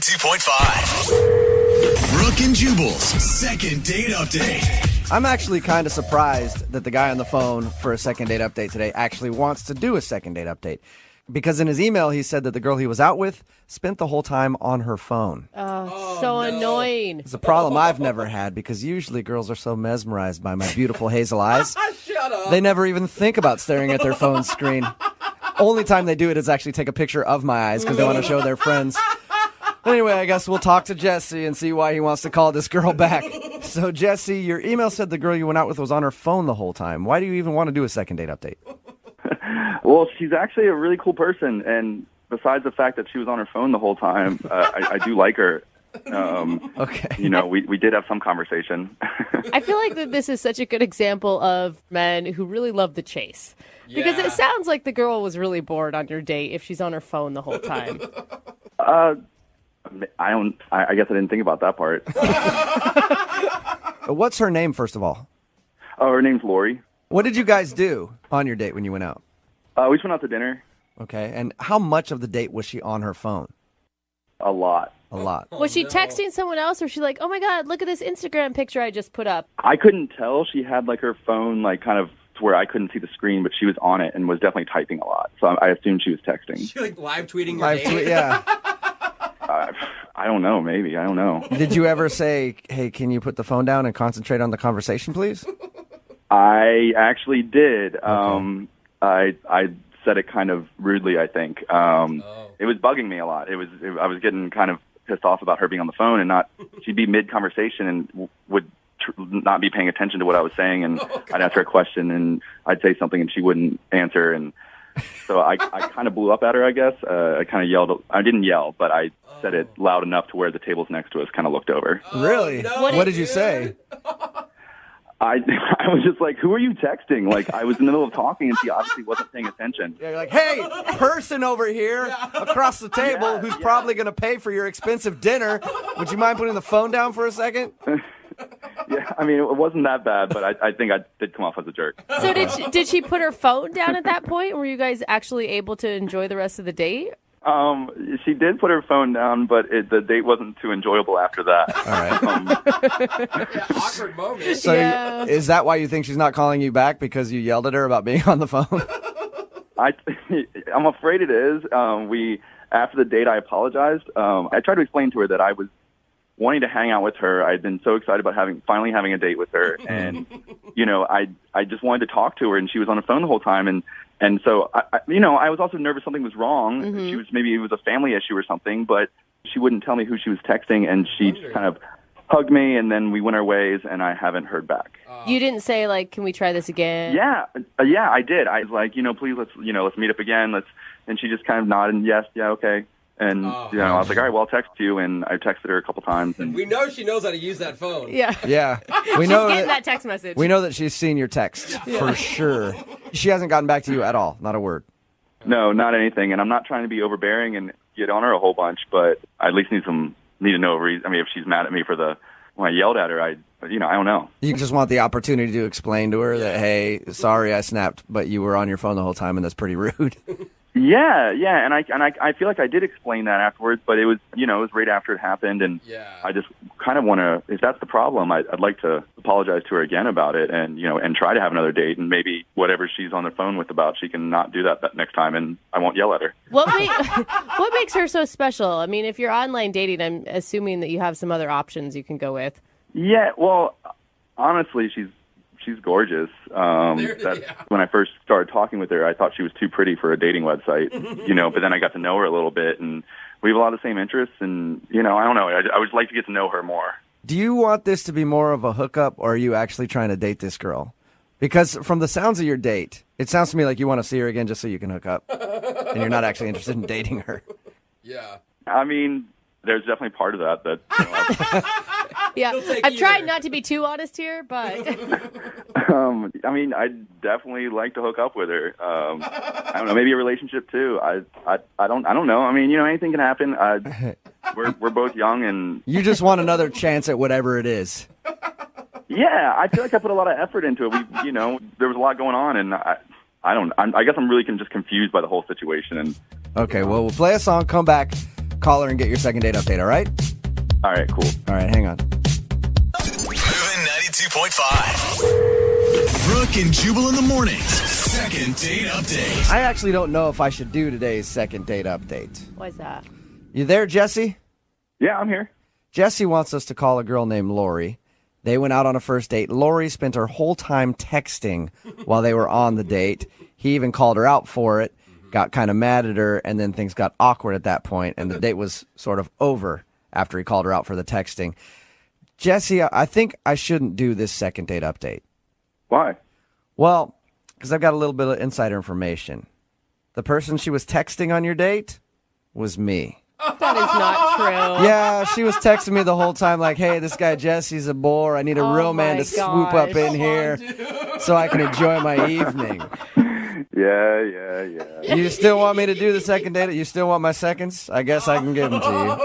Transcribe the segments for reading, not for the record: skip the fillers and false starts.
92.5. Brooke and Jubal's second date update. I'm actually kind of surprised that the guy on the phone for a second date update today actually wants to do a second date update. Because in his email, he said that the girl he was out with spent the whole time on her phone. So annoying. It's a problem I've never had because usually girls are so mesmerized by my beautiful hazel eyes. Shut up. They never even think about staring at their phone screen. Only time they do it is actually take a picture of my eyes because they want to show their friends. Anyway, I guess we'll talk to Jesse and see why he wants to call this girl back. So, Jesse, your email said the girl you went out with was on her phone the whole time. Why do you even want to do a second date update? Well, she's actually a really cool person, and besides the fact that she was on her phone the whole time, I do like her. Okay. You know, we did have some conversation. I feel like that this is such a good example of men who really love the chase. Because it sounds like the girl was really bored on your date if she's on her phone the whole time. I guess I didn't think about that part. What's her name, first of all? Oh, her name's Lori. What did you guys do on your date when you went out? We just went out to dinner. Okay, and how much of the date was she on her phone? A lot. A lot. Was she texting someone else, or was she like, oh my God, look at this Instagram picture I just put up? I couldn't tell. She had like her phone like kind of to where I couldn't see the screen, but she was on it and was definitely typing a lot. So I assumed she was texting. She like live tweeting your date? Yeah. I don't know. Maybe. I don't know. Did you ever say, hey, can you put the phone down and concentrate on the conversation, please? I actually did. I said it kind of rudely, I think. It was bugging me a lot. I was getting kind of pissed off about her being on the phone and she'd be mid-conversation and would not be paying attention to what I was saying, and I'd ask her a question and I'd say something and she wouldn't answer, and so I kind of blew up at her, I guess. I kind of yelled. I didn't yell, but I said it loud enough to where the tables next to us kind of looked over. Really? No, what did you say? I was just like, who are you texting? Like, I was in the middle of talking, and she obviously wasn't paying attention. Yeah, you're like, hey, person over here across the table who's probably going to pay for your expensive dinner. Would you mind putting the phone down for a second? Yeah, I mean, it wasn't that bad, but I think I did come off as a jerk. So did she put her phone down at that point? Were you guys actually able to enjoy the rest of the date? She did put her phone down, but the date wasn't too enjoyable after that. All right. Awkward moment. So is that why you think she's not calling you back, because you yelled at her about being on the phone? I'm afraid it is. After the date, I apologized. I tried to explain to her that I was wanting to hang out with her. I'd been so excited about finally having a date with her, and I just wanted to talk to her, and she was on the phone the whole time, and so I was also nervous something was wrong. Maybe it was a family issue or something, but she wouldn't tell me who she was texting, and she just kind of hugged me, and then we went our ways, and I haven't heard back. You didn't say, like, can we try this again? Yeah, I did. I was like, please let's meet up again. And she just kind of nodded, yes, yeah, okay. And I was like, all right, well, I'll text you, and I texted her a couple times. And we know she knows how to use that phone. Yeah. Yeah. She's getting that text message. We know that she's seen your text for sure. She hasn't gotten back to you at all. Not a word. No, not anything. And I'm not trying to be overbearing and get on her a whole bunch, but I at least need to know a reason. I mean, if she's mad at me when I yelled at her, I don't know. You just want the opportunity to explain to her that, hey, sorry I snapped, but you were on your phone the whole time, and that's pretty rude. Yeah, and I feel like I did explain that afterwards, but it was right after it happened, and I just kind of want to, if that's the problem, I'd like to apologize to her again about it, and and try to have another date, and maybe whatever she's on the phone with about, she can not do that next time, and I won't yell at her. What makes her so special? I mean, if you're online dating, I'm assuming that you have some other options you can go with. Yeah, well, honestly, she's gorgeous. When I first started talking with her, I thought she was too pretty for a dating website, but then I got to know her a little bit, and we have a lot of the same interests, and, I don't know. I would like to get to know her more. Do you want this to be more of a hookup, or are you actually trying to date this girl? Because from the sounds of your date, it sounds to me like you want to see her again just so you can hook up, and you're not actually interested in dating her. Yeah. I mean, there's definitely part of that. Yeah, I'm trying not to be too honest here, but I mean, I'd definitely like to hook up with her. I don't know, maybe a relationship too. I don't know. I mean, anything can happen. We're both young, and you just want another chance at whatever it is. Yeah, I feel like I put a lot of effort into it. There was a lot going on, and I guess I'm really just confused by the whole situation. And okay, well, we'll play a song, come back. call her and get your second date update, all right? All right, cool. All right, hang on. Moving 92.5. Brooke and Jubal in the mornings. Second date update. I actually don't know if I should do today's second date update. Why's that? You there, Jesse? Yeah, I'm here. Jesse wants us to call a girl named Lori. They went out on a first date. Lori spent her whole time texting while they were on the date. He even called her out for it, got kind of mad at her, and then things got awkward at that point, and the date was sort of over after he called her out for the texting. Jesse, I think I shouldn't do this second date update. Why? Well, because I've got a little bit of insider information. The person she was texting on your date was me. That is not true. Yeah, she was texting me the whole time like, hey, this guy Jesse's a bore. I need a real man my to swoop up in here so I can enjoy my evening. Yeah. You still want me to do the second date? You still want my seconds? I guess I can give them to you.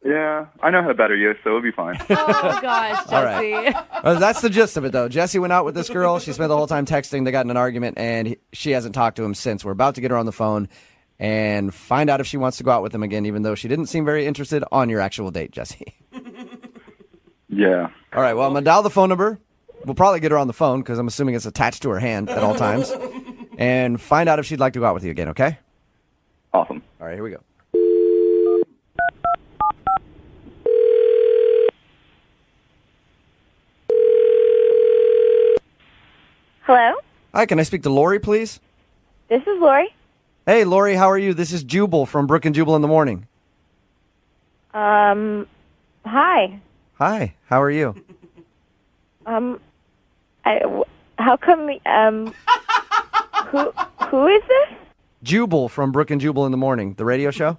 Yeah, I know how to better you, so it'll be fine. Oh, gosh, Jesse. All right. That's the gist of it, though. Jesse went out with this girl. She spent the whole time texting. They got in an argument, and she hasn't talked to him since. We're about to get her on the phone and find out if she wants to go out with him again, even though she didn't seem very interested on your actual date, Jesse. Yeah. All right, well, I'm going to dial the phone number. We'll probably get her on the phone because I'm assuming it's attached to her hand at all times. And find out if she'd like to go out with you again, okay? Awesome. All right, here we go. Hello? Hi, can I speak to Lori, please? This is Lori. Hey, Lori, how are you? This is Jubal from Brooke and Jubal in the morning. Hi. Hi, how are you? How come, who is this? Jubal from Brooke and Jubal in the morning, the radio show.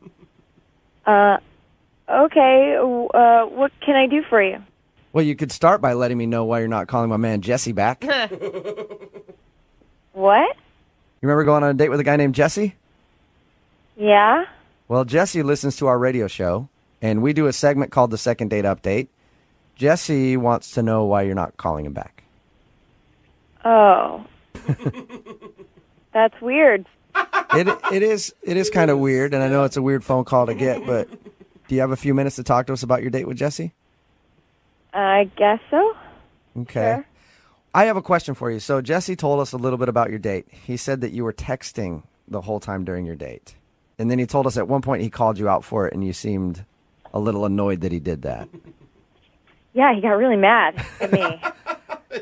Okay, what can I do for you? Well, you could start by letting me know why you're not calling my man Jesse back. You What? remember going on a date with a guy named Jesse? Yeah? Well, Jesse listens to our radio show, and we do a segment called the Second Date Update. Jesse wants to know why you're not calling him back. Oh. That's weird. It is kind of weird, and I know it's a weird phone call to get, but do you have a few minutes to talk to us about your date with Jesse? I guess so. Okay. Sure. I have a question for you. So Jesse told us a little bit about your date. He said that you were texting the whole time during your date. And then he told us at one point he called you out for it, and you seemed a little annoyed that he did that. Yeah, he got really mad at me.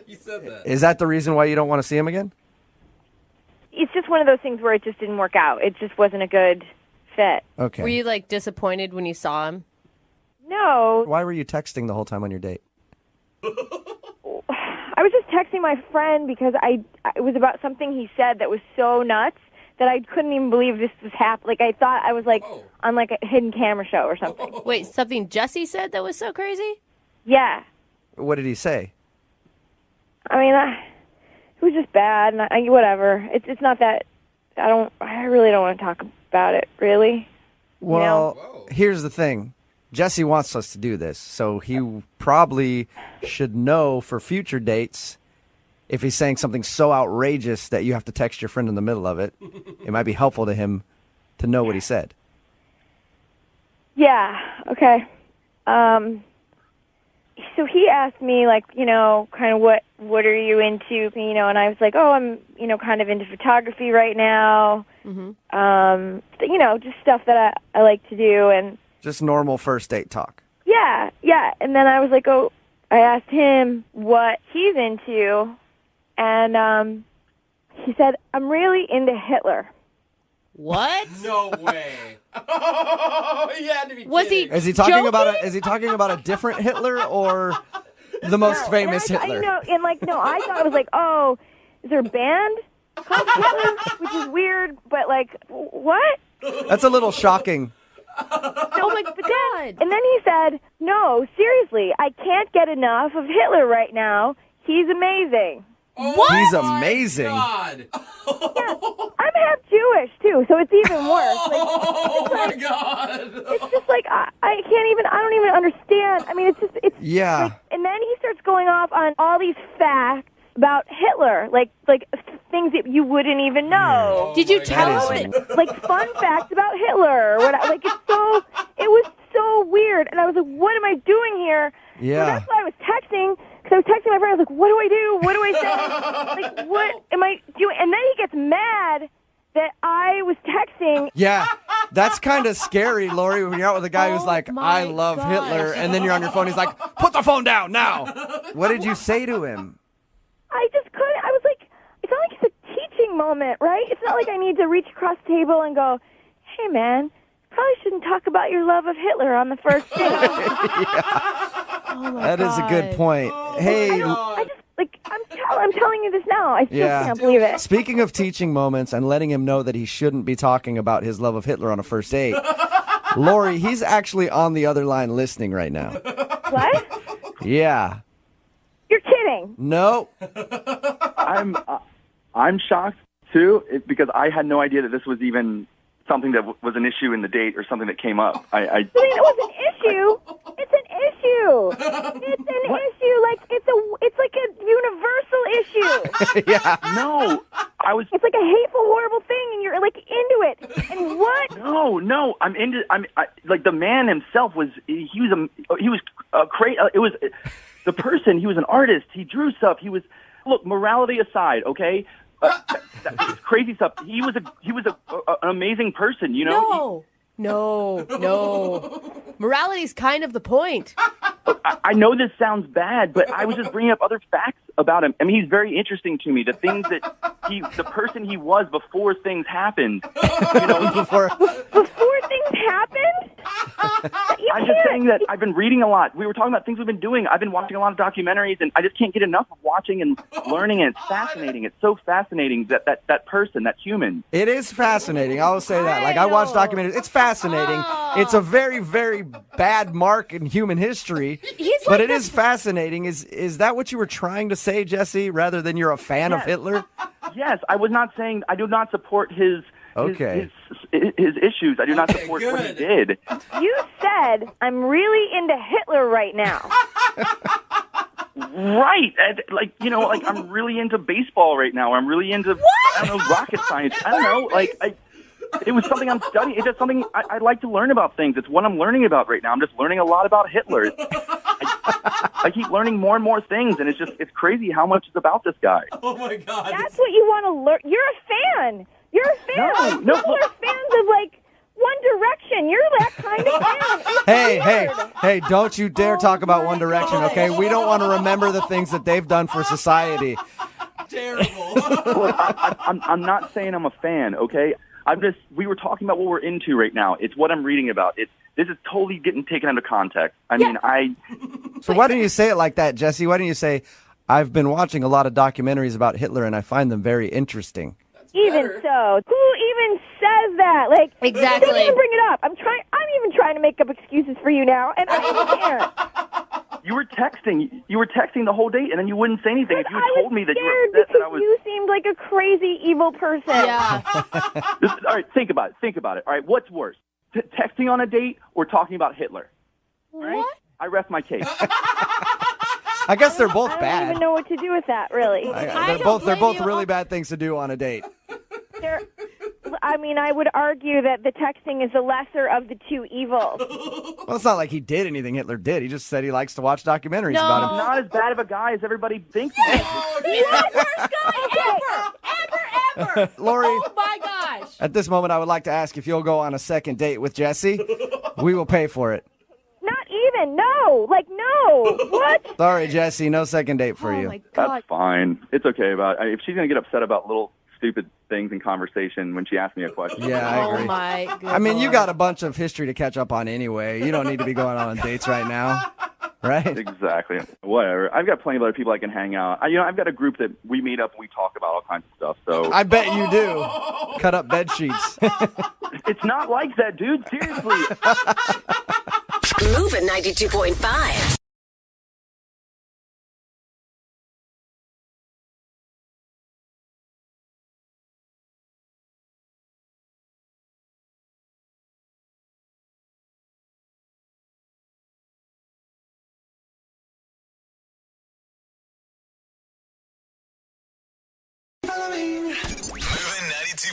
You said that. Is that the reason why you don't want to see him again? It's just one of those things where it just didn't work out. It just wasn't a good fit. Okay. Were you, like, disappointed when you saw him? No, Why were you texting the whole time on your date? I was just texting my friend because it was about something he said that was so nuts that I couldn't even believe this was happening. Like, I thought I was, like, on, like, a hidden camera show or something. Wait, something Jesse said that was so crazy? Yeah. What did he say? I mean, it was just bad, and whatever. It's not that I really don't want to talk about it, really. Well, here's the thing. Jesse wants us to do this, so he probably should know for future dates if he's saying something so outrageous that you have to text your friend in the middle of it. It might be helpful to him to know what he said. Yeah, okay. So he asked me, like, kind of what are you into, and I was like, oh, I'm, kind of into photography right now. Mm-hmm. Just stuff that I like to do, and Just normal first date talk. yeah. And then I was like, I asked him what he's into, and he said, I'm really into Hitler. What? No way. Oh, you had to be Was he- kidding. Is he talking Joking? is he talking about a different Hitler or the most famous and Hitler? I thought it was like, oh, is there a band called Hitler? Which is weird, but like, what? That's a little shocking. Oh, my God. And then he said, no, seriously, I can't get enough of Hitler right now. He's amazing. What? He's amazing. God. I'm half Jewish, too, so it's even worse. Oh, my God. It's just like, I don't even understand. I mean, it's Yeah. like, and then he starts going off on all these facts about Hitler, like things that you wouldn't even know. Did you tell That him? is- Like fun facts about Hitler or whatever. Like it was so weird, and I was like, what am I doing here? Yeah. So that's why I was texting, because I was texting my friend. I was like, what do I do? What do I say? Like, what am I doing? And then he gets mad that I was texting. Yeah, that's kind of scary, Lori, when you're out with a guy who's Oh like, my I love gosh. Hitler, and then you're on your phone, he's like, put the phone down now. What did you say to him? I just couldn't. I was like, it's not like it's a teaching moment, right? It's not like I need to reach across the table and go, hey, man, probably shouldn't talk about your love of Hitler on the first date. Oh my That is a good God. point. Hey, I just, like, I'm telling you this now. I still Yeah. can't believe it. speaking of teaching moments and letting him know that he shouldn't be talking about his love of Hitler on a first date, Lori, he's actually on the other line listening right now. What? Yeah. You're kidding. No. I'm shocked too because I had no idea that this was even something that was an issue in the date or something that came up. I mean, it was an issue. It's an issue. It's an issue. Like it's like a universal issue. Yeah. No, I was It's like a hateful, horrible thing, and you're like into it. And what? no. Like the man himself was crazy. It was the person. He was an artist. He drew stuff. Look, morality aside, okay. That crazy stuff. He was an amazing person, you know. No. Morality's kind of the point. I know this sounds bad, but I was just bringing up other facts about him. I mean, he's very interesting to me. The things that the person he was before things happened. You know, Before things happened? I'm just saying that I've been reading a lot. We were talking about things we've been doing. I've been watching a lot of documentaries, and I just can't get enough of watching and learning. And it's fascinating. It's so fascinating that person, that human. It is fascinating. I will say that. Like, I watch documentaries. It's fascinating. It's a very, very bad mark in human history, but it is fascinating. Is that what you were trying to say, Jesse, rather than you're a fan of Hitler? Yes, I was not saying I do not support his issues. I do not support what he did. You said, I'm really into Hitler right now. Right. Like, you know, like I'm really into baseball right now. I'm really into, I don't know, rocket science. I don't know. Like, it was something I'm studying. It's just something I like to learn about things. It's what I'm learning about right now. I'm just learning a lot about Hitler. I keep learning more and more things, and it's crazy how much is about this guy. Oh my God. That's what you want to learn. You're a fan. You're a fan. No, People are fans of, like, One Direction. You're that kind of fan. It's weird. Hey, don't you dare talk about One Direction, okay? We don't want to remember the things that they've done for society. Terrible. Look, I'm not saying I'm a fan, okay? We were talking about what we're into right now. It's what I'm reading about. This is totally getting taken out of context. So why don't you say it like that, Jesse? Why don't you say, I've been watching a lot of documentaries about Hitler, and I find them very interesting. Even so, who even says that? Like, Exactly. Don't even bring it up. I'm even trying to make up excuses for you now, and I don't care. You were texting the whole date, and then you wouldn't say anything. If you had told me that you were scared upset that I because was... you seemed like a crazy, evil person. Yeah. All right, think about it. All right, what's worse? Texting on a date or talking about Hitler? All right? What? I rest my case. I guess they're both I don't bad. even know what to do with that, really. They're don't both blame you. really bad things to do on a date. I would argue that the texting is the lesser of the two evils. Well, it's not like he did anything Hitler did. He just said he likes to watch documentaries about him. Not as bad of a guy as everybody thinks he is. He's the worst guy ever. Lori, Oh my gosh. at this moment, I would like to ask if you'll go on a second date with Jesse. We will pay for it. Not even. No. Like, no. What? Sorry, Jesse, no second date for Oh you. my God. That's fine. It's okay. If she's going to get upset about little stupid things in conversation when she asks me a question. Yeah, I agree. Oh my good I mean, you Lord. got a bunch of history to catch up on anyway. You don't need to be going on dates right now, right? Exactly. Whatever. I've got plenty of other people I can hang out. I've got a group that we meet up and we talk about all kinds of stuff. So I bet you do. Cut up bed sheets. it's not like that, dude. Seriously. Moving 92.5. Follow me.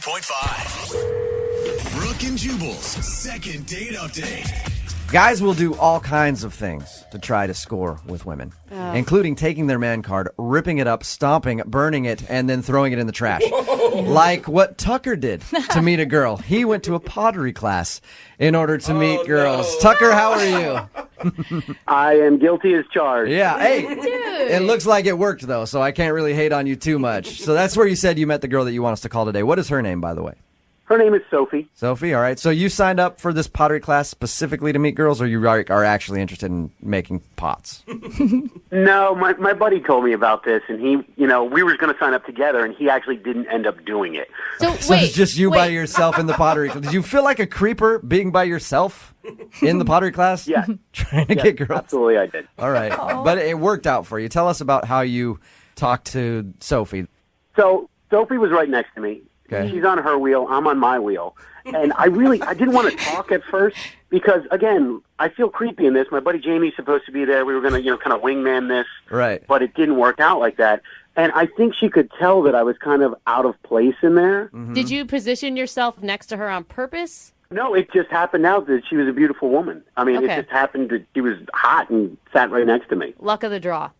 92.5. Brooke and Jubal's second date update. Guys will do all kinds of things to try to score with women, including taking their man card, ripping it up, stomping, burning it, and then throwing it in the trash. Like what Tucker did to meet a girl. He went to a pottery class in order to meet girls. No. Tucker, how are you? I am guilty as charged. Yeah, hey, it looks like it worked, though, so I can't really hate on you too much. So that's where you said you met the girl that you want us to call today. What is her name, by the way? Her name is Sophie. Sophie, all right. So you signed up for this pottery class specifically to meet girls, or you are actually interested in making pots? No, my buddy told me about this, and he, we were going to sign up together, and he actually didn't end up doing it. So So wait, it's just you by wait. yourself in the pottery class. Did you feel like a creeper being by yourself in the pottery class? Yes. Trying to Yes, get girls? absolutely I did. All right. But it worked out for you. Tell us about how you talked to Sophie. So Sophie was right next to me. Okay. She's on her wheel. I'm on my wheel. And I didn't want to talk at first because, again, I feel creepy in this. My buddy Jamie's supposed to be there. We were going to, kind of wingman this. Right. But it didn't work out like that. And I think she could tell that I was kind of out of place in there. Did you position yourself next to her on purpose? No, it just happened out that she was a beautiful woman. I mean, Okay. It just happened that she was hot and sat right next to me. Luck of the draw.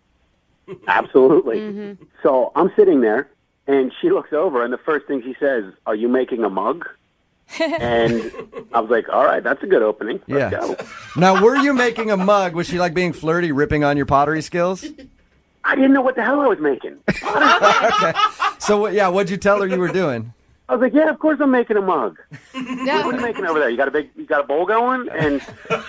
Absolutely. So I'm sitting there, and she looks over, and the first thing she says, "Are you making a mug?" And I was like, all right, that's a good opening. Let's Yeah. go. Now, were you making a mug? Was she like being flirty, ripping on your pottery skills? I didn't know what the hell I was making. Okay. So, what'd you tell her you were doing? I was like, yeah, of course I'm making a mug. Yeah. What are you making over there? You got a bowl going? And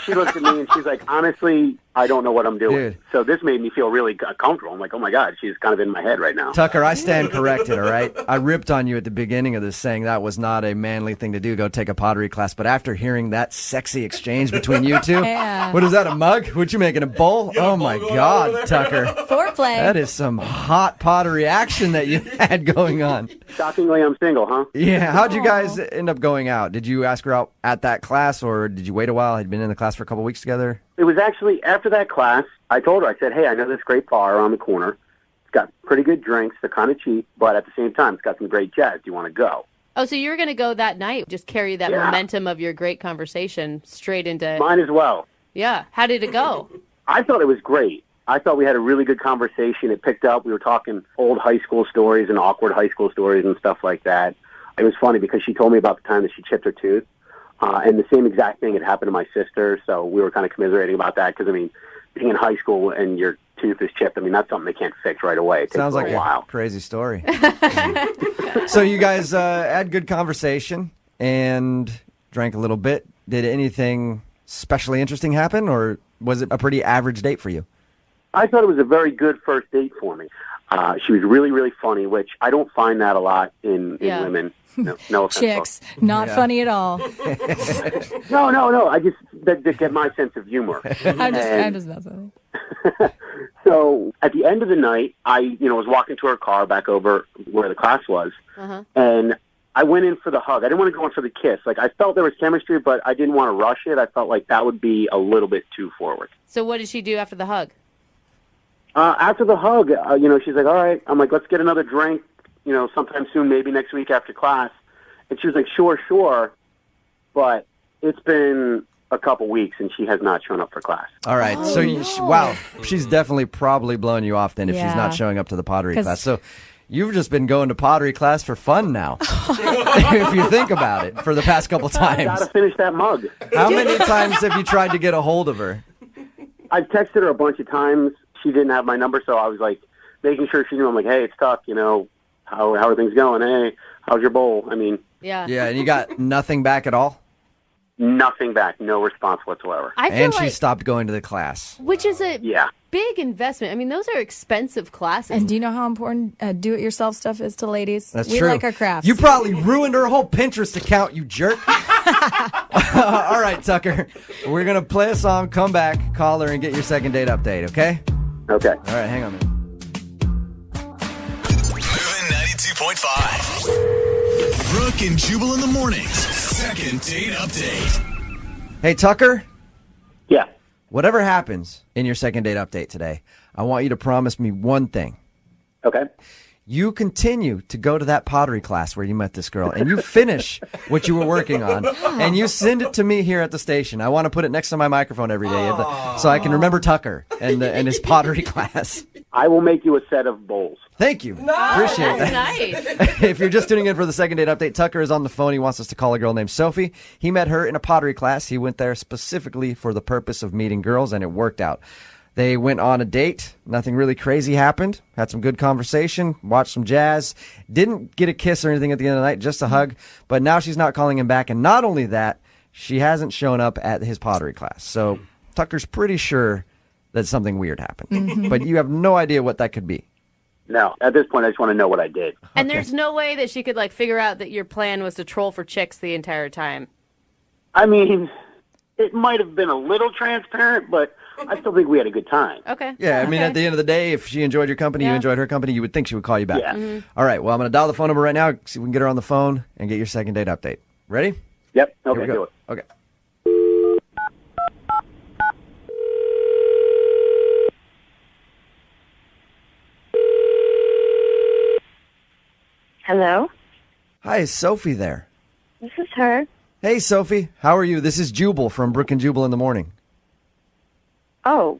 she looks at me and she's like, honestly, I don't know what I'm doing. Dude. So this made me feel really comfortable. I'm like, oh my God, she's kind of in my head right now. Tucker, I stand corrected, all right? I ripped on you at the beginning of this saying that was not a manly thing to do, go take a pottery class. But after hearing that sexy exchange between you two, what is that, a mug? What you making, a bowl? Oh my God, Tucker. Foreplay. That is some hot pottery action that you had going on. Shockingly, I'm single, huh? Yeah, how'd you guys end up going out? Did you ask her out at that class, or did you wait a while? Had you been in the class for a couple weeks together? It was actually after that class, I told her, I said, hey, I know this great bar around the corner. It's got pretty good drinks. They're kind of cheap, but at the same time, it's got some great jazz. Do you want to go? Oh, so you were going to go that night, just carry that momentum of your great conversation straight into... Mine as well. Yeah. How did it go? I thought it was great. I thought we had a really good conversation. It picked up. We were talking old high school stories and awkward high school stories and stuff like that. It was funny because she told me about the time that she chipped her tooth. And the same exact thing had happened to my sister, so we were kind of commiserating about that because, being in high school and your tooth is chipped, that's something they can't fix right away. It takes Sounds a like little while. a crazy story. So you guys had good conversation and drank a little bit. Did anything especially interesting happen, or was it a pretty average date for you? I thought it was a very good first date for me. She was really, really funny, which I don't find that a lot in women. No offense, Chicks, not funny at all. No. I just that get my sense of humor. I'm just messing. So at the end of the night, I was walking to her car back over where the class was, and I went in for the hug. I didn't want to go in for the kiss. Like, I felt there was chemistry, but I didn't want to rush it. I felt like that would be a little bit too forward. So what did she do after the hug? After the hug, she's like, all right. I'm like, let's get another drink, sometime soon, maybe next week after class. And she was like, sure. But it's been a couple weeks, and she has not shown up for class. All right. Wow. She's definitely probably blowing you off then if she's not showing up to the pottery class. So you've just been going to pottery class for fun now, if you think about it, for the past couple times. Got to finish that mug. How many times have you tried to get a hold of her? I've texted her a bunch of times. She didn't have my number, so I was like making sure she knew. I'm like, hey, it's tough, how are things going? Hey, how's your bowl? Yeah. Yeah, and you got nothing back at all? Nothing back, no response whatsoever. I feel And she like, stopped going to the class. which is a Yeah. big investment. Those are expensive classes. And do you know how important do-it-yourself stuff is to ladies? That's we true. like our crafts. You probably ruined her whole Pinterest account, you jerk. All right, Tucker. We're going to play a song, come back, call her, and get your second date update, okay? Okay. All right, hang on a minute. Moving 92.5. Brooke and Jubal in the mornings. Second date update. Hey, Tucker, Yeah. whatever happens in your second date update today, I want you to promise me one thing. Okay. you continue to go to that pottery class where you met this girl, and you finish what you were working on, and you send it to me here at the station. I want to put it next to my microphone every day so I can remember Tucker and his pottery class. I will make you a set of bowls. Thank you. Appreciate that. Nice. If you're just tuning in for the second date update, Tucker is on the phone. He wants us to call a girl named Sophie. He met her in a pottery class. He went there specifically for the purpose of meeting girls, and it worked out. They went on a date. Nothing really crazy happened. Had some good conversation. Watched some jazz. Didn't get a kiss or anything at the end of the night, just a hug. But now she's not calling him back. And not only that, she hasn't shown up at his pottery class. So Tucker's pretty sure that something weird happened. But you have no idea what that could be. No, at this point, I just want to know what I did. And there's no way that she could, figure out that your plan was to troll for chicks the entire time. I mean, it might have been a little transparent, but I still think we had a good time. Okay. Yeah, I mean, at the end of the day, if she enjoyed your company, you enjoyed her company, you would think she would call you back. Yeah. All right, well, I'm going to dial the phone number right now, see if we can get her on the phone and get your second date update. Ready? Yep. Here Okay, we go. do it. Okay. Hello? Hi, is Sophie there? This is her. Hey, Sophie. How are you? This is Jubal from Brooke and Jubal in the morning. Oh,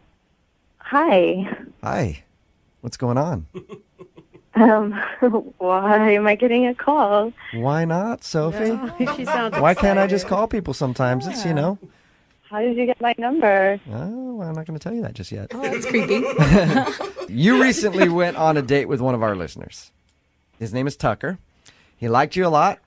hi. Hi. What's going on? Why am I getting a call? Why not, Sophie? She sounds Why can't I excited. just call people sometimes? It's, How did you get my number? Oh, I'm not going to tell you that just yet. Oh, that's creepy. You recently went on a date with one of our listeners. His name is Tucker. He liked you a lot,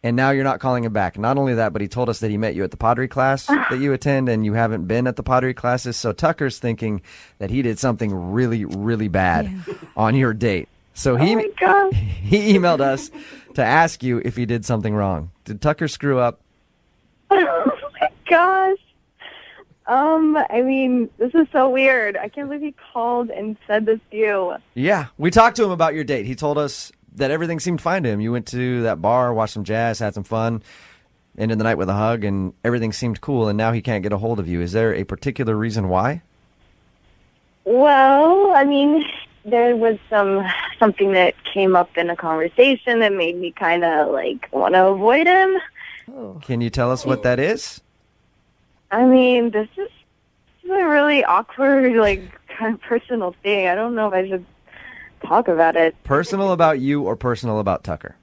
and now you're not calling him back. Not only that, but he told us that he met you at the pottery class that you attend, and you haven't been at the pottery classes. So Tucker's thinking that he did something really, really bad on your date. So Oh my gosh. he emailed us to ask you if he did something wrong. Did Tucker screw up? Oh my gosh. I mean, this is so weird. I can't believe he called and said this to you. Yeah, we talked to him about your date. He told us that everything seemed fine to him. You went to that bar, watched some jazz, had some fun, ended the night with a hug, and everything seemed cool, and now he can't get a hold of you. Is there a particular reason why? Well, I mean, there was something that came up in a conversation that made me kind of, want to avoid him. Can you tell us what that is? I mean, this is a really awkward, kind of personal thing. I don't know if I should talk about it. Personal about you or personal about Tucker?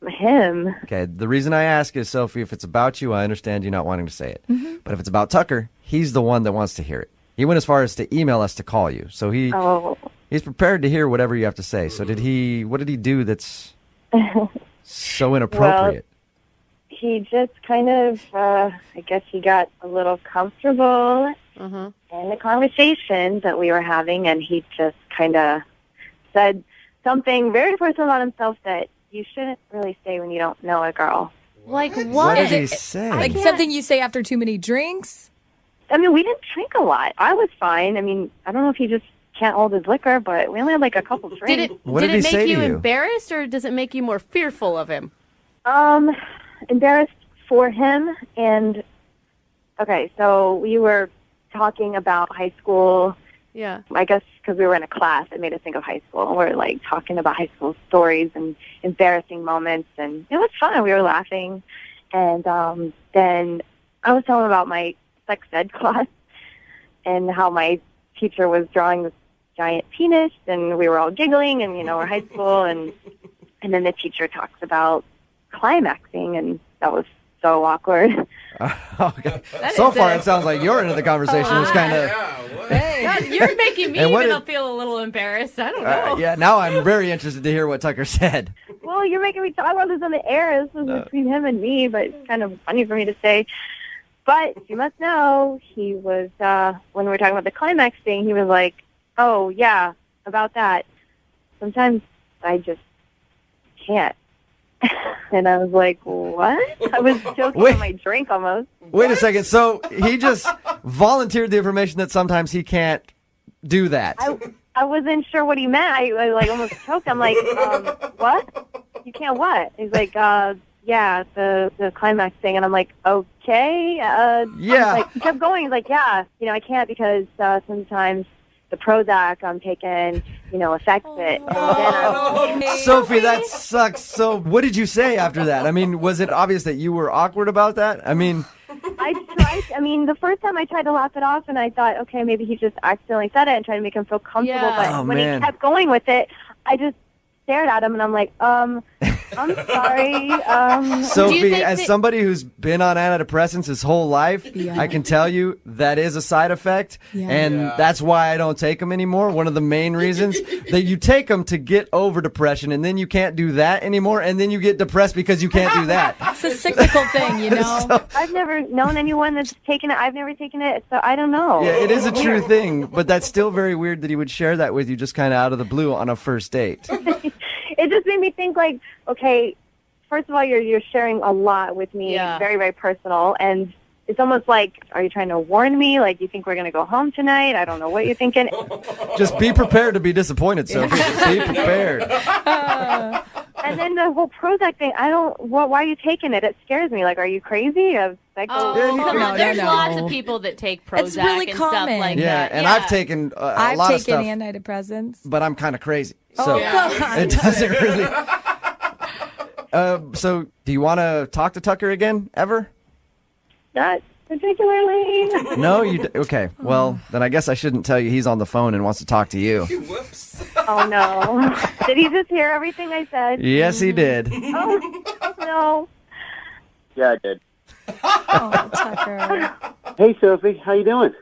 Him. Okay, the reason I ask is, Sophie, if it's about you, I understand you not wanting to say it. But if it's about Tucker, he's the one that wants to hear it. He went as far as to email us to call you. So he's prepared to hear whatever you have to say. So what did he do that's so inappropriate? He just kind of, I guess he got a little comfortable in the conversation that we were having, and he just kind of said something very personal about himself that you shouldn't really say when you don't know a girl. Like what? What did he say? Like something you say after too many drinks? I mean, we didn't drink a lot. I was fine. I mean, I don't know if he just can't hold his liquor, but we only had a couple drinks. What did did it he say make to you you? embarrassed, or does it make you more fearful of him? Embarrassed for him. And okay, so we were talking about high school. Yeah. I guess because we were in a class, it made us think of high school. We're talking about high school stories and embarrassing moments, and it was fun. We were laughing, and then I was telling him about my sex ed class and how my teacher was drawing this giant penis, and we were all giggling, and we're high school, and then the teacher talks about climaxing, and that was so awkward. Okay. So far, it sounds like your end of the conversation was kind of... You're making me And what even did- feel a little embarrassed. I don't know. yeah, now I'm very interested to hear what Tucker said. Well, you're making me talk about this on the air. This was between him and me, but it's kind of funny for me to say. But you must know, he was, when we were talking about the climax thing, he was like, oh, yeah, about that. Sometimes I just can't. And I was like, what? I was joking Wait. on my drink almost. Wait a second. So he just volunteered the information that sometimes he can't do that. I wasn't sure what he meant. I almost choked. I'm like, what? You can't what? He's like, yeah, the climax thing. And I'm like, okay. Yeah. He kept going. He's like, yeah, I can't because sometimes the Prozac, I'm taking, a sex fit. And then Sophie, that sucks. So what did you say after that? I mean, was it obvious that you were awkward about that? I mean... the first time I tried to laugh it off, and I thought, okay, maybe he just accidentally said it and tried to make him feel comfortable. Yeah. But when he kept going with it, I just stared at him, and I'm like, I'm sorry. Sophie, as somebody who's been on antidepressants his whole life, I can tell you that is a side effect, and that's why I don't take them anymore. One of the main reasons that you take them to get over depression, and then you can't do that anymore, and then you get depressed because you can't do that. It's a cyclical thing, you know? So, I've never known anyone that's taken it. I've never taken it, so I don't know. yeah, it is a true thing, but that's still very weird that he would share that with you just kind of out of the blue on a first date. It just made me think, like, okay, first of all, you're sharing a lot with me, very, very personal, and it's almost like, are you trying to warn me? Like, you think we're going to go home tonight? I don't know what you're thinking. Just be prepared to be disappointed, Sophie. Just be prepared. And then the whole Prozac thing, why are you taking it? It scares me. Like, are you crazy? Come on. There's lots of people that take Prozac It's really and common. stuff like Yeah, that. and I've taken a lot of stuff. I've taken antidepressants. But I'm kind of crazy. So God. it doesn't really... So do you want to talk to Tucker again, ever? Not particularly. No? Okay, well, then I guess I shouldn't tell you he's on the phone and wants to talk to you. Whoops. Oh, no. Did he just hear everything I said? Yes, he did. Oh, no. Yeah, I did. Oh, Tucker. Hey, Sophie, how you doing?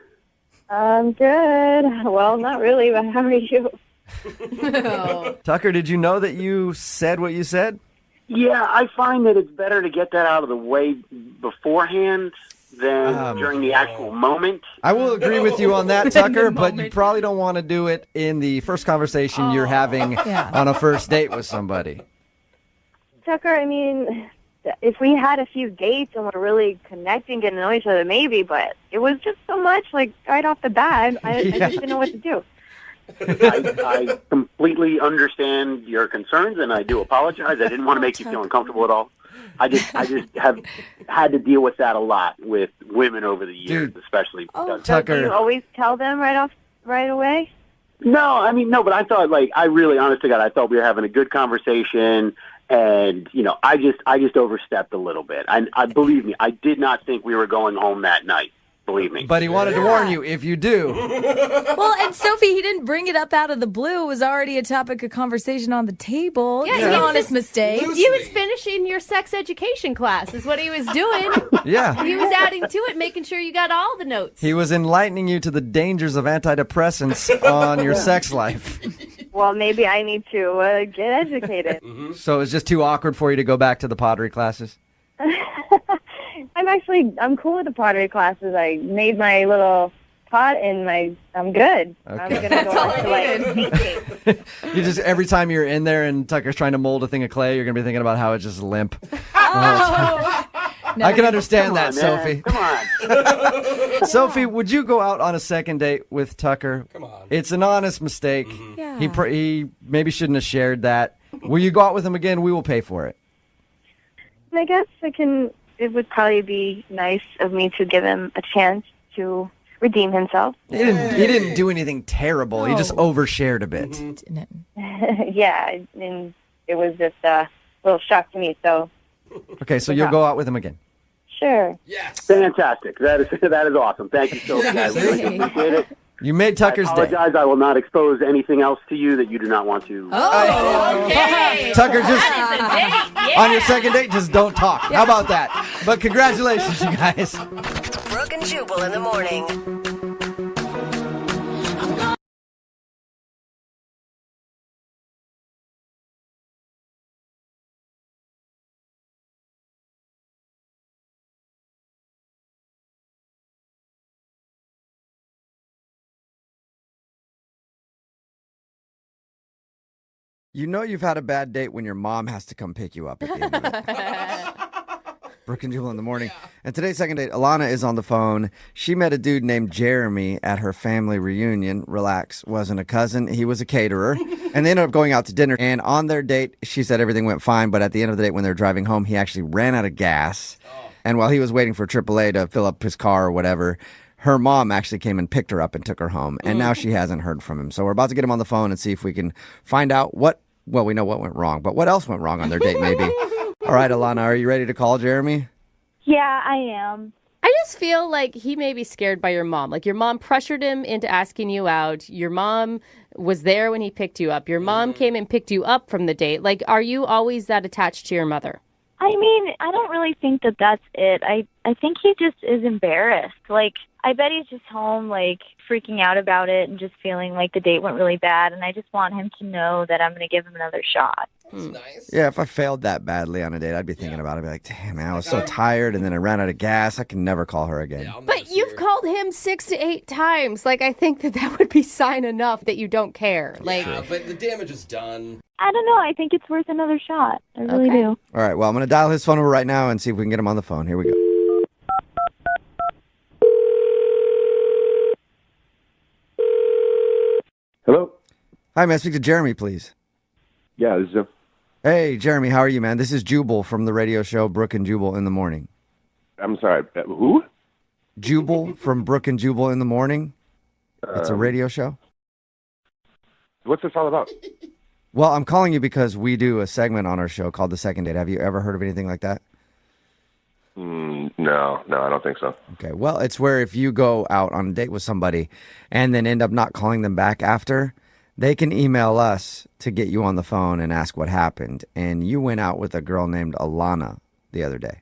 I'm good. Well, not really, but how are you? Tucker, did you know that you said what you said? Yeah, I find that it's better to get that out of the way beforehand than during the actual moment. I will agree with you on that, Tucker, but you probably don't want to do it in the first conversation you're having on a first date with somebody. Tucker, if we had a few dates and we're really connecting, getting to know each other, maybe, but it was just so much, like, right off the bat, I just didn't know what to do. I completely understand your concerns, and I do apologize. I didn't want to make you feel uncomfortable at all. I just have had to deal with that a lot with women over the years, especially. Tucker. Do you always tell them right away? No, but I thought, honest to God, I thought we were having a good conversation, and, I just overstepped a little bit. I believe me, I did not think we were going home that night. Believe me. But he wanted to warn you, if you do. Well, and Sophie, he didn't bring it up out of the blue. It was already a topic of conversation on the table. Yeah, It's an honest mistake. He was finishing your sex education class is what he was doing. Yeah. He was adding to it, making sure you got all the notes. He was enlightening you to the dangers of antidepressants on your sex life. Well, maybe I need to get educated. So it's just too awkward for you to go back to the pottery classes? I'm cool with the pottery classes. I made my little pot and I'm good. Okay. I'm going to go on to painting. You just, every time you're in there and Tucker's trying to mold a thing of clay, you're going to be thinking about how it's just limp. I can understand that, Sophie. Come on. Sophie, would you go out on a second date with Tucker? Come on. It's an honest mistake. Yeah. He maybe shouldn't have shared that. Will you go out with him again? We will pay for it. I guess it would probably be nice of me to give him a chance to redeem himself. He didn't do anything terrible. He just overshared a bit. Yeah, and it was just a little shock to me, so. Okay, so you'll go out with him again. Sure. Yes. Fantastic. That is awesome. Thank you, Sophie. I really appreciate it. You made Tucker's I day. apologize. I will not expose anything else to you that you do not want to. Okay. Tucker, just That is a date. Yeah. on your second date, just don't talk. How about that? But congratulations, you guys. Brooke and Jubal in the morning. You know you've had a bad date when your mom has to come pick you up at the end of it. Brooke and Jubal in the morning. And today's second date, Alana is on the phone. She met a dude named Jeremy at her family reunion. Relax, wasn't a cousin. He was a caterer. And they ended up going out to dinner. And on their date, she said everything went fine. But at the end of the date, when they were driving home, he actually ran out of gas. And while he was waiting for AAA to fill up his car or whatever, her mom actually came and picked her up and took her home, and now she hasn't heard from him. So we're about to get him on the phone and see if we can find out well, we know what went wrong, but what else went wrong on their date maybe. All right, Alana, are you ready to call Jeremy? Yeah, I am. I just feel like he may be scared by your mom. Like your mom pressured him into asking you out. Your mom was there when he picked you up. Your mom came and picked you up from the date. Like, are you always that attached to your mother? I mean, I don't really think that that's it. I think he just is embarrassed. Like, I bet he's just home, like, freaking out about it and just feeling like the date went really bad. And I just want him to know that I'm going to give him another shot. That's nice. Yeah, if I failed that badly on a date, I'd be thinking about it. I'd be like, damn, man, I was so tired, and then I ran out of gas. I can never call her again. Yeah, I'll never But see you've her. called him 6 to 8 times. Like, I think that would be sign enough that you don't care. Like, Yeah, but the damage is done. I don't know. I think it's worth another shot. I really do. All right, well, I'm going to dial his phone number right now and see if we can get him on the phone. Here we go. Hello? Hi, may I speak to Jeremy, please? Yeah, this is a... Hey, Jeremy, how are you, man? This is Jubal from the radio show Brooke and Jubal in the Morning. I'm sorry, who? Jubal from Brooke and Jubal in the Morning. It's a radio show. What's this all about? Well, I'm calling you because we do a segment on our show called The Second Date. Have you ever heard of anything like that? No, I don't think so. Okay, well, it's where if you go out on a date with somebody and then end up not calling them back after, they can email us to get you on the phone and ask what happened. And you went out with a girl named Alana the other day.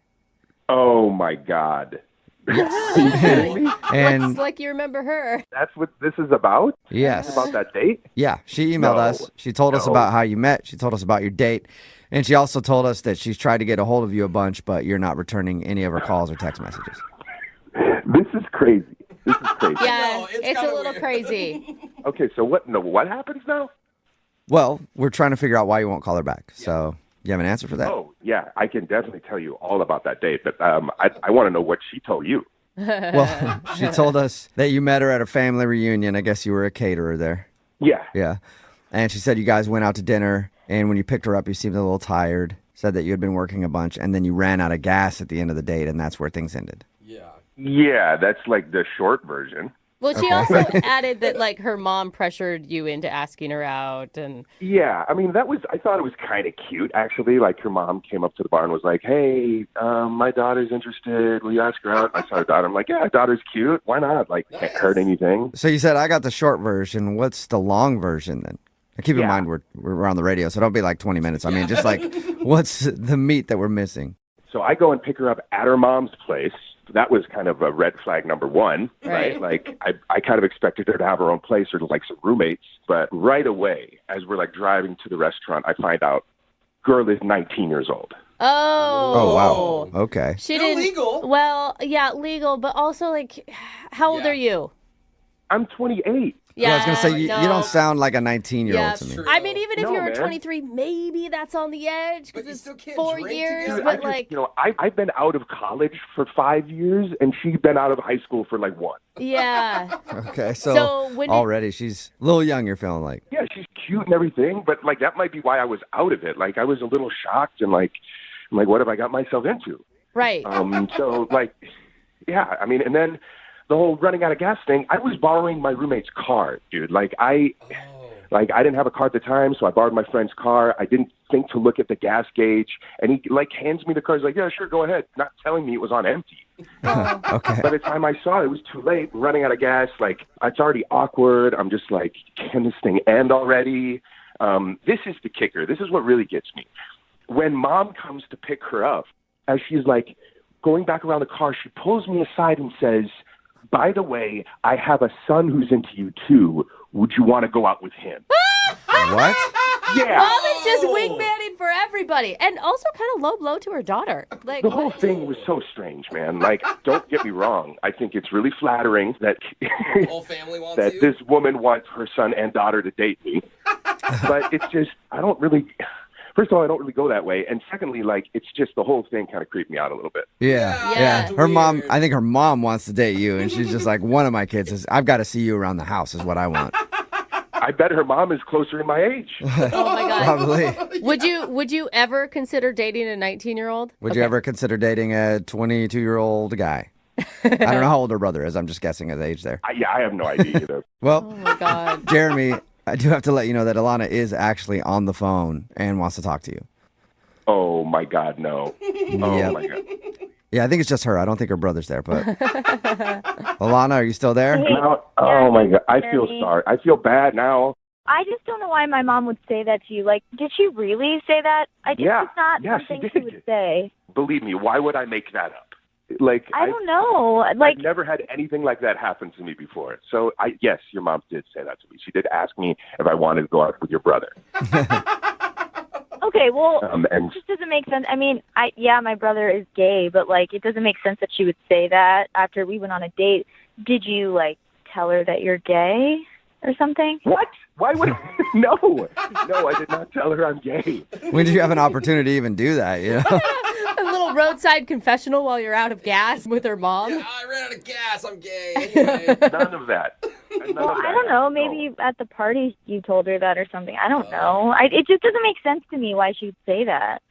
Oh, my God. Are you kidding me? And looks like you remember her. That's what this is about? yes, It's about that date? yeah, she emailed No, us. She told us no. about how you met. She told us about your date. And she also told us that she's tried to get a hold of you a bunch, but you're not returning any of her calls or text messages. This is crazy. Yeah, No, it's it's a kinda little weird. crazy. Okay, so what happens now? Well, we're trying to figure out why you won't call her back. So, you have an answer for that? Oh, yeah, I can definitely tell you all about that date, but I want to know what she told you. Well, she told us that you met her at a family reunion. I guess you were a caterer there. Yeah. Yeah. And she said you guys went out to dinner, and when you picked her up, you seemed a little tired. Said that you had been working a bunch, and then you ran out of gas at the end of the date, and that's where things ended. Yeah. Yeah, that's like the short version. Well, she also added that, like, her mom pressured you into asking her out. And Yeah, I mean, I thought it was kind of cute, actually. Like, her mom came up to the bar and was like, hey, my daughter's interested. Will you ask her out? I saw her daughter. I'm like, yeah, daughter's cute. Why not? Like, can't hurt anything. So you said, I got the short version. What's the long version then? And keep in mind, we're on the radio, so don't be like 20 minutes. I mean, just like, what's the meat that we're missing? So I go and pick her up at her mom's place. That was kind of a red flag number one, right? Like, I kind of expected her to have her own place or to like some roommates. But right away, as we're like driving to the restaurant, I find out girl is 19 years old. Oh, wow. Okay. she Still didn't. legal. Well, yeah, legal, but also, like, how old Yeah. are you? I'm 28. Yeah, I was going to say, you no. don't sound like a 19-year-old to me. true. I mean, even if No, you were man. 23, maybe that's on the edge But because you it's still can't 4 drink years. together. But like, I've been out of college for 5 years, and she's been out of high school for like 1. yeah. Okay, So so, when did- already she's a little young, you're feeling like. Yeah, she's cute and everything, but like that might be why I was out of it. Like I was a little shocked and like, I'm like, what have I got myself into? Right. So like, yeah, I mean, and then the whole running out of gas thing. I was borrowing my roommate's car, dude. Like I didn't have a car at the time, so I borrowed my friend's car. I didn't think to look at the gas gauge, and he like hands me the car. He's like, yeah, sure, go ahead. Not telling me it was on empty. Okay. By the time I saw it, it was too late. Running out of gas. Like, it's already awkward. I'm just like, can this thing end already? This is the kicker. This is what really gets me. When mom comes to pick her up, as she's like going back around the car, she pulls me aside and says, by the way, I have a son who's into you too. Would you want to go out with him? What? Yeah. Mom is just wingmanning for everybody, and also kind of low blow to her daughter. Like The whole thing was so strange, man. Like, don't get me wrong. I think it's really flattering that The whole family wants that you. this woman wants her son and daughter to date me. But it's just, first of all, I don't really go that way. And secondly, like, it's just the whole thing kind of creeped me out a little bit. Yeah. Yeah. Her mom, Weird. I think her mom wants to date you, and she's just like, one of my kids is, I've got to see you around the house is what I want. I bet her mom is closer in my age. oh my god. Probably. Would you ever consider dating a 19-year-old? Would you ever consider dating a 22-year-old guy? I don't know how old her brother is. I'm just guessing his age there. I have no idea either. Well, Oh my God. Jeremy, I do have to let you know that Alana is actually on the phone and wants to talk to you. Oh my God, no. Oh Yep. my God. Yeah, I think it's just her. I don't think her brother's there, but Alana, are you still there? No, oh my God. I feel Jeremy. sorry. I feel bad now. I just don't know why my mom would say that to you. Like, did she really say that? It's not something she would say. Believe me, why would I make that up? Like, I don't know. Like, I've never had anything like that happen to me before. So, yes, your mom did say that to me. She did ask me if I wanted to go out with your brother. okay, well, and it just doesn't make sense. I mean, my brother is gay, but, like, it doesn't make sense that she would say that after we went on a date. Did you, like, tell her that you're gay or something? What? Why would No, I did not tell her I'm gay. When did you have an opportunity to even do that? You know? A little roadside confessional while you're out of gas with her mom. Yeah, I ran out of gas. I'm gay. Anyway. None of that. Well, I don't know. Maybe at the party you told her that or something. I don't know. It just doesn't make sense to me why she'd say that.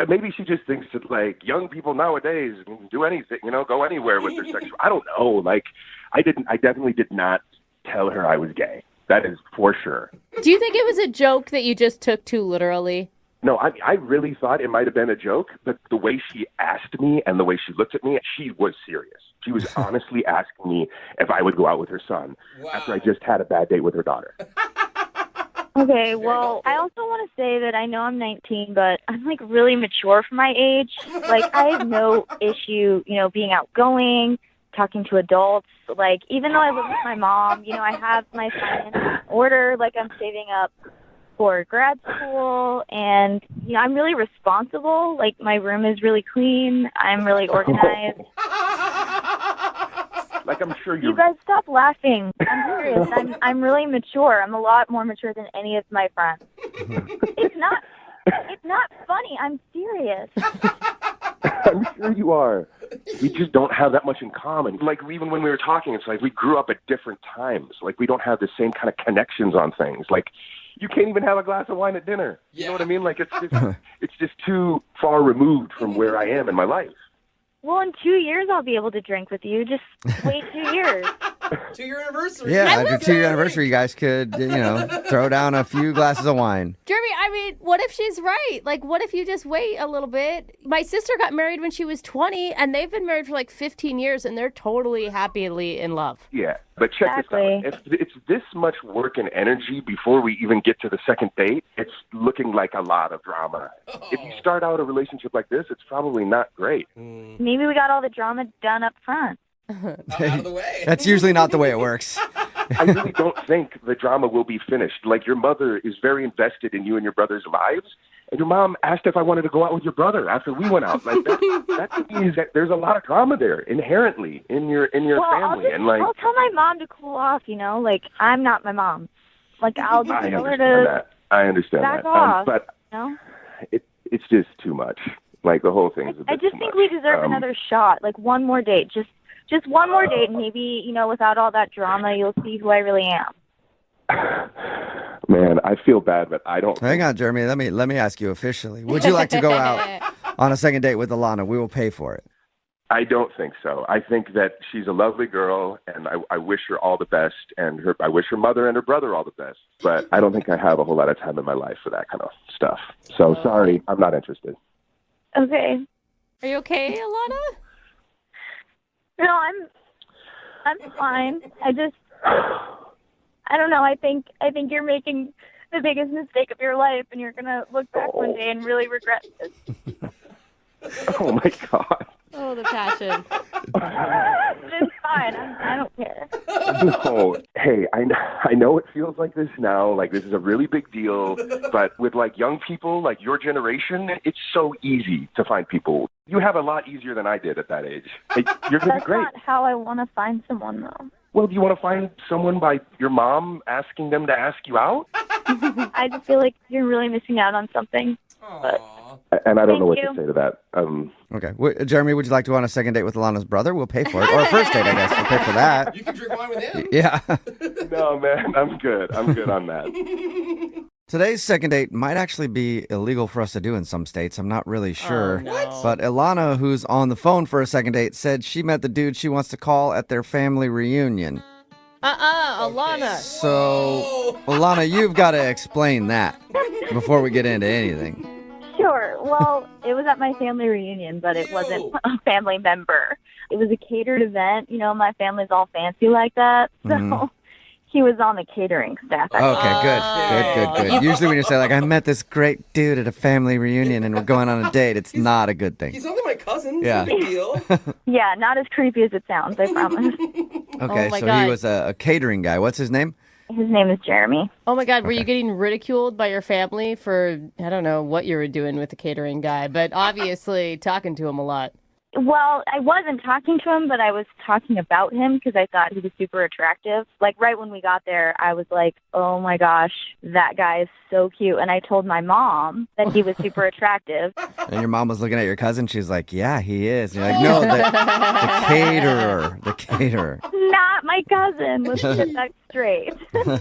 Maybe she just thinks that, like, young people nowadays can do anything, go anywhere with their sexual. I don't know. Like, I definitely did not tell her I was gay. That is for sure. Do you think it was a joke that you just took too literally? No, I really thought it might have been a joke, but the way she asked me and the way she looked at me, she was serious. She was honestly asking me if I would go out with her son after I just had a bad date with her daughter. Okay, well, I also want to say that I know I'm 19, but I'm, like, really mature for my age. Like, I have no issue, being outgoing, talking to adults. Like, even though I live with my mom, I have my finances in order. Like, I'm saving up for grad school, and, I'm really responsible. Like, my room is really clean. I'm really organized. Like, I'm sure you're... You guys stop laughing. I'm serious. I'm really mature. I'm a lot more mature than any of my friends. It's not funny. I'm serious. I'm sure you are. We just don't have that much in common. Like, even when we were talking, it's like we grew up at different times. Like, we don't have the same kind of connections on things. Like, you can't even have a glass of wine at dinner. You know what I mean? Like, it's just too far removed from where I am in my life. Well, in 2 years, I'll be able to drink with you. Just wait 2 years. 2-year anniversary. Yeah, after 2-year anniversary, you guys could, throw down a few glasses of wine. Jeremy, I mean, what if she's right? Like, what if you just wait a little bit? My sister got married when she was 20, and they've been married for like 15 years, and they're totally happily in love. Yeah, but check this out. If it's this much work and energy before we even get to the second date, it's looking like a lot of drama. If you start out a relationship like this, it's probably not great. Maybe we got all the drama done up front. Out of the way. That's usually not the way it works. I really don't think the drama will be finished. Like, your mother is very invested in you and your brother's lives, and your mom asked if I wanted to go out with your brother after we went out. Like, that means that there's a lot of drama there inherently in your family. I'll tell my mom to cool off. Like, I'm not my mom. Like, I'll just tell her to. I understand back that. off. But it's just too much. Like, the whole thing is a bit I just too think much. we deserve another shot. Like, one more date. Just one more date, and maybe, without all that drama, you'll see who I really am. Man, I feel bad, but I don't... Hang on, Jeremy. Let me ask you officially. Would you like to go out on a second date with Alana? We will pay for it. I don't think so. I think that she's a lovely girl, and I wish her all the best, and I wish her mother and her brother all the best. But I don't think I have a whole lot of time in my life for that kind of stuff. So, sorry, I'm not interested. Okay. Are you okay, Alana? No, I'm fine. I don't know. I think you're making the biggest mistake of your life, and you're gonna look back one day and really regret this. Oh my God. Oh, the passion. It's fine. I don't care. No. Hey, I know it feels like this now, like this is a really big deal, but with like young people, like your generation, it's so easy to find people. You have a lot easier than I did at that age. Hey, you're going to be great. That's not how I want to find someone, though. Well, do you want to find someone by your mom asking them to ask you out? I just feel like you're really missing out on something. But and I don't know what to say to that. Okay. Jeremy, would you like to go on a second date with Alana's brother? We'll pay for it. Or a first date, I guess. We'll pay for that. You can drink wine with him. Yeah. No, man, I'm good. I'm good on that. Today's second date might actually be illegal for us to do in some states. I'm not really sure. Oh, no. But Ilana, who's on the phone for a second date, said she met the dude she wants to call at their family reunion. Alana. So, Ilana, you've got to explain that before we get into anything. Sure. Well, it was at my family reunion, but it wasn't a family member. It was a catered event. You know, my family's all fancy like that. So he was on the catering staff. Okay, good. Usually when you say, like, I met this great dude at a family reunion and we're going on a date, it's not a good thing. He's only my cousin. It's Yeah. no big deal. Yeah, not as creepy as it sounds, I promise. Okay, Oh my so God. he was a catering guy. What's his name? His name is Jeremy. Oh my God, were you getting ridiculed by your family for, I don't know what you were doing with the catering guy, but obviously talking to him a lot. Well, I wasn't talking to him, but I was talking about him because I thought he was super attractive. Like, right when we got there, I was like, oh my gosh, that guy is so cute. And I told my mom that he was super attractive. And your mom was looking at your cousin. She's like, yeah, he is. And you're like, no, the caterer. Not my cousin. Let's get that straight.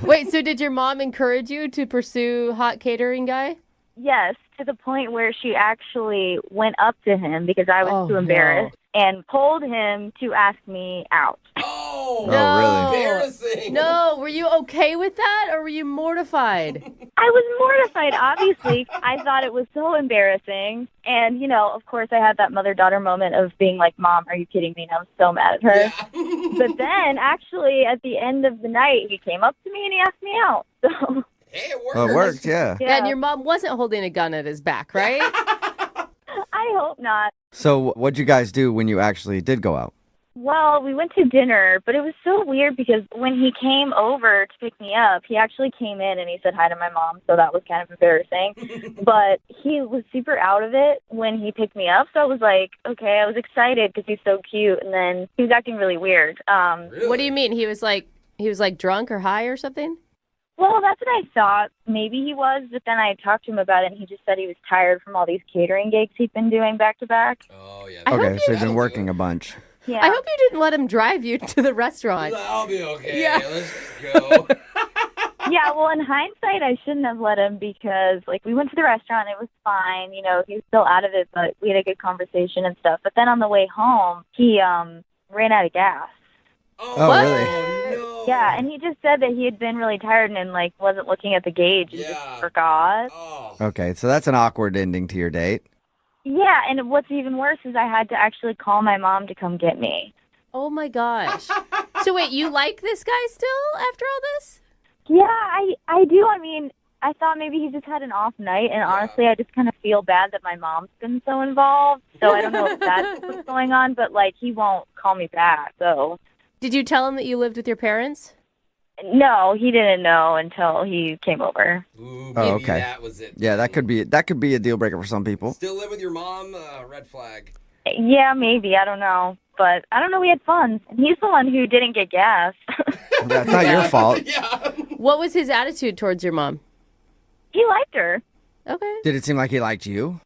Wait, so did your mom encourage you to pursue hot catering guy? Yes, to the point where she actually went up to him because I was too embarrassed and pulled him to ask me out. Oh, really? embarrassing. No, were you okay with that or were you mortified? I was mortified, obviously. I thought it was so embarrassing. And, you know, of course, I had that mother-daughter moment of being like, Mom, are you kidding me? And I was so mad at her. Yeah. But then, actually, at the end of the night, he came up to me and he asked me out. So, Hey, it worked. Well, it worked, yeah. Yeah, and your mom wasn't holding a gun at his back, right? I hope not. So what'd you guys do when you actually did go out? Well, we went to dinner, but it was so weird because when he came over to pick me up, he actually came in and he said hi to my mom, so that was kind of embarrassing. But he was super out of it when he picked me up, so I was like, okay, I was excited because he's so cute, and then he was acting really weird. Really? What do you mean? He was like drunk or high or something? Well, that's what I thought. Maybe he was, but then I talked to him about it, and he just said he was tired from all these catering gigs he'd been doing back to back. Oh, yeah. Okay, so you've been working a bunch. Yeah. I hope you didn't let him drive you to the restaurant. I'll be okay. Yeah. Let's just go. Yeah, well, in hindsight, I shouldn't have let him because, like, we went to the restaurant. It was fine. You know, he was still out of it, but we had a good conversation and stuff. But then on the way home, he ran out of gas. Oh, What? really? No. Yeah, and he just said that he had been really tired and, like, wasn't looking at the gauge and just forgot. Oh. Okay, so that's an awkward ending to your date. Yeah, and what's even worse is I had to actually call my mom to come get me. Oh my gosh. So wait, you like this guy still after all this? Yeah, I do. I mean, I thought maybe he just had an off night, and honestly, I just kind of feel bad that my mom's been so involved. So I don't know if that's what's going on, but, like, he won't call me back, so. Did you tell him that you lived with your parents? No, he didn't know until he came over. Ooh, Oh, maybe okay. that was it. Yeah, that could be a deal breaker for some people. Still live with your mom? Red flag. Yeah, maybe. I don't know. But I don't know. We had fun. And he's the one who didn't get gas. That's not your fault. Yeah. What was his attitude towards your mom? He liked her. Okay. Did it seem like he liked you?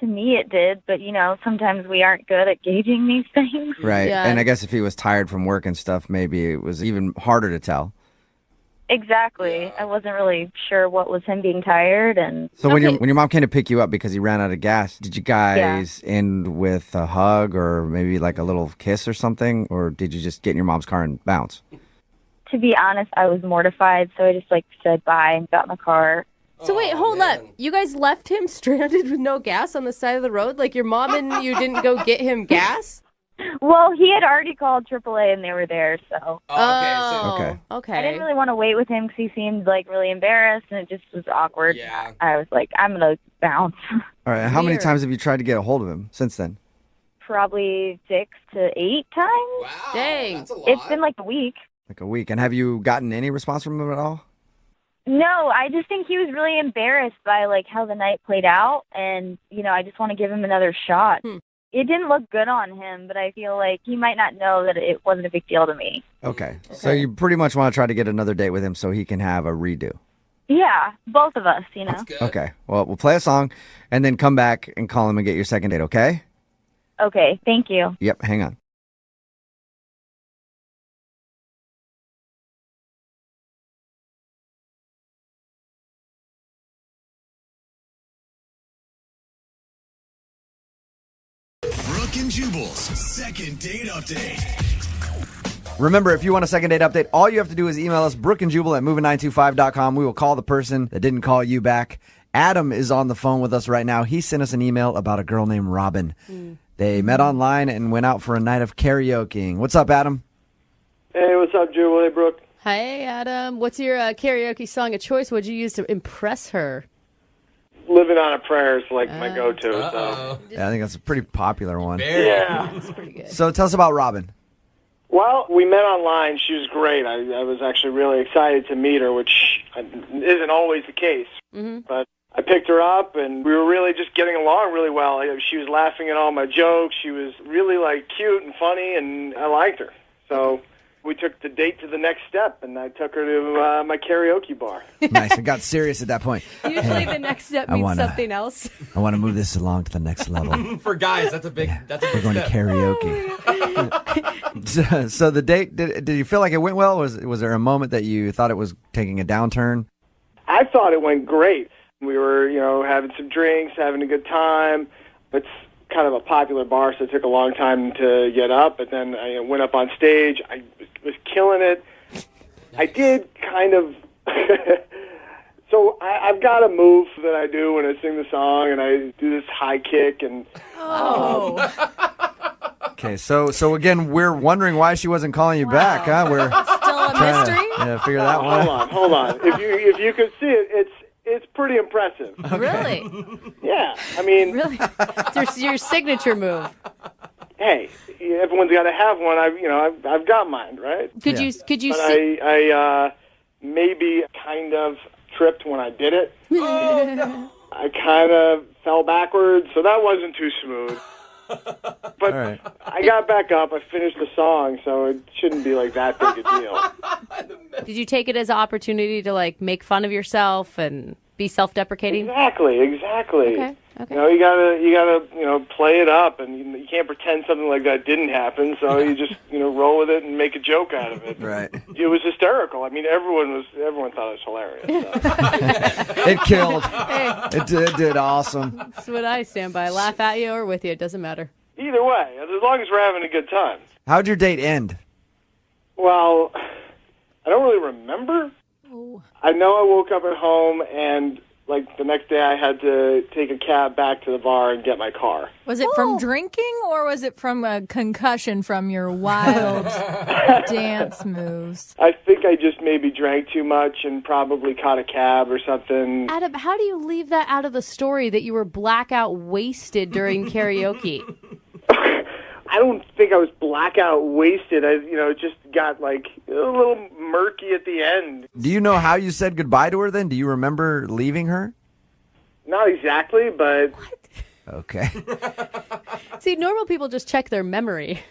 To me, it did. But, you know, sometimes we aren't good at gauging these things. Right. Yeah. And I guess if he was tired from work and stuff, maybe it was even harder to tell. Exactly. I wasn't really sure what was him being tired. And So when Okay. your mom came to pick you up because he ran out of gas, did you guys end with a hug or maybe like a little kiss or something? Or did you just get in your mom's car and bounce? to be honest, I was mortified. So I just, like, said bye and got in the car. So wait, hold up. You guys left him stranded with no gas on the side of the road? Like your mom and you didn't go get him gas? Well, he had already called AAA and they were there, so. Okay. Okay. I didn't really want to wait with him because he seemed, like, really embarrassed, and it just was awkward. Yeah. I was like, I'm going to bounce. All right. How many Weird. times have you tried to get a hold of him since then? Probably 6 to 8 times. Wow. Dang. That's a lot. It's been like a week. Like a week. And have you gotten any response from him at all? No, I just think he was really embarrassed by, like, how the night played out, and, you know, I just want to give him another shot. It didn't look good on him, but I feel like he might not know that it wasn't a big deal to me. Okay. So you pretty much want to try to get another date with him so he can have a redo. Yeah, both of us, you know. That's good. Okay. Well, we'll play a song and then come back and call him and get your second date, okay? Okay, thank you. Yep. Hang on. Brooke and Jubal's second date update. Remember, if you want a second date update, all you have to do is email us, brookeandjubal@moving925.com. We will call the person that didn't call you back. Adam is on the phone with us right now. He sent us an email about a girl named Robin. They met online and went out for a night of karaokeing. What's up, Adam? Hey, what's up, Jubal? Hey, Brooke. Hey, Adam. What's your karaoke song of choice? What'd you use to impress her? Living on a Prayer is like my go-to. So. Yeah, I think that's a pretty popular one. Yeah. That's pretty good. So tell us about Robin. Well, we met online. She was great. I was actually really excited to meet her, which isn't always the case. But I picked her up, and we were really just getting along really well. She was laughing at all my jokes. She was really, cute and funny, and I liked her. So we took the date to the next step, and I took her to my karaoke bar. Nice. It got serious at that point. Usually the next step means something else. I want to move this along to the next level. For guys, that's a big We're going to karaoke. So the date, did you feel like it went well? Was there a moment that you thought it was taking a downturn? I thought it went great. We were, having some drinks, having a good time. It's kind of a popular bar, so it took a long time to get up. But then I went up on stage. I was killing it. I did kind of... So I've got a move that I do when I sing the song, and I do this high kick. And Okay, so again, we're wondering why she wasn't calling you back, huh? We're Still a mystery? figure that one out. Hold on. If you could see it, it's pretty impressive. Really? Yeah, I mean... Really? It's your signature move. Hey, everyone's got to have one. I've got mine, right? Could you But see? I maybe kind of tripped when I did it. I kind of fell backwards, so that wasn't too smooth. But right. I got back up. I finished the song, so it shouldn't be that big a deal. Did you take it as an opportunity to make fun of yourself and be self-deprecating? Exactly. Okay. You gotta play it up, and you can't pretend something like that didn't happen. So you just roll with it and make a joke out of it. Right. It was hysterical. I mean, everyone thought it was hilarious. So. It killed. It did awesome. That's what I stand by. Laugh at you or with you. It doesn't matter. Either way, as long as we're having a good time. How'd your date end? Well, I don't really remember. Oh. I know I woke up at home and the next day I had to take a cab back to the bar and get my car. Was it from drinking or was it from a concussion from your wild dance moves? I think I just maybe drank too much and probably caught a cab or something. Adam, how do you leave that out of the story that you were blackout wasted during karaoke? I don't think I was blackout wasted. It just got a little murky at the end. Do you know how you said goodbye to her then? Do you remember leaving her? Not exactly, but... What? Okay. See, normal people just check their memory.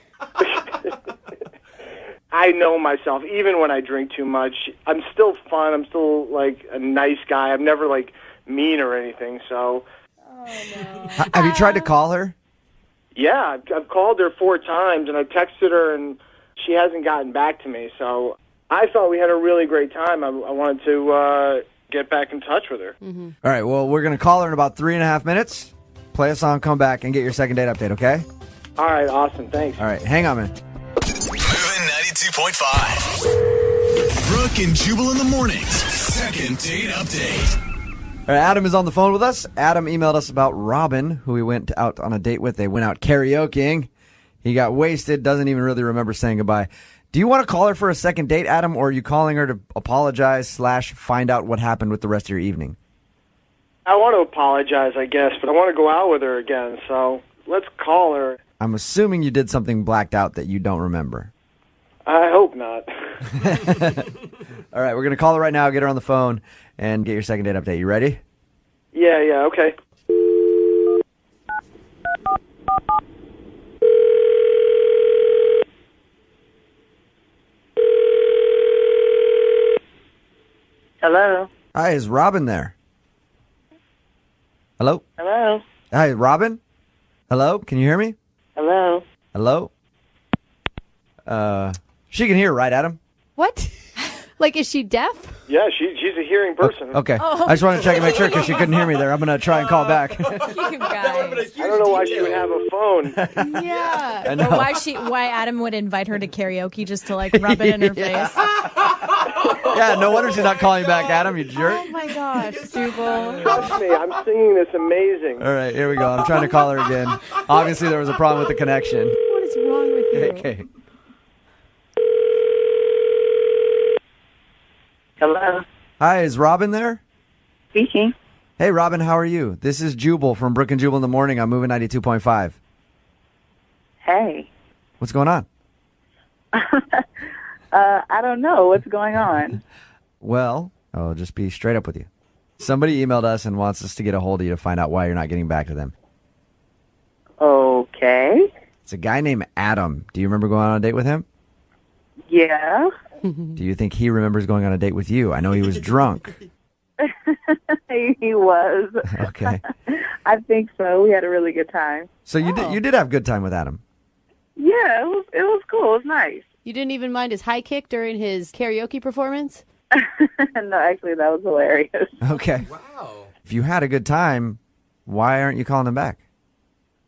I know myself. Even when I drink too much, I'm still fun. I'm still, a nice guy. I'm never, mean or anything, so... Oh, no. Have you tried to call her? Yeah, I've called her 4 times, and I texted her, and she hasn't gotten back to me. So I thought we had a really great time. I wanted to get back in touch with her. Mm-hmm. All right, well, we're going to call her in about 3.5 minutes. Play a song, come back, and get your second date update, okay? All right, awesome. Thanks. All right, hang on, man. Moving 92.5. Brooke and Jubal in the mornings. Second date update. All right, Adam is on the phone with us. Adam emailed us about Robin, who we went out on a date with. They went out karaokeing. He got wasted, doesn't even really remember saying goodbye. Do you want to call her for a second date, Adam, or are you calling her to apologize / find out what happened with the rest of your evening? I want to apologize, I guess, but I want to go out with her again, so let's call her. I'm assuming you did something blacked out that you don't remember. I hope not. All right, we're going to call her right now, get her on the phone, and get your second date update. You ready? Yeah, okay. Hello? Hi, is Robin there? Hello? Hello? Hi, Robin? Hello? Can you hear me? Hello? Hello? She can hear, right, Adam? What? Like, is she deaf? Yeah, she's a hearing person. Okay. I just wanted to check and make sure because she couldn't hear me there. I'm going to try and call back. You guys. I don't know why she would have a phone. Yeah. I know. Or why Adam would invite her to karaoke just to like rub it in her face. Yeah, no wonder she's not calling back, Adam, you jerk. Oh my gosh, Jubal. Trust me, I'm singing this amazing. All right, here we go. I'm trying to call her again. Obviously, there was a problem with the connection. What is wrong with you? Okay. Hello. Hi, is Robin there? Speaking. Hey, Robin, how are you? This is Jubal from Brooke and Jubal in the Morning. I'm moving 92.5. Hey. What's going on? I don't know what's going on. Well, I'll just be straight up with you. Somebody emailed us and wants us to get a hold of you to find out why you're not getting back to them. Okay. It's a guy named Adam. Do you remember going on a date with him? Yeah. Do you think he remembers going on a date with you? I know he was drunk. He was. Okay. I think so. We had a really good time. So you did have a good time with Adam. Yeah, it was cool. It was nice. You didn't even mind his high kick during his karaoke performance? No, actually, that was hilarious. Okay. Wow. If you had a good time, why aren't you calling him back?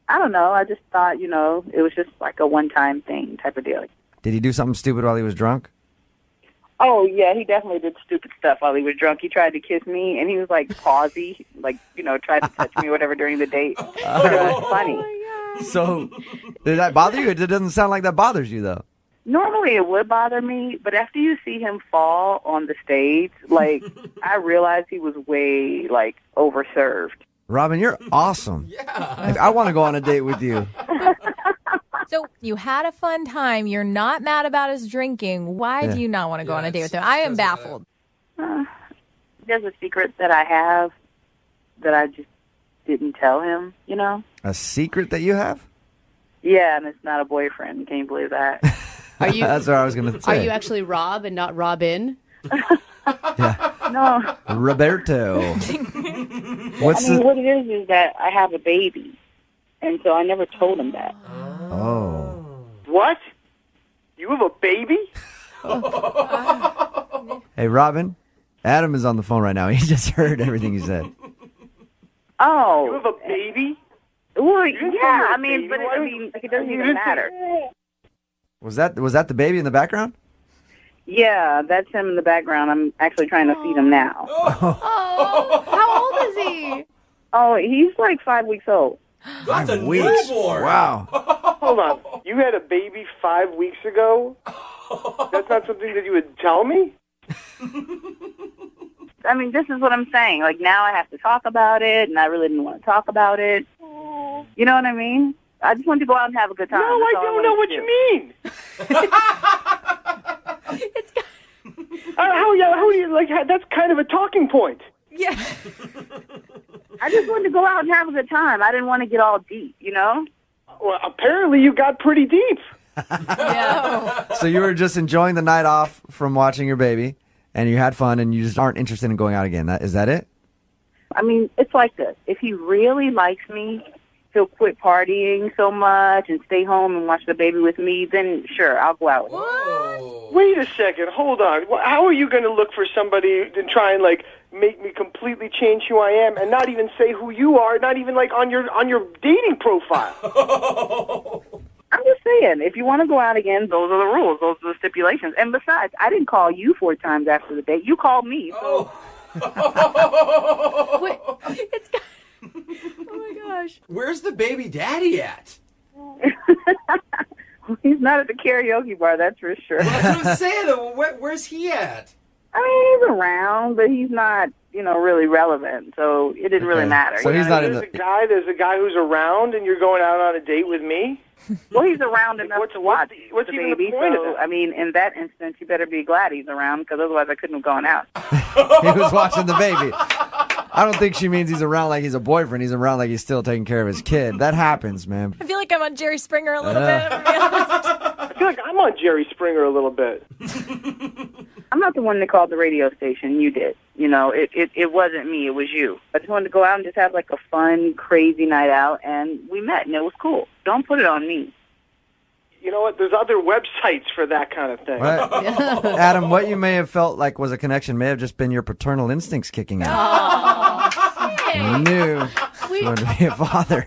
I don't know. I just thought, it was just like a one-time thing type of deal. Did he do something stupid while he was drunk? Oh, yeah, he definitely did stupid stuff while he was drunk. He tried to kiss me, and he was, like, pausy, like, tried to touch me or whatever during the date. But it was funny. So, did that bother you? It doesn't sound like that bothers you, though. Normally it would bother me, but after you see him fall on the stage, like, I realized he was way, like, overserved. Robin, you're awesome. Yeah. I want to go on a date with you. So you had a fun time. You're not mad about his drinking. Why do you not want to go on a date with him? I am baffled. There's a secret that I have that I just didn't tell him, A secret that you have? Yeah, and it's not a boyfriend. Can you believe that? Are you? That's what I was going to say. Are you actually Rob and not Robin? Yeah. No. Roberto. What it is that I have a baby, and so I never told him that. Oh. What? You have a baby? Hey, Robin, Adam is on the phone right now. He just heard everything you said. Oh. You have a baby? Well, You didn't yeah, tell me I a mean, baby. but Why it doesn't even matter. Was that the baby in the background? Yeah, that's him in the background. I'm actually trying to feed him now. Oh, how old is he? Oh, he's like 5 weeks old. That's a 5 weeks. newborn. Wow. Hold on. You had a baby 5 weeks ago? That's not something that you would tell me? I mean, this is what I'm saying. Like, now I have to talk about it, and I really didn't want to talk about it. You know what I mean? I just wanted to go out and have a good time. No, I don't know what you mean. How do you, like, that's kind of a talking point. Yeah. I just wanted to go out and have a good time. I didn't want to get all deep, Well, apparently you got pretty deep. So you were just enjoying the night off from watching your baby, and you had fun, and you just aren't interested in going out again. Is that it? I mean, it's like this. If he really likes me, he'll quit partying so much and stay home and watch the baby with me, then sure, I'll go out with him. Whoa. Wait a second. Hold on. How are you going to look for somebody and try and, like, make me completely change who I am and not even say who you are, not even, like, on your dating profile? I'm just saying, if you want to go out again, those are the rules. Those are the stipulations. And besides, I didn't call you 4 times after the date. You called me. So. Wait, it's. Oh my gosh. Where's the baby daddy at? He's not at the karaoke bar, that's for sure. That's what I'm saying. Where's he at? I mean, he's around, but he's not, really relevant. So it didn't really matter. So he's not in the... There's a guy who's around, and you're going out on a date with me? Well, he's around enough to watch what's the even baby. the point of So, that? I mean, in that instance, you better be glad he's around, because otherwise I couldn't have gone out. He was watching the baby. I don't think she means he's around like he's a boyfriend. He's around like he's still taking care of his kid. That happens, man. I feel like I'm on Jerry Springer a little bit, to be honest. I feel like I'm on Jerry Springer a little bit. I'm not the one that called the radio station. You did. It wasn't me. It was you. I just wanted to go out and just have, like, a fun, crazy night out, and we met, and it was cool. Don't put it on me. you know what? There's other websites for that kind of thing. Right. Adam, what you may have felt like was a connection may have just been your paternal instincts kicking out. You knew you wanted to be a father.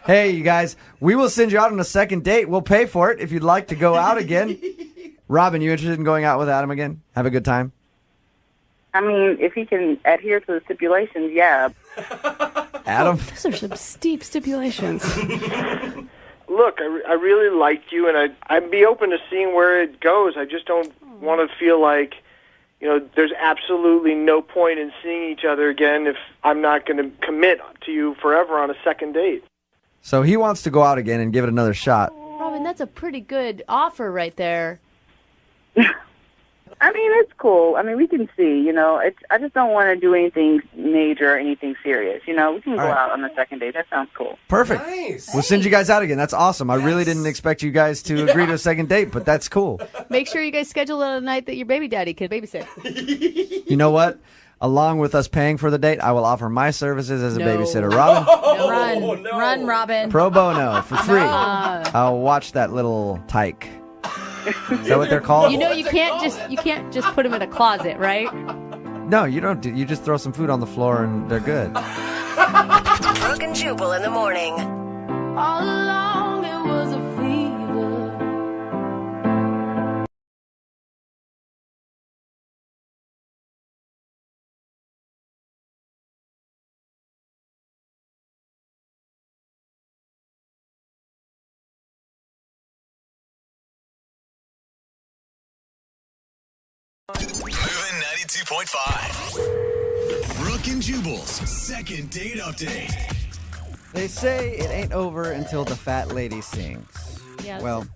Hey, you guys, we will send you out on a second date. We'll pay for it if you'd like to go out again. Robin, you interested in going out with Adam again? Have a good time? I mean, if he can adhere to the stipulations, yeah. Adam? Those are some steep stipulations. Look, I really liked you, and I'd be open to seeing where it goes. I just don't want to feel like, you know, there's absolutely no point in seeing each other again if I'm not going to commit to you forever on a second date. So he wants to go out again and give it another shot. Robin, that's a pretty good offer right there. I mean, it's cool. I mean, we can see, you know. I just don't want to do anything major or anything serious. You know, we can go out on the second date. That sounds cool. Perfect. Nice. We'll send you guys out again. That's awesome. I really didn't expect you guys to agree to a second date, but that's cool. Make sure you guys schedule it on a night that your baby daddy can babysit. You know what? Along with us paying for the date, I will offer my services as a babysitter. Robin? Run, Robin. Pro bono, for free. I'll watch that little tyke. Is that what they're called? You know, you can't just put them in a closet, right? No, you don't. You just throw some food on the floor and they're good. Brooke and Jubal in the morning. All along it was a fever. Moving 92.5. Brooke and Jubal's second date update. They say it ain't over until the fat lady sings. Yes. Well,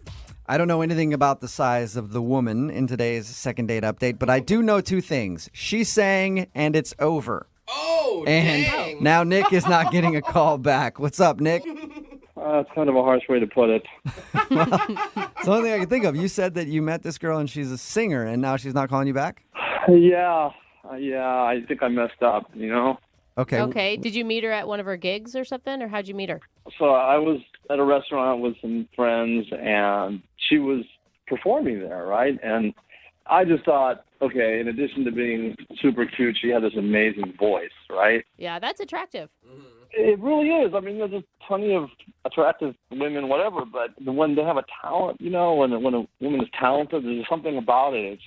I don't know anything about the size of the woman in today's second date update, but I do know two things. She sang, and it's over. Oh, and dang. now Nick is not getting a call back. What's up, Nick? It's kind of a harsh way to put it. It's the only thing I can think of. You said that you met this girl and she's a singer, and now she's not calling you back? Yeah, I think I messed up, you know? Okay. Okay. Did you meet her at one of her gigs or something, or how'd you meet her? So I was at a restaurant with some friends, and she was performing there, right? And I just thought, okay, in addition to being super cute, she had this amazing voice, right? Yeah, that's attractive. It really is. I mean, there's plenty of attractive women, whatever, but when they have a talent, you know, when a woman is talented, there's something about it.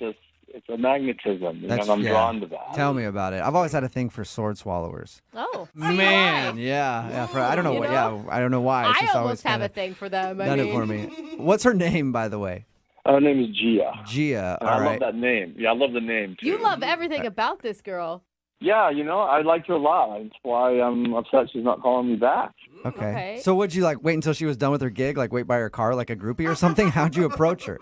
It's a magnetism, you know, and I'm drawn to that. Tell me about it. I've always had a thing for sword swallowers. Oh, Man, yeah. I don't know what. Yeah, I don't know why. It's I just almost have a kinda thing for them. done it for me. What's her name, by the way? Her name is Gia. Gia. And All I right. love that name. Yeah, I love the name, too. You love everything about this girl. Yeah, you know, I liked her a lot. That's why I'm upset she's not calling me back. Okay. So would you wait until she was done with her gig, wait by her car like a groupie or something? How'd you approach her?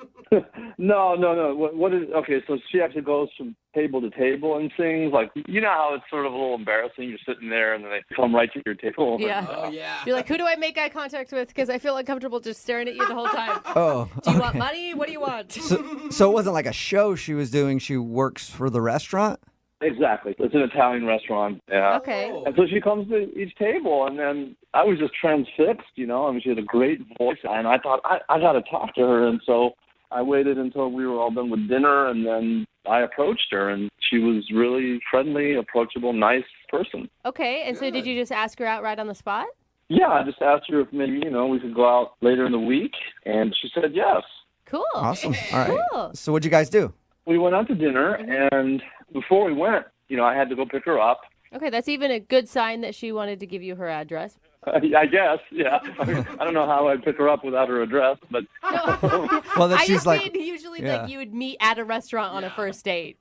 No. What is okay? So she actually goes from table to table and sings. You know how it's sort of a little embarrassing. You're sitting there and then they come right to your table. Yeah. Oh, yeah. You're like, who do I make eye contact with? Because I feel uncomfortable just staring at you the whole time. Oh. Do you want money? What do you want? So it wasn't like a show she was doing. She works for the restaurant? Exactly. It's an Italian restaurant. Yeah. Okay. And so she comes to each table, and then I was just transfixed, you know. I mean, she had a great voice, and I thought, I got to talk to her. And so I waited until we were all done with dinner, and then I approached her, and she was really friendly, approachable, nice person. Okay, and so did you just ask her out right on the spot? Yeah, I just asked her if maybe, you know, we could go out later in the week, and she said yes. Cool. Awesome. All right. Cool. So what'd you guys do? We went out to dinner, and before we went, you know, I had to go pick her up. Okay, that's even a good sign that she wanted to give you her address. I guess, yeah. I don't know how I'd pick her up without her address, but... Well, that I she's just like... mean usually yeah. you would meet at a restaurant on a first date.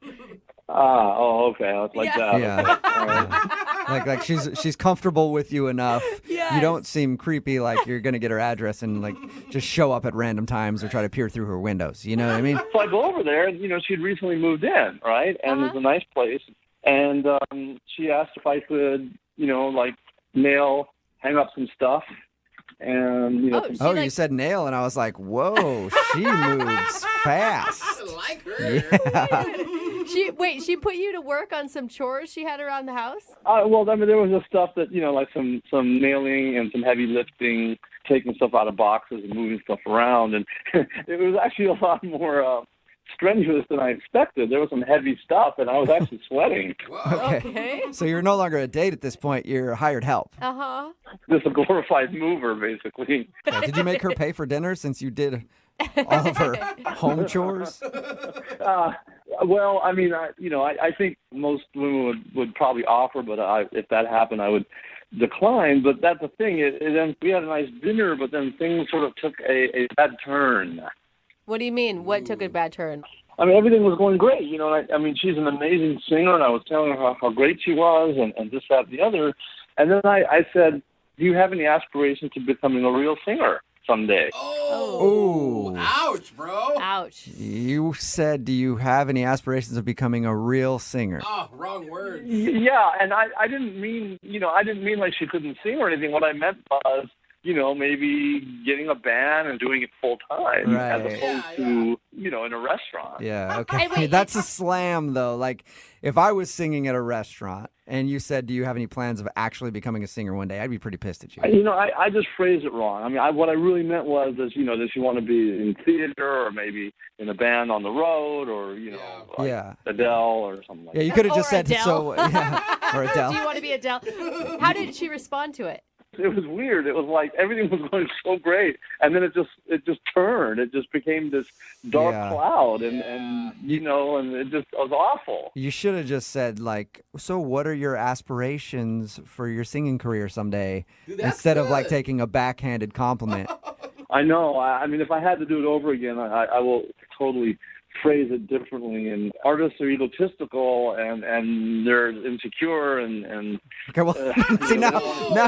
Okay. It's like that. Yeah. All right. Like she's comfortable with you enough. Yes. You don't seem creepy like you're going to get her address and just show up at random times or try to peer through her windows. You know what I mean? So I go over there, and, you know, she'd recently moved in, right? And it was a nice place. And she asked if I could, you know, hang up some stuff. And, you know, you said nail, and I was like, whoa, she moves fast. I like her. Yeah. She put you to work on some chores she had around the house? well, I mean, there was just stuff that, you know, like some nailing and some heavy lifting taking stuff out of boxes and moving stuff around. And it was actually a lot more strenuous than I expected. There was some heavy stuff, and I was actually sweating. Okay. So you're no longer a date at this point. You're hired help. Uh-huh. Just a glorified mover, basically. Okay. Did you make her pay for dinner since you did all of her home chores? Well, I mean, I think most women would probably offer, but if that happened, I would decline. But that's the thing. Then we had a nice dinner, but then things sort of took a bad turn. What do you mean? What took a bad turn? I mean, everything was going great. I mean, she's an amazing singer, and I was telling her how great she was, and this, that, and the other. And then I said, do you have any aspirations to becoming a real singer someday? Oh. Ouch, bro. Ouch. You said, do you have any aspirations of becoming a real singer? Oh, wrong word. Yeah, and I didn't mean, like she couldn't sing or anything. What I meant was, maybe getting a band and doing it full time as opposed to, in a restaurant. Yeah, okay. That's a slam, though. Like, if I was singing at a restaurant and you said, do you have any plans of actually becoming a singer one day, I'd be pretty pissed at you. I just phrased it wrong. I mean, what I really meant was, does she want to be in theater or maybe in a band on the road or, Adele or something like that. Yeah, you could have just said Adele. or Adele. Do you want to be Adele? How did she respond to it? It was weird. It was like everything was going so great, and then it just turned. It just became this dark cloud, and it just was awful. You should have just said, like, so what are your aspirations for your singing career someday? Dude, instead of like taking a backhanded compliment. I know. I mean, if I had to do it over again, I will totally phrase it differently. And artists are egotistical and they're insecure and okay, well, see now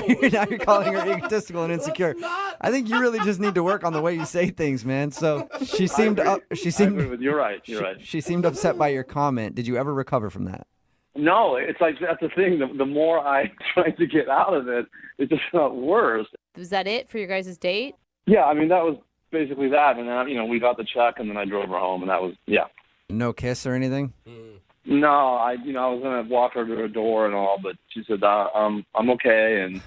you're calling her egotistical and insecure. I think you really just need to work on the way you say things, man. So she seemed You're right. She seemed upset by your comment. Did you ever recover from that? No, it's like that's the thing. The more I tried to get out of it, it just got worse. Was that it for your guys' date? Yeah, I mean that was basically that, and then we got the check, and then I drove her home, and that was No kiss or anything? No, I was gonna walk her to her door and all, but she said I'm okay, and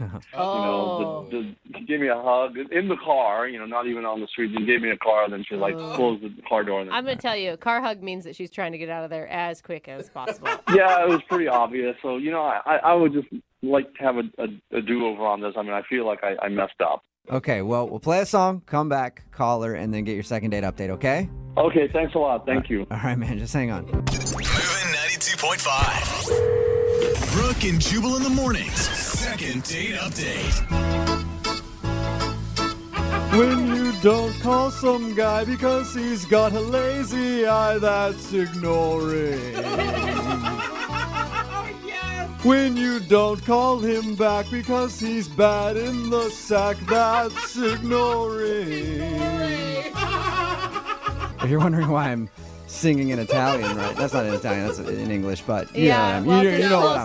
she gave me a hug in the car, not even on the street. She gave me a car, and then she closed the car door. And I'm gonna tell you, a car hug means that she's trying to get out of there as quick as possible. Yeah, it was pretty obvious. So I would just like to have a do-over on this. I mean, I feel like I messed up. Okay, well, we'll play a song, come back, call her, and then get your second date update, okay? Okay, thanks a lot. Thank you. All right, man, just hang on. Moving 92.5. Brooke and Jubal in the mornings. Second date update. When you don't call some guy because he's got a lazy eye, that's ignoring. When you don't call him back because he's bad in the sack, that's ignoring. If you're wondering why I'm singing in Italian, right? That's not in Italian, that's in English, but you know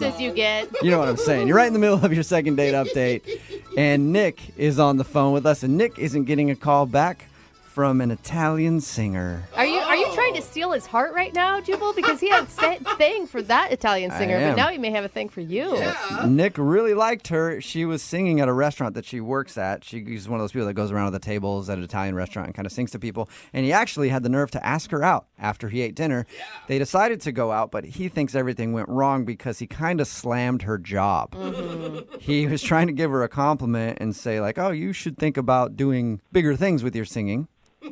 what you get. You know what I'm saying. You're right in the middle of your second date update, and Nick is on the phone with us, and Nick isn't getting a call back from an Italian singer. Are you trying to steal his heart right now, Jubal? Because he had a thing for that Italian singer, but now he may have a thing for you. Yeah. Nick really liked her. She was singing at a restaurant that she works at. She's one of those people that goes around with the tables at an Italian restaurant and kind of sings to people. And he actually had the nerve to ask her out after he ate dinner. Yeah. They decided to go out, but he thinks everything went wrong because he kind of slammed her job. Mm-hmm. He was trying to give her a compliment and say, like, oh, you should think about doing bigger things with your singing.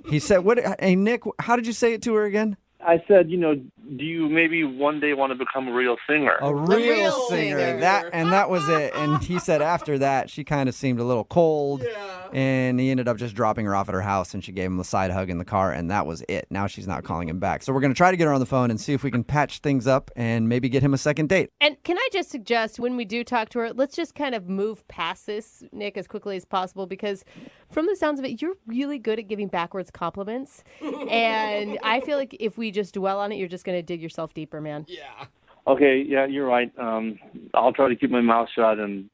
He said, hey, Nick, how did you say it to her again? I said, do you maybe one day want to become a real singer? A real singer. That was it. And he said after that, she kind of seemed a little cold. Yeah. And he ended up just dropping her off at her house, and she gave him a side hug in the car, and that was it. Now she's not calling him back. So we're going to try to get her on the phone and see if we can patch things up and maybe get him a second date. And can I just suggest, when we do talk to her, let's just kind of move past this, Nick, as quickly as possible, because from the sounds of it, you're really good at giving backwards compliments. And I feel like if we just dwell on it, you're just going to dig yourself deeper, man. Yeah. Okay, yeah, you're right. I'll try to keep my mouth shut, and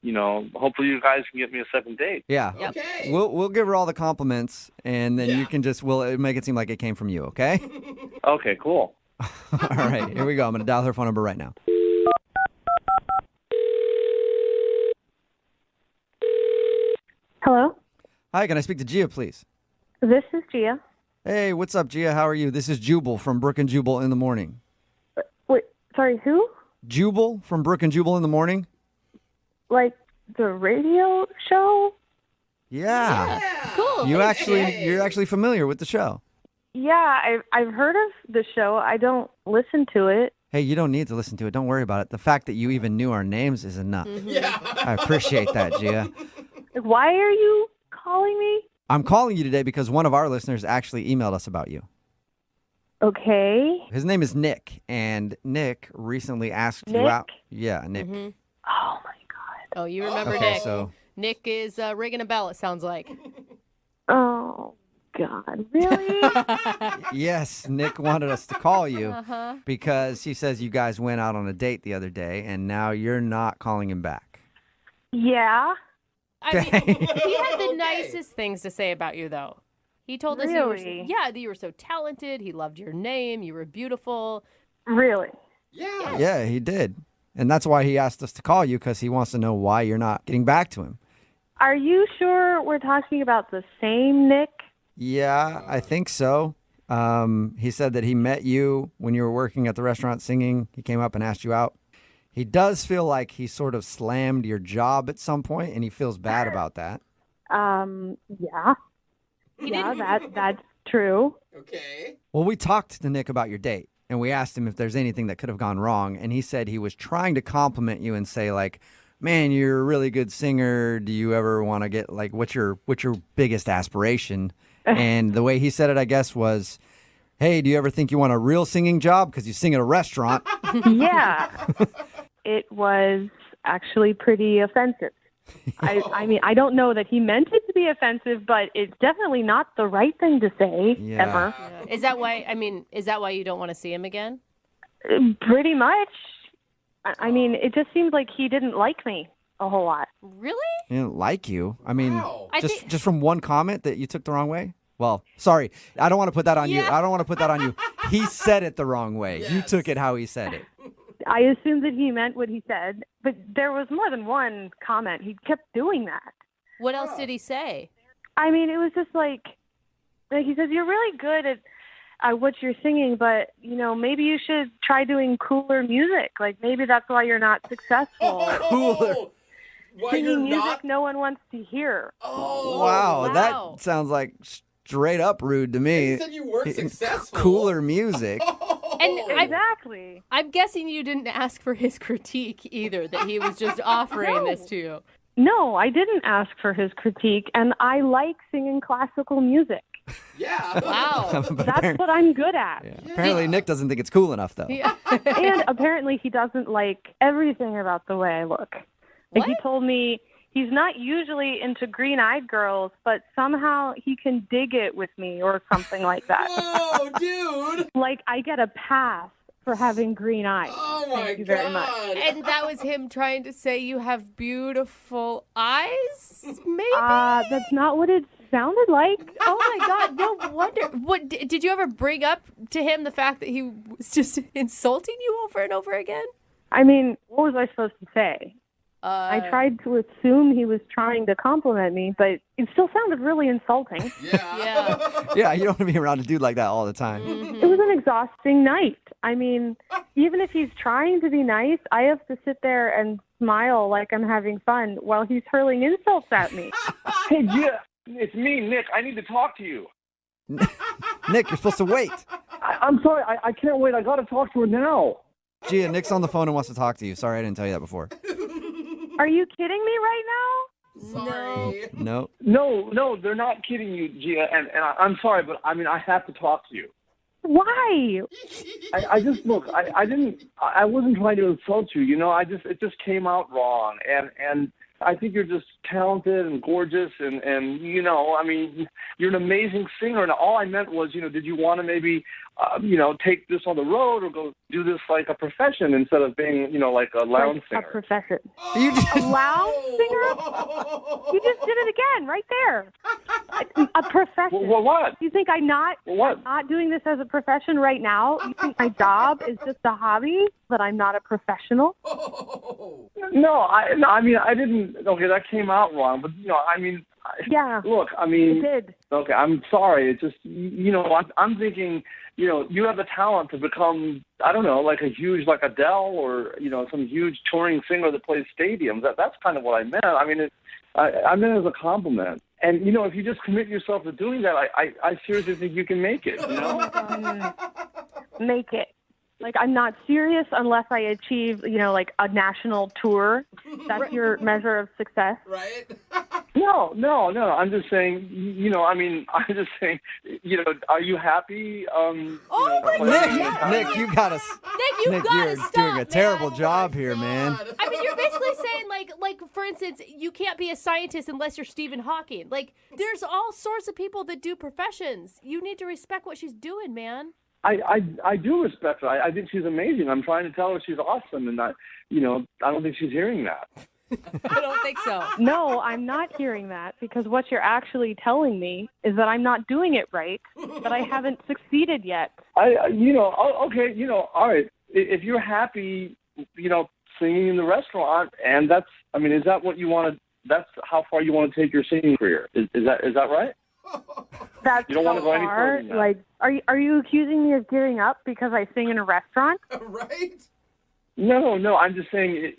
hopefully you guys can get me a second date. Yeah. Yep. Okay. We'll give her all the compliments, and then you can we'll make it seem like it came from you. Okay. Okay. Cool. All right. Here we go. I'm gonna dial her phone number right now. Hello? Hi, can I speak to Gia, please? This is Gia. Hey, what's up, Gia? How are you? This is Jubal from Brooke and Jubal in the morning. Wait, sorry, who? Jubal from Brooke and Jubal in the morning? Like the radio show? Yeah. Cool. You're actually familiar with the show. Yeah, I've heard of the show. I don't listen to it. Hey, you don't need to listen to it. Don't worry about it. The fact that you even knew our names is enough. Yeah. I appreciate that, Gia. Like, why are you calling me? I'm calling you today because one of our listeners actually emailed us about you. Okay. His name is Nick, and Nick recently asked you Nick? out. Yeah, Nick. Mhm. Oh my God. Oh, you remember Okay, Nick. so Nick is ringing a bell, it sounds like. Oh God, really? yes, Nick wanted us to call you Uh-huh. because he says you guys went out on a date the other day, and now you're not calling him back. Yeah. I mean, he had the nicest things to say about you, though. He told us Really? that you were so talented. He loved your name. You were beautiful. Really? Yeah. Yeah, he did. And that's why he asked us to call you, because he wants to know why you're not getting back to him. Are you sure we're talking about the same Nick? Yeah, I think so. He said that he met you when you were working at the restaurant singing. He came up and asked you out. He does feel like he sort of slammed your job at some point, and he feels bad about that. Yeah. That's true. Okay. Well, we talked to Nick about your date, and we asked him if there's anything that could have gone wrong, and he said he was trying to compliment you and say, like, man, you're a really good singer. Do you ever want to get, like, what's your biggest aspiration? And the way he said it, I guess, was, hey, do you ever think you want a real singing job because you sing at a restaurant? Yeah. It was actually pretty offensive. I mean, I don't know that he meant it to be offensive, but it's definitely not the right thing to say, Yeah. ever. Yeah. Is that why you don't want to see him again? Pretty much. I mean, it just seems like he didn't like me a whole lot. Really? He didn't like you. I mean, Wow. just from one comment that you took the wrong way? Well, sorry. I don't want to put that on you. I don't want to put that on you. He said it the wrong way. You took it how he said it. I assumed that he meant what he said, but there was more than one comment. He kept doing that. What else did he say? I mean, it was just like he says, you're really good at what you're singing, but, you know, maybe you should try doing cooler music. Like, maybe that's why you're not successful. Cooler. Why Singing you're music not? no one wants to hear. Oh. Wow, wow. that sounds like straight up rude to me. You said you weren't successful. Cooler music. And Exactly. I'm guessing you didn't ask for his critique either, that he was just offering this to you. No, I didn't ask for his critique, and I like singing classical music. Yeah. Wow. That's what I'm good at. Yeah. Apparently, Nick doesn't think it's cool enough, though. Yeah. And apparently he doesn't like everything about the way I look. Like, he told me he's not usually into green-eyed girls, but somehow he can dig it with me or something like that. Whoa, dude. Like, I get a pass for having green eyes. Oh, my Thank you very much. God. And that was him trying to say you have beautiful eyes, maybe? That's not what it sounded like. Oh my God! No wonder. What did you ever bring up to him the fact that he was just insulting you over and over again? I mean, what was I supposed to say? I tried to assume he was trying to compliment me, but it still sounded really insulting. Yeah. Yeah, you don't want to be around a dude like that all the time. It was an exhausting night. I mean, even if he's trying to be nice, I have to sit there and smile like I'm having fun while he's hurling insults at me. Hey, Jeff, it's me, Nick. I need to talk to you. Nick, you're supposed to wait. I'm sorry. I can't wait. I got to talk to her now. Gia, Nick's on the phone and wants to talk to you. Sorry I didn't tell you that before. Are you kidding me right now? Sorry. No. No, they're not kidding you, Gia. And I'm sorry, but I mean, I have to talk to you. Why? I just look. I wasn't trying to insult you. You know, it just came out wrong. And I think you're just talented and gorgeous, and you know, I mean, you're an amazing singer. And all I meant was, you know, did you want to maybe, take this on the road or go do this like a profession instead of being, you know, like a lounge Like singer? a profession. You just, A lounge singer? You just did it again, right there. A profession. Well, what? You think I'm not doing this as a profession right now? You think my job is just a hobby, that I'm not a professional? No, I mean, I didn't. Okay, that came out wrong. But you know, I mean, Yeah. Look, I mean, It did. okay, I'm sorry. It's just, I'm thinking, you have the talent to become, I don't know, like a huge, like Adele or, some huge touring singer that plays stadiums. That's kind of what I meant. I mean, I meant it as a compliment. And, if you just commit yourself to doing that, I seriously think you can make it, Make it. Like, I'm not serious unless I achieve, like a national tour. That's your measure of success. Right? No. I'm just saying, I'm just saying, are you happy? Nick, you gotta. Nick, you gotta you're stop, doing a man. terrible job here, man. I mean, you're basically saying, like for instance, you can't be a scientist unless you're Stephen Hawking. Like, there's all sorts of people that do professions. You need to respect what she's doing, man. I do respect her. I think she's amazing. I'm trying to tell her she's awesome, and I don't think she's hearing that. I don't think so. No, I'm not hearing that because what you're actually telling me is that I'm not doing it right, that I haven't succeeded yet. Okay, all right. If you're happy, singing in the restaurant, and is that what you want to? That's how far you want to take your singing career. Is that right? That's you don't want to go any further than that. Like, are you accusing me of giving up because I sing in a restaurant? Right? No. I'm just saying,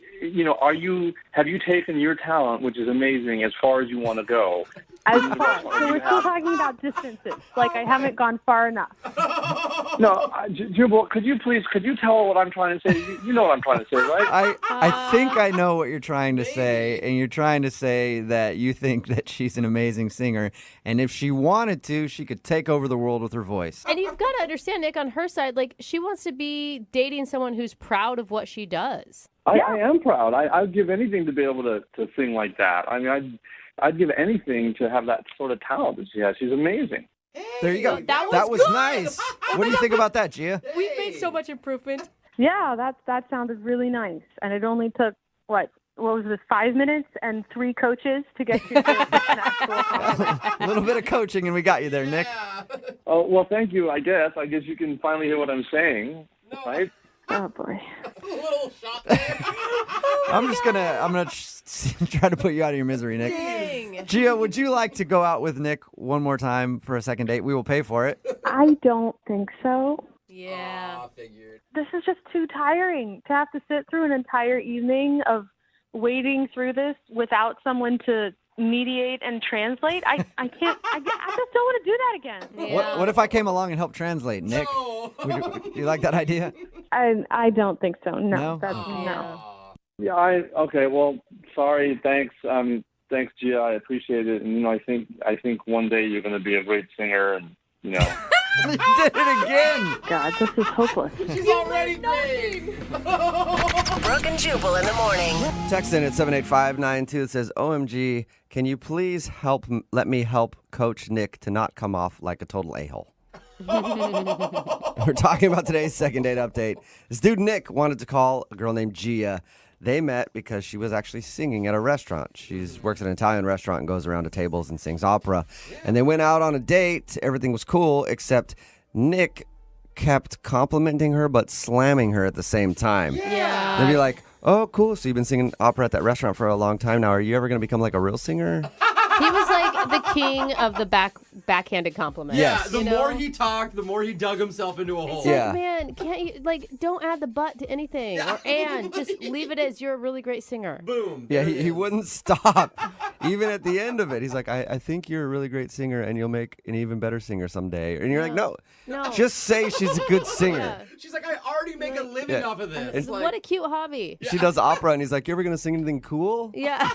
have you taken your talent, which is amazing, as far as you want to go? As far. So we're still talking about distances. Like, I haven't gone far enough. No, Jubal, could you tell her what I'm trying to say? You know what I'm trying to say, right? I think I know what you're trying to say, and you're trying to say that you think that she's an amazing singer, and if she wanted to, she could take over the world with her voice. And you've got to understand, Nick, on her side, like, she wants to be dating someone who's proud of what she does. I am proud. I'd give anything to be able to sing like that. I mean, I'd give anything to have that sort of talent that she has. She's amazing. There you go. That was good. Nice. What do you think about that, Gia? We've made so much improvement. Yeah, that sounded really nice. And it only took, what was this, 5 minutes and 3 coaches to get you to an actual A little bit of coaching, and we got you there, Nick. Oh, well, thank you, I guess. I guess you can finally hear what I'm saying, right? Oh, boy. A little shot there. I'm gonna try to put you out of your misery, Nick. Dang. Gia, would you like to go out with Nick one more time for a second date? We will pay for it. I don't think so. Yeah. Figured. This is just too tiring to have to sit through an entire evening of wading through this without someone to mediate and translate. I can't. I just don't want to do that again. Yeah. What if I came along and helped translate, Nick? No. You like that idea? I don't think so. No. No? That's Yeah. no. Yeah, okay, well, sorry, thanks. Thanks, Gia, I appreciate it. And, I think one day you're going to be a great singer, and, You did it again! God, this is hopeless. She's already great. Brooke and Jubal in the morning. Text in at 78592. It says, OMG, can you please let me help Coach Nick to not come off like a total a-hole? We're talking about today's second date update. This dude, Nick, wanted to call a girl named Gia. They met because she was actually singing at a restaurant. She works at an Italian restaurant and goes around to tables and sings opera. And they went out on a date. Everything was cool, except Nick kept complimenting her but slamming her at the same time. Yeah. They'd be like, oh, cool, so you've been singing opera at that restaurant for a long time now. Are you ever going to become like a real singer? He was like the king of the backhanded compliment. Yes. The more he talked, the more he dug himself into a hole. It's Yeah. like, man, can't you, don't add the but to anything. Or and, just leave it as you're a really great singer. Boom. Yeah, he wouldn't stop. Even at the end of it, he's like, I think you're a really great singer and you'll make an even better singer someday. And you're like, no, just say she's a good singer. Yeah. She's like, I already make a living off of this. What a cute hobby. She does opera and he's like, you ever going to sing anything cool? Yeah.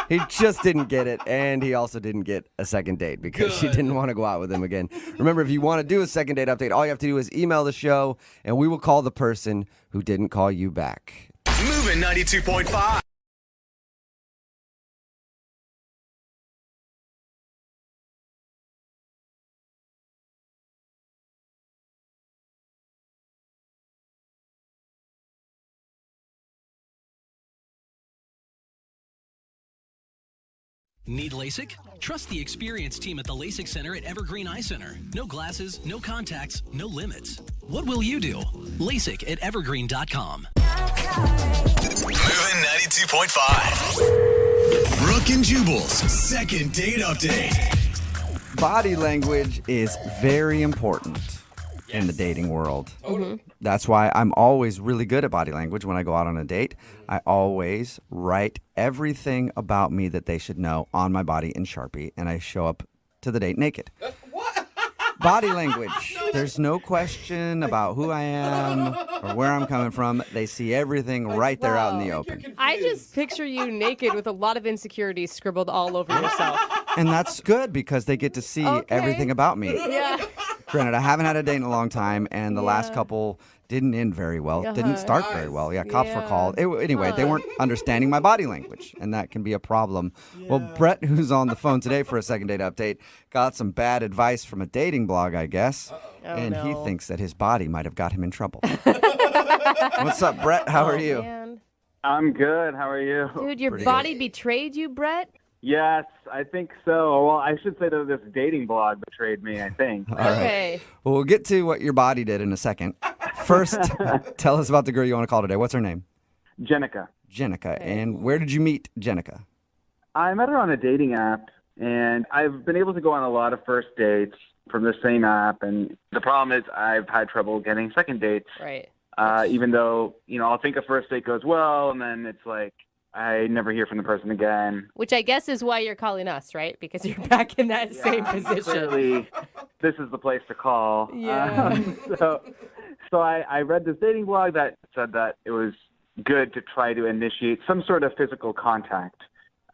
He just didn't get it, and he also didn't get a second date because she didn't want to go out with him again. Remember, if you want to do a second date update, all you have to do is email the show, and we will call the person who didn't call you back. Moving 92.5. Need LASIK? Trust the experienced team at the LASIK Center at Evergreen Eye Center. No glasses, no contacts, no limits. What will you do? LASIK at evergreen.com. Moving 92.5. Brooke and Jubal's second date update. Body language is very important in the dating world. That's why I'm always really good at body language when I go out on a date. I always write everything about me that they should know on my body in Sharpie, and I show up to the date naked. Body language. There's no question about who I am or where I'm coming from. They see everything right there out in the open. I just picture you naked with a lot of insecurities scribbled all over yourself. And that's good because they get to see everything about me. Yeah. Granted, I haven't had a date in a long time, and the last couple didn't end very well. Didn't start very well. Yeah, cops were called. Anyway, they weren't understanding my body language, and that can be a problem. Well, Brett, who's on the phone today for a second date update, got some bad advice from a dating blog, I guess, and he thinks that his body might have got him in trouble. What's up, Brett? How are you? Man. I'm good. How are you? Dude, your body betrayed you, Brett? Yes, I think so. Well, I should say that this dating blog betrayed me, I think. All right. Well, we'll get to what your body did in a second. First, tell us about the girl you want to call today. What's her name? Jenica. Jenica. And where did you meet Jenica? I met her on a dating app, and I've been able to go on a lot of first dates from the same app. And the problem is I've had trouble getting second dates. Right. Even though, I'll think a first date goes well, and then it's like, I never hear from the person again. Which I guess is why you're calling us, right? Because you're back in that same position. Clearly, this is the place to call. Yeah. So I read this dating blog that said that it was good to try to initiate some sort of physical contact.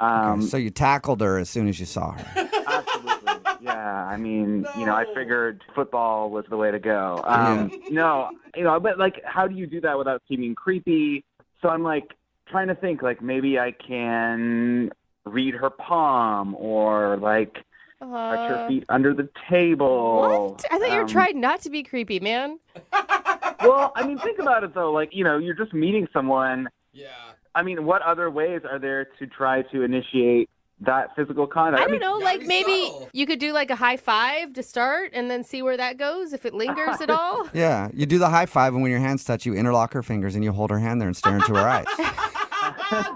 So you tackled her as soon as you saw her. Absolutely. Yeah. I mean, I figured football was the way to go. But like, how do you do that without seeming creepy? So I'm like, trying to think, like, maybe I can read her palm or, like, touch her feet under the table. What? I thought you were trying not to be creepy, man. Well, I mean, think about it, though. Like, you're just meeting someone. Yeah. I mean, what other ways are there to try to initiate that physical contact? I don't know, like, maybe you could do, like, a high five to start and then see where that goes, if it lingers at all. Yeah, you do the high five, and when your hands touch, you interlock her fingers, and you hold her hand there and stare into her eyes.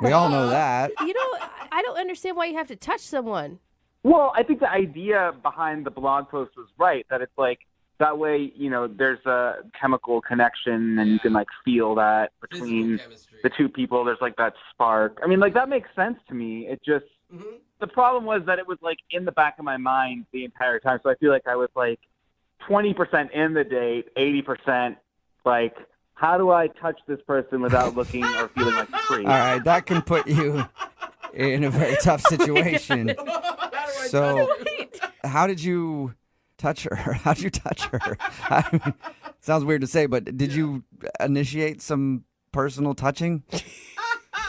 We all know that. I don't understand why you have to touch someone. Well, I think the idea behind the blog post was right, that it's like, that way, there's a chemical connection and you can, like, feel that between the two people. There's, like, that spark. I mean, like, that makes sense to me. It just, the problem was that it was, like, in the back of my mind the entire time. So I feel like I was, like, 20% in the date, 80%, like, how do I touch this person without looking or feeling like a creep? All right, that can put you in a very tough situation. So, how did you touch her? How did you touch her? I mean, sounds weird to say, but did you initiate some personal touching?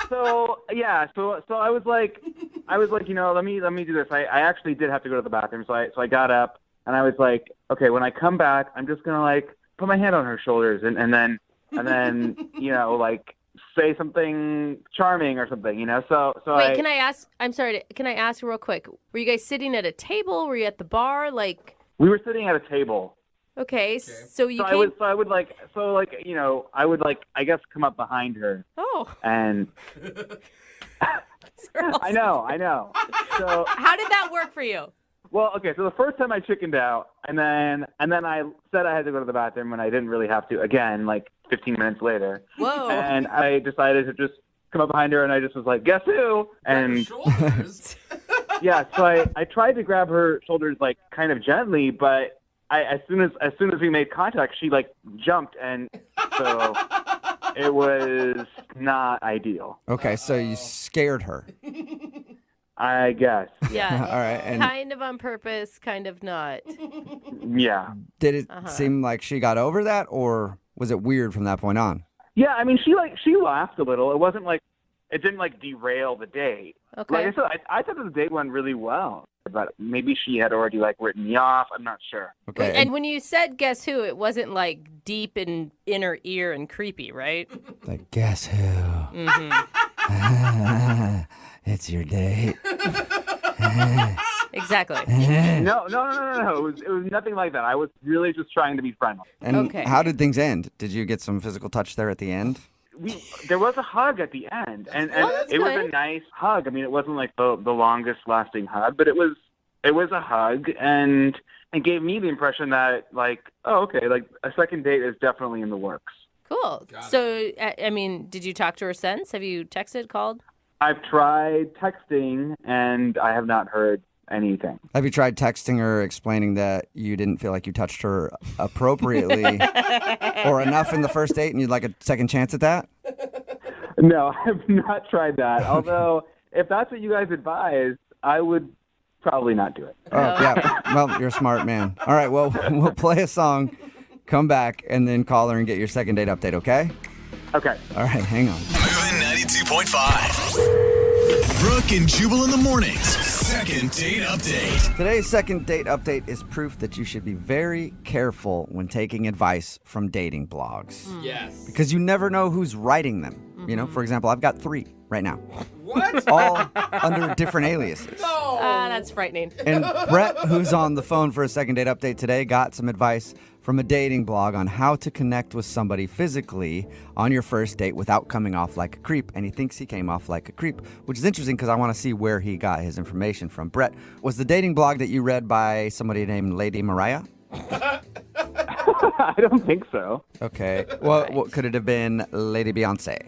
So I was like, let me do this. I actually did have to go to the bathroom, so I got up and I was like, okay, when I come back, I'm just gonna like put my hand on her shoulders and then like say something charming or something, So wait, can I ask? I'm sorry. Can I ask real quick? Were you guys sitting at a table? Were you at the bar? Like we were sitting at a table. Okay, so you. I would I guess come up behind her. Oh. And. I know. So how did that work for you? Well, okay, so the first time I chickened out, and then I said I had to go to the bathroom when I didn't really have to. Again, like 15 minutes later. Whoa! And I decided to just come up behind her, and I just was like, "Guess who?" And yeah, so I tried to grab her shoulders like kind of gently, but as soon as we made contact, she like jumped, and so it was not ideal. Okay, so you scared her. I guess. Yeah. All right. And kind of on purpose, kind of not. Yeah. Did it seem like she got over that, or was it weird from that point on? Yeah, I mean, she laughed a little. It wasn't like, it didn't like derail the date. Okay. Like I said, I thought the date went really well, but maybe she had already like written me off. I'm not sure. Okay. And when you said guess who, it wasn't like deep in inner ear and creepy, right? Like, guess who? Mm-hmm. It's your date. Exactly. No. It was nothing like that. I was really just trying to be friendly. And how did things end? Did you get some physical touch there at the end? there was a hug at the end, and that's it was good. a nice hug. I mean, it wasn't like the longest lasting hug, but it was a hug, and it gave me the impression that, like, oh, okay, like a second date is definitely in the works. Cool. So, I mean, did you talk to her since? Have you texted, called? I've tried texting, and I have not heard anything. Have you tried texting her explaining that you didn't feel like you touched her appropriately or enough in the first date and you'd like a second chance at that? No, I have not tried that. Although, if that's what you guys advise, I would probably not do it. Oh, yeah. Well, you're a smart man. All right, well, we'll play a song, come back, and then call her and get your second date update, okay? Okay. All right, hang on. Moving 92.5. Brooke and Jubal in the mornings. Second date update. Today's second date update is proof that you should be very careful when taking advice from dating blogs. Yes. Because you never know who's writing them. You know, for example, I've got 3 right now. What? All under different aliases. No. That's frightening. And Brett, who's on the phone for a second date update today, got some advice from a dating blog on how to connect with somebody physically on your first date without coming off like a creep. And he thinks he came off like a creep, which is interesting because I want to see where he got his information from. Brett, was the dating blog that you read by somebody named Lady Mariah? I don't think so. Okay. Well, what could it have been? Lady Beyonce?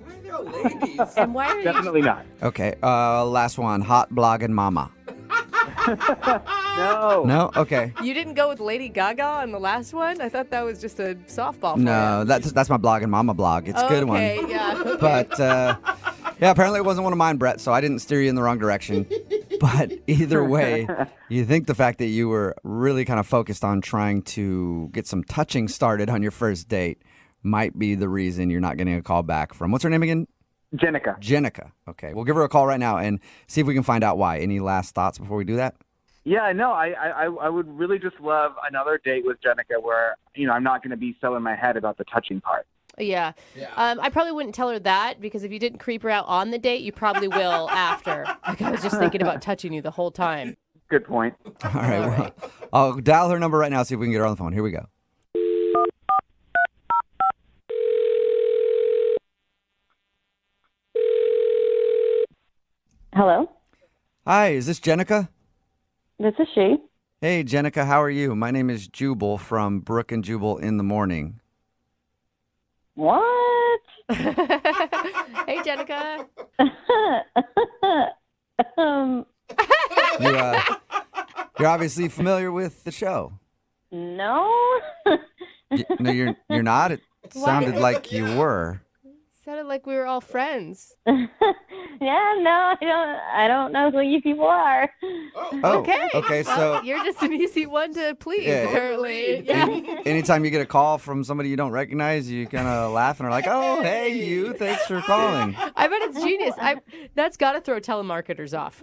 Why are there ladies? And why are you... Definitely not. Okay. Last one. Hot blogging mama. No. No? Okay. You didn't go with Lady Gaga on the last one? I thought that was just a softball for No, you. that's my blogging mama blog. It's a good one. Okay, yeah. But, yeah, apparently it wasn't one of mine, Brett, so I didn't steer you in the wrong direction. But either way, you think the fact that you were really kind of focused on trying to get some touching started on your first date might be the reason you're not getting a call back from, what's her name again? Jenica. Jenica. Okay, we'll give her a call right now and see if we can find out why. Any last thoughts before we do that? Yeah, no, I would really just love another date with Jenica where, you know, I'm not going to be so in my head about the touching part. Yeah. I probably wouldn't tell her that because if you didn't creep her out on the date, you probably will after. Like I was just thinking about touching you the whole time. Good point. All right, well, I'll dial her number right now, see if we can get her on the phone. Here we go. Hello, Hi, is this Jenica? this is she. Hey, Jenica, how are you? My name is Jubal from Brooke and Jubal in the Morning. What? Hey, Jenica. You're obviously familiar with the show. No. No, you're not. It sounded like you were. Sounded like we were all friends. Yeah, no, I don't know who you people are. Oh, okay. Well, So you're just an easy one to please, Yeah. apparently. Yeah. anytime you get a call from somebody you don't recognize, you kind of laugh and are like, "Oh, hey, you! Thanks for calling." I bet it's genius. That's got to throw telemarketers off.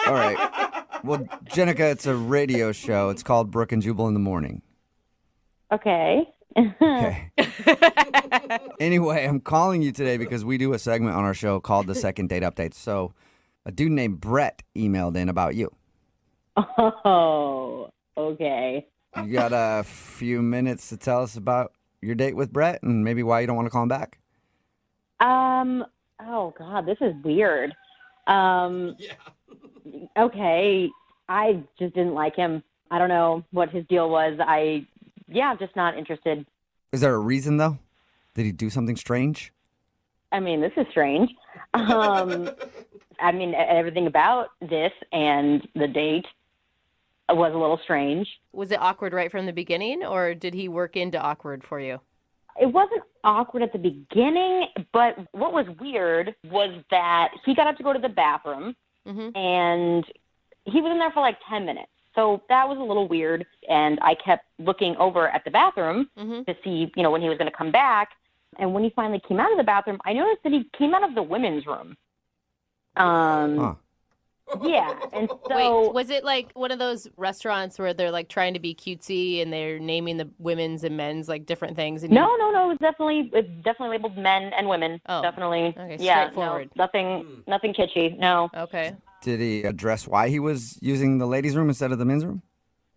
All right. Well, Jenica, it's a radio show. It's called Brooke and Jubal in the Morning. Okay. Okay. Anyway, I'm calling you today because we do a segment on our show called the Second Date Update. So, a dude named Brett emailed in about you. Oh, okay. You got a few minutes to tell us about your date with Brett and maybe why you don't want to call him back? Oh God, this is weird. Okay, I just didn't like him. I don't know what his deal was. I'm just not interested. Is there a reason, though? Did he do something strange? I mean, this is strange. I mean, everything about this and the date was a little strange. Was it awkward right from the beginning, or did he work into awkward for you? It wasn't awkward at the beginning, but what was weird was that he got up to go to the bathroom, and he was in there for like 10 minutes. So that was a little weird, and I kept looking over at the bathroom to see, when he was going to come back. And when he finally came out of the bathroom, I noticed that he came out of the women's room. Yeah, and so... Wait, was it like one of those restaurants where they're like trying to be cutesy and they're naming the women's and men's like different things? And No. It was definitely labeled men and women. Oh, definitely. okay, Yeah, straightforward. no, nothing kitschy. No. Okay. Did he address why he was using the ladies' room instead of the men's room?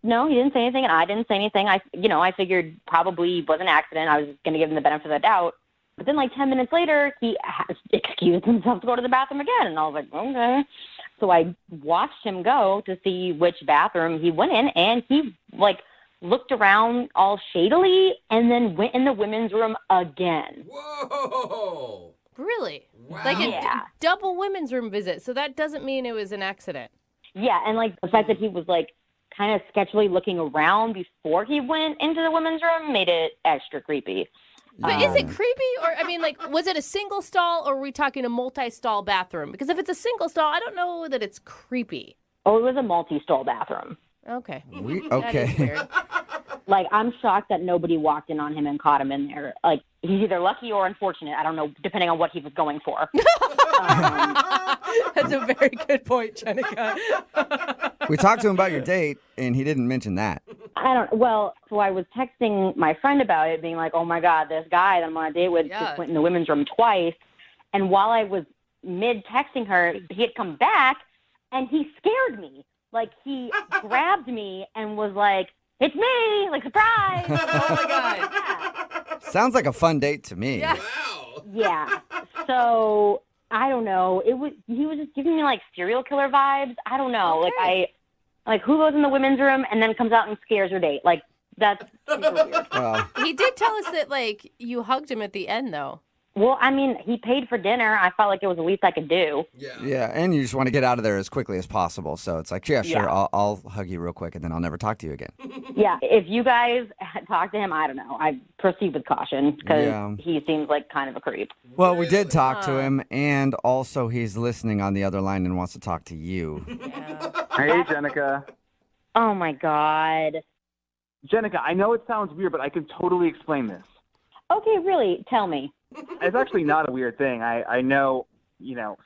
no, he didn't say anything, and I didn't say anything. I figured probably was an accident. I was going to give him the benefit of the doubt. But then, like 10 minutes later, he excused himself to go to the bathroom again, and I was like, okay. So I watched him go to see which bathroom he went in, and he like looked around all shadily, and then went in the women's room again. Whoa! Really? Wow. Like a Yeah. double women's room visit. So that doesn't mean it was an accident. Yeah, and like the fact that he was like kind of sketchily looking around before he went into the women's room made it extra creepy. But is it creepy? Or, I mean, like, was it a single stall or are we talking a multi-stall bathroom? Because if it's a single stall, I don't know that it's creepy. Oh, it was a multi-stall bathroom. Okay. Okay. That is weird. Like, I'm shocked that nobody walked in on him and caught him in there. Like, he's either lucky or unfortunate. I don't know, depending on what he was going for. That's a very good point, Jenica. We talked to him about your date, and he didn't mention that. So I was texting my friend about it, being like, oh, my God, this guy that I'm on a date with just went in the women's room twice. And while I was mid-texting her, he had come back, and he scared me. Like, he grabbed me and was like, it's me, like, surprise. Oh, my God. Sounds like a fun date to me. Yeah. Yeah. So, I don't know. He was just giving me, like, serial killer vibes. I don't know. Okay. Like, who goes in the women's room and then comes out and scares her date? Like, that's super weird. He did tell us that, like, you hugged him at the end, though. Well, I mean, he paid for dinner. I felt like it was the least I could do. Yeah, and you just want to get out of there as quickly as possible. So it's like, yeah, sure, Yeah. I'll hug you real quick, and then I'll never talk to you again. Yeah, if you guys talk to him, I don't know. I proceed with caution because Yeah. he seems like kind of a creep. Well, we did talk to him, and also he's listening on the other line and wants to talk to you. Hey, Jenica. Oh, my God. Jenica, I know it sounds weird, but I can totally explain this. Okay, really, tell me. It's actually not a weird thing. I know,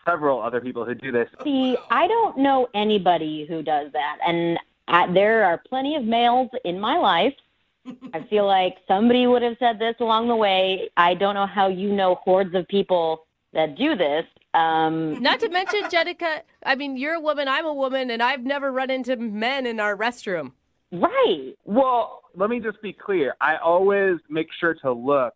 several other people who do this. See, I don't know anybody who does that, and there are plenty of males in my life. I feel like somebody would have said this along the way. I don't know how you know hordes of people that do this. Not to mention, Jenica, I mean, you're a woman, I'm a woman, and I've never run into men in our restroom. Right. Well, let me just be clear. I always make sure to look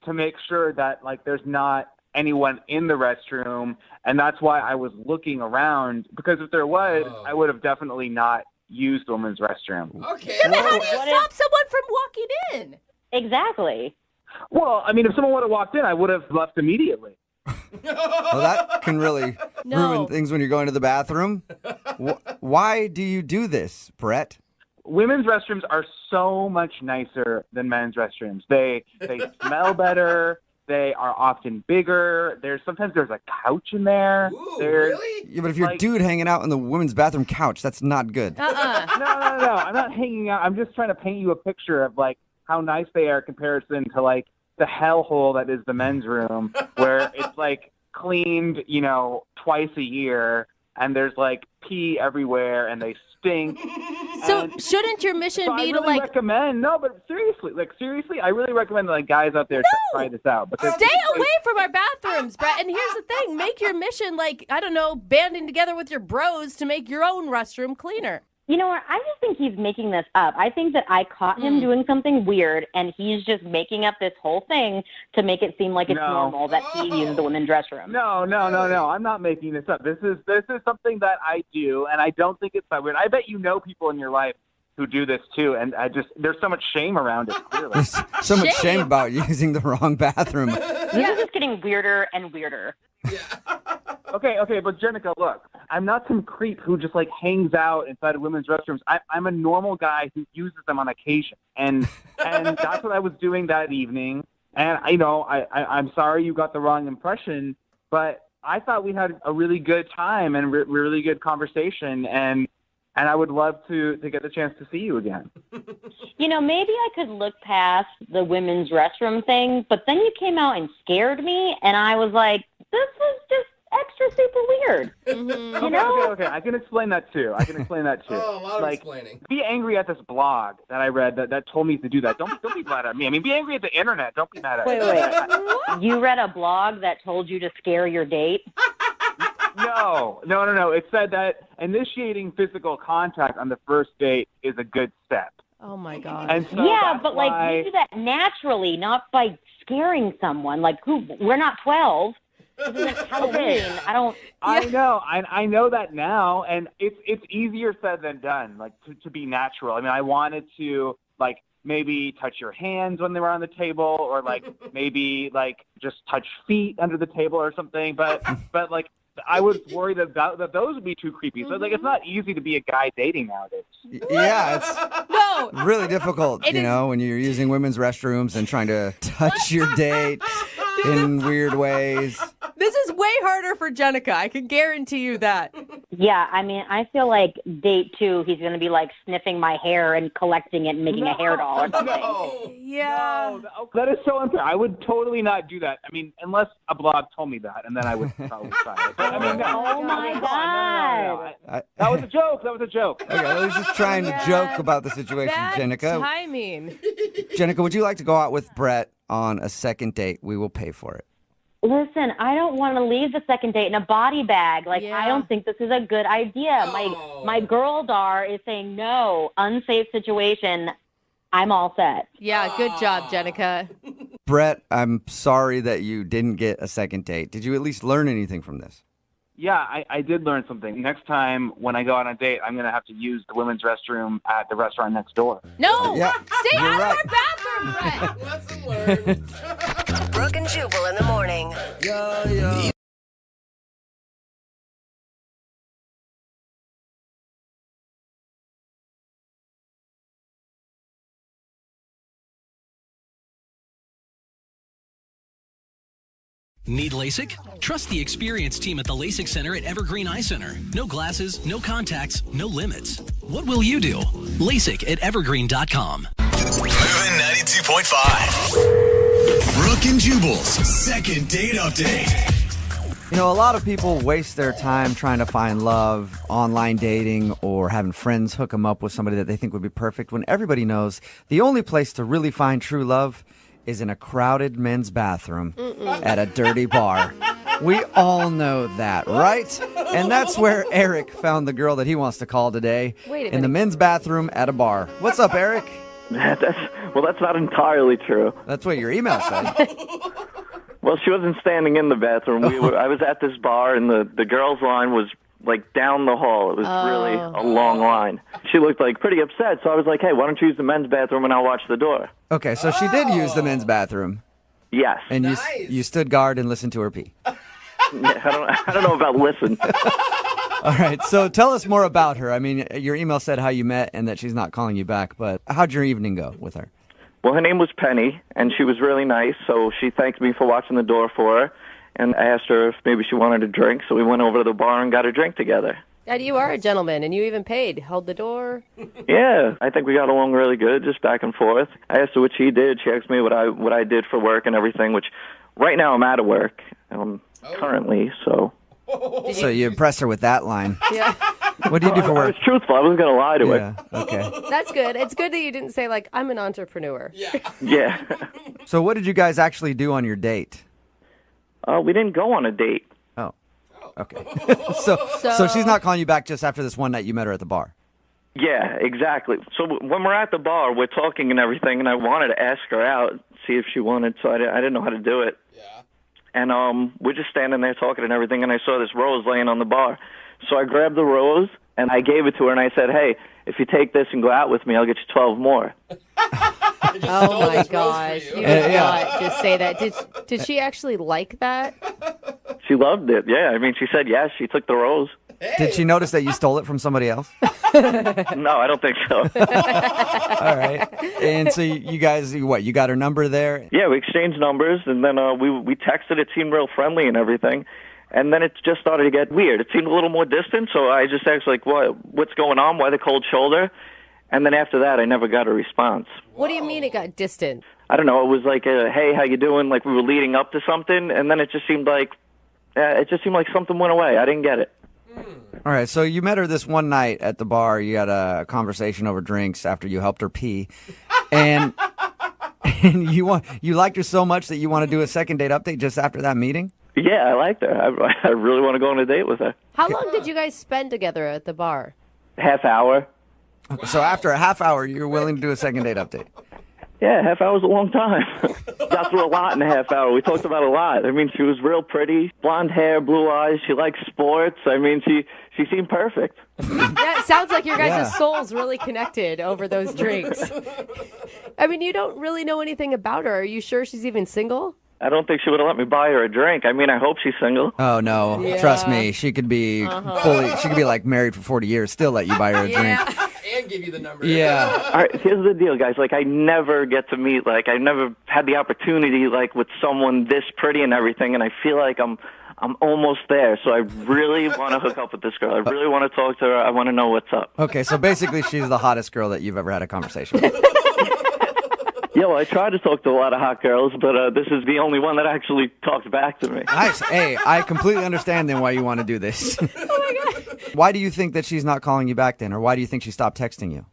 to make sure that, like, there's not anyone in the restroom, and that's why I was looking around, because if there was, I would have definitely not used the women's restroom. Okay. Yeah, but how do you stop someone from walking in? Exactly. Well, I mean, if someone would have walked in, I would have left immediately. Well, that can really ruin things when you're going to the bathroom. Why do you do this, Brett? Women's restrooms are so much nicer than men's restrooms. They smell better. They are often bigger. Sometimes there's a couch in there. Ooh, really? Yeah, but if you're a dude hanging out in the women's bathroom couch, that's not good. No. I'm not hanging out. I'm just trying to paint you a picture of, like, how nice they are in comparison to, like, the hellhole that is the men's room, where it's, like, cleaned, twice a year, and there's, like, pee everywhere, and they stink. So shouldn't your mission So be I to, really like... recommend, but seriously, I really recommend that, like, guys out there try this out. Because Stay away from our bathrooms, Brett. And here's the thing. Make your mission, like, I don't know, banding together with your bros to make your own restroom cleaner. You know what? I just think he's making this up. I think that I caught him doing something weird, and he's just making up this whole thing to make it seem like it's normal that he uses the women's restroom. No. I'm not making this up. This is something that I do, and I don't think it's that weird. I bet you know people in your life who do this too, and there's so much shame around it, clearly. There's so much shame about using the wrong bathroom. This is just getting weirder and weirder. Okay, but Jenica, look, I'm not some creep who just, like, hangs out inside of women's restrooms. I'm a normal guy who uses them on occasion, and that's what I was doing that evening. And I'm sorry you got the wrong impression, but I thought we had a really good time and really good conversation, and I would love to get the chance to see you again. Maybe I could look past the women's restroom thing, but then you came out and scared me, and I was like, this is just extra super weird. Okay. I can explain that too. Oh, a lot of explaining. Be angry at this blog that I read that told me to do that. Don't be mad at me. I mean, be angry at the internet. Don't be mad at me. Wait. You read a blog that told you to scare your date? No. It said that initiating physical contact on the first date is a good step. Oh my God. And so Yeah, that's but why... you do that naturally, not by scaring someone. We're not 12. This isn't Halloween. I know. I know that now, and it's easier said than done. To be natural. I mean, I wanted to maybe touch your hands when they were on the table, or maybe just touch feet under the table or something. But I was worried that those would be too creepy. So it's not easy to be a guy dating nowadays. Yeah, it's really difficult, when you're using women's restrooms and trying to touch your date in weird ways. This is way harder for Jenica. I can guarantee you that. Yeah, I mean, I feel like date 2, he's going to be sniffing my hair and collecting it and making a hair doll or something. Yeah. No, that is so unfair. I would totally not do that. I mean, unless a blog told me that, and then I would probably try it. But, I mean, Oh my God. That was a joke. Okay, I was just trying to joke about the situation, Bad Jenica. timing. Jenica, would you like to go out with Brett on a second date? We will pay for it. Listen, I don't want to leave the second date in a body bag. I don't think this is a good idea. My girl dar is saying no, unsafe situation. I'm all set. Yeah, good job, Jenica. Brett, I'm sorry that you didn't get a second date. Did you at least learn anything from this? Yeah, I did learn something. Next time when I go on a date, I'm going to have to use the women's restroom at the restaurant next door. No! Yeah, Stay you're out right. of our bathroom, Brett! Lesson learned. Brooke and Jubal in the morning. Need LASIK? Trust the experienced team at the LASIK Center at Evergreen Eye Center. No glasses, no contacts, no limits. What will you do? LASIK at evergreen.com. Moving 92.5. Brooke and Jubal's second date update. A lot of people waste their time trying to find love, online dating, or having friends hook them up with somebody that they think would be perfect, when everybody knows the only place to really find true love is in a crowded men's bathroom at a dirty bar. We all know that, right? And that's where Eric found the girl that he wants to call today. Wait a in the minute. men's bathroom at a bar. What's up, Eric? That's not entirely true. That's what your email said. Well, she wasn't standing in the bathroom. I was at this bar, and the girls' line was down the hall. It was really a long line. She looked pretty upset, so I was like, hey, why don't you use the men's bathroom and I'll watch the door? Okay, so she did use the men's bathroom. Yes. And you stood guard and listened to her pee. Yeah, I don't know about listen. All right, so tell us more about her. I mean, your email said how you met and that she's not calling you back, but how'd your evening go with her? Well, her name was Penny, and she was really nice, so she thanked me for watching the door for her. And I asked her if maybe she wanted a drink, so we went over to the bar and got a drink together. Dad, you are a gentleman, and you even paid. Held the door. Yeah, I think we got along really good, just back and forth. I asked her what she did. She asked me what I did for work and everything, which right now I'm out of work currently, so... So you impressed her with that line. Yeah. What do you do for I work? was truthful. I wasn't going to lie to her. Okay. That's good. It's good that you didn't say, I'm an entrepreneur. Yeah. So what did you guys actually do on your date? We didn't go on a date. Oh. Okay. So she's not calling you back just after this one night you met her at the bar? Yeah, exactly. So when we're at the bar, we're talking and everything, and I wanted to ask her out, see if she wanted, so I didn't know how to do it. Yeah. And we're just standing there talking and everything, and I saw this rose laying on the bar. So I grabbed the rose, and I gave it to her, and I said, hey, if you take this and go out with me, I'll get you 12 more. Oh, my gosh. You did not just say that. Did she actually like that? She loved it, yeah. I mean, she said yes. She took the rose. Did she notice that you stole it from somebody else? No, I don't think so. All right. And so you guys, you got her number there? Yeah, we exchanged numbers, and then we texted. It seemed real friendly and everything. And then it just started to get weird. It seemed a little more distant, so I just asked, what's going on? Why the cold shoulder? And then after that, I never got a response. What do you mean it got distant? I don't know. It was like, hey, how you doing? Like we were leading up to something, and then it just seemed like something went away. I didn't get it. All right, so you met her this one night at the bar. You had a conversation over drinks after you helped her pee, and you liked her so much that you want to do a second date update just after that meeting? Yeah, I liked her. I really want to go on a date with her. How long did you guys spend together at the bar? Half hour. So after a half hour, you're willing to do a second date update? Yeah, half hour's a long time. Got through a lot in a half hour. We talked about a lot. I mean, she was real pretty. Blonde hair, blue eyes. She likes sports. I mean, she seemed perfect. Yeah, it sounds like your guys' souls really connected over those drinks. I mean, you don't really know anything about her. Are you sure she's even single? I don't think she would have let me buy her a drink. I mean, I hope she's single. Oh, no. Yeah. Trust me. She could be she could be like married for 40 years, still let you buy her a drink. And give you the number. Yeah. All right, here's the deal, guys. Like, I never get to meet, I never had the opportunity, with someone this pretty and everything, and I feel like I'm almost there. So I really want to hook up with this girl. I really want to talk to her. I want to know what's up. Okay, so basically she's the hottest girl that you've ever had a conversation with. Yeah, well, I try to talk to a lot of hot girls, but this is the only one that actually talked back to me. Nice. Hey, I completely understand then why you want to do this. Oh, my God. Why do you think that she's not calling you back then, or why do you think she stopped texting you?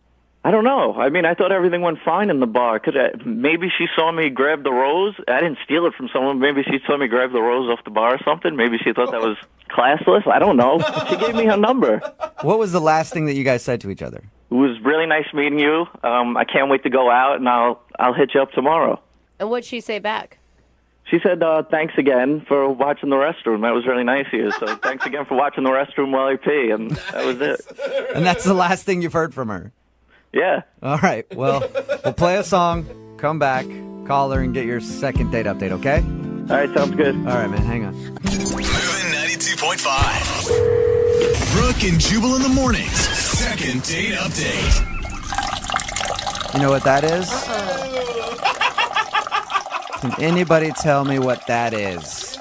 I don't know. I mean, I thought everything went fine in the bar. Maybe she saw me grab the rose. I didn't steal it from someone. Maybe she saw me grab the rose off the bar or something. Maybe she thought that was classless. I don't know. She gave me her number. What was the last thing that you guys said to each other? It was really nice meeting you. I can't wait to go out, and I'll hit you up tomorrow. And what'd she say back? She said, thanks again for watching the restroom. That was really nice of you. So thanks again for watching the restroom while I pee. And that was it. And that's the last thing you've heard from her? Yeah. All right. Well, we'll play a song, come back, call her, and get your second date update, okay? All right, sounds good. All right, man. Hang on. Moving 92.5. Brooke and Jubal in the mornings. Second date update. You know what that is? Can anybody tell me what that is?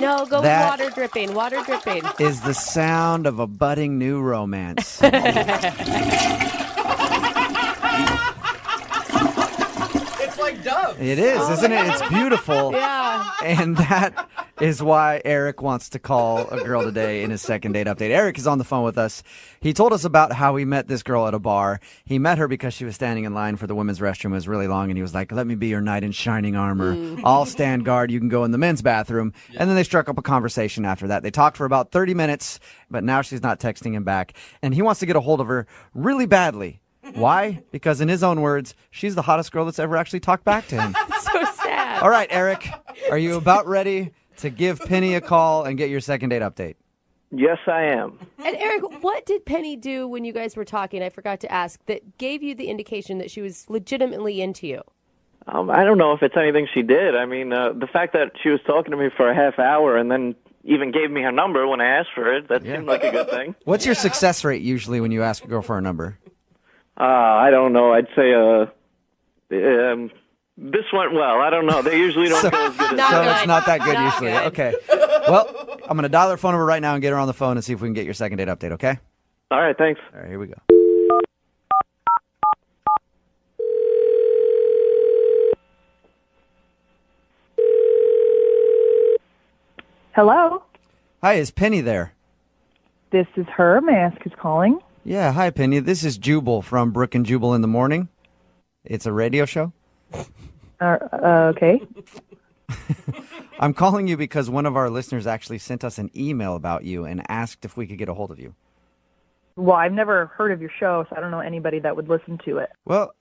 No, go That- with water dripping. Water dripping. Is the sound of a budding new romance. It's like Dove. It is, isn't it? It's beautiful. Yeah. And that is why Eric wants to call a girl today in his second date update. Eric is on the phone with us. He told us about how he met this girl at a bar. He met her because she was standing in line for the women's restroom. It was really long, and he was like, let me be your knight in shining armor. I'll stand guard. You can go in the men's bathroom. And then they struck up a conversation after that. They talked for about 30 minutes, but now she's not texting him back. And he wants to get a hold of her really badly. Why? Because in his own words, she's the hottest girl that's ever actually talked back to him. So sad. All right, Eric, are you about ready to give Penny a call and get your second date update? Yes, I am. And Eric, what did Penny do when you guys were talking? I forgot to ask. That gave you the indication that she was legitimately into you. I don't know if it's anything she did. I mean, the fact that she was talking to me for a half hour and then even gave me her number when I asked for it, that seemed like a good thing. What's your success rate usually when you ask a girl for a number? I don't know. I'd say this went well. I don't know. They usually don't go as good as So it's not that good Not usually. good. Okay. Well, I'm going to dial her phone number right now and get her on the phone and see if we can get your second date update, okay? All right, thanks. All right, here we go. Hello, Hi, is Penny there? this is her. May I ask who's calling? Yeah, hi, Penny. This is Jubal from Brooke and Jubal in the morning. It's a radio show. Okay. I'm calling you because one of our listeners actually sent us an email about you and asked if we could get a hold of you. Well, I've never heard of your show, so I don't know anybody that would listen to it. Well,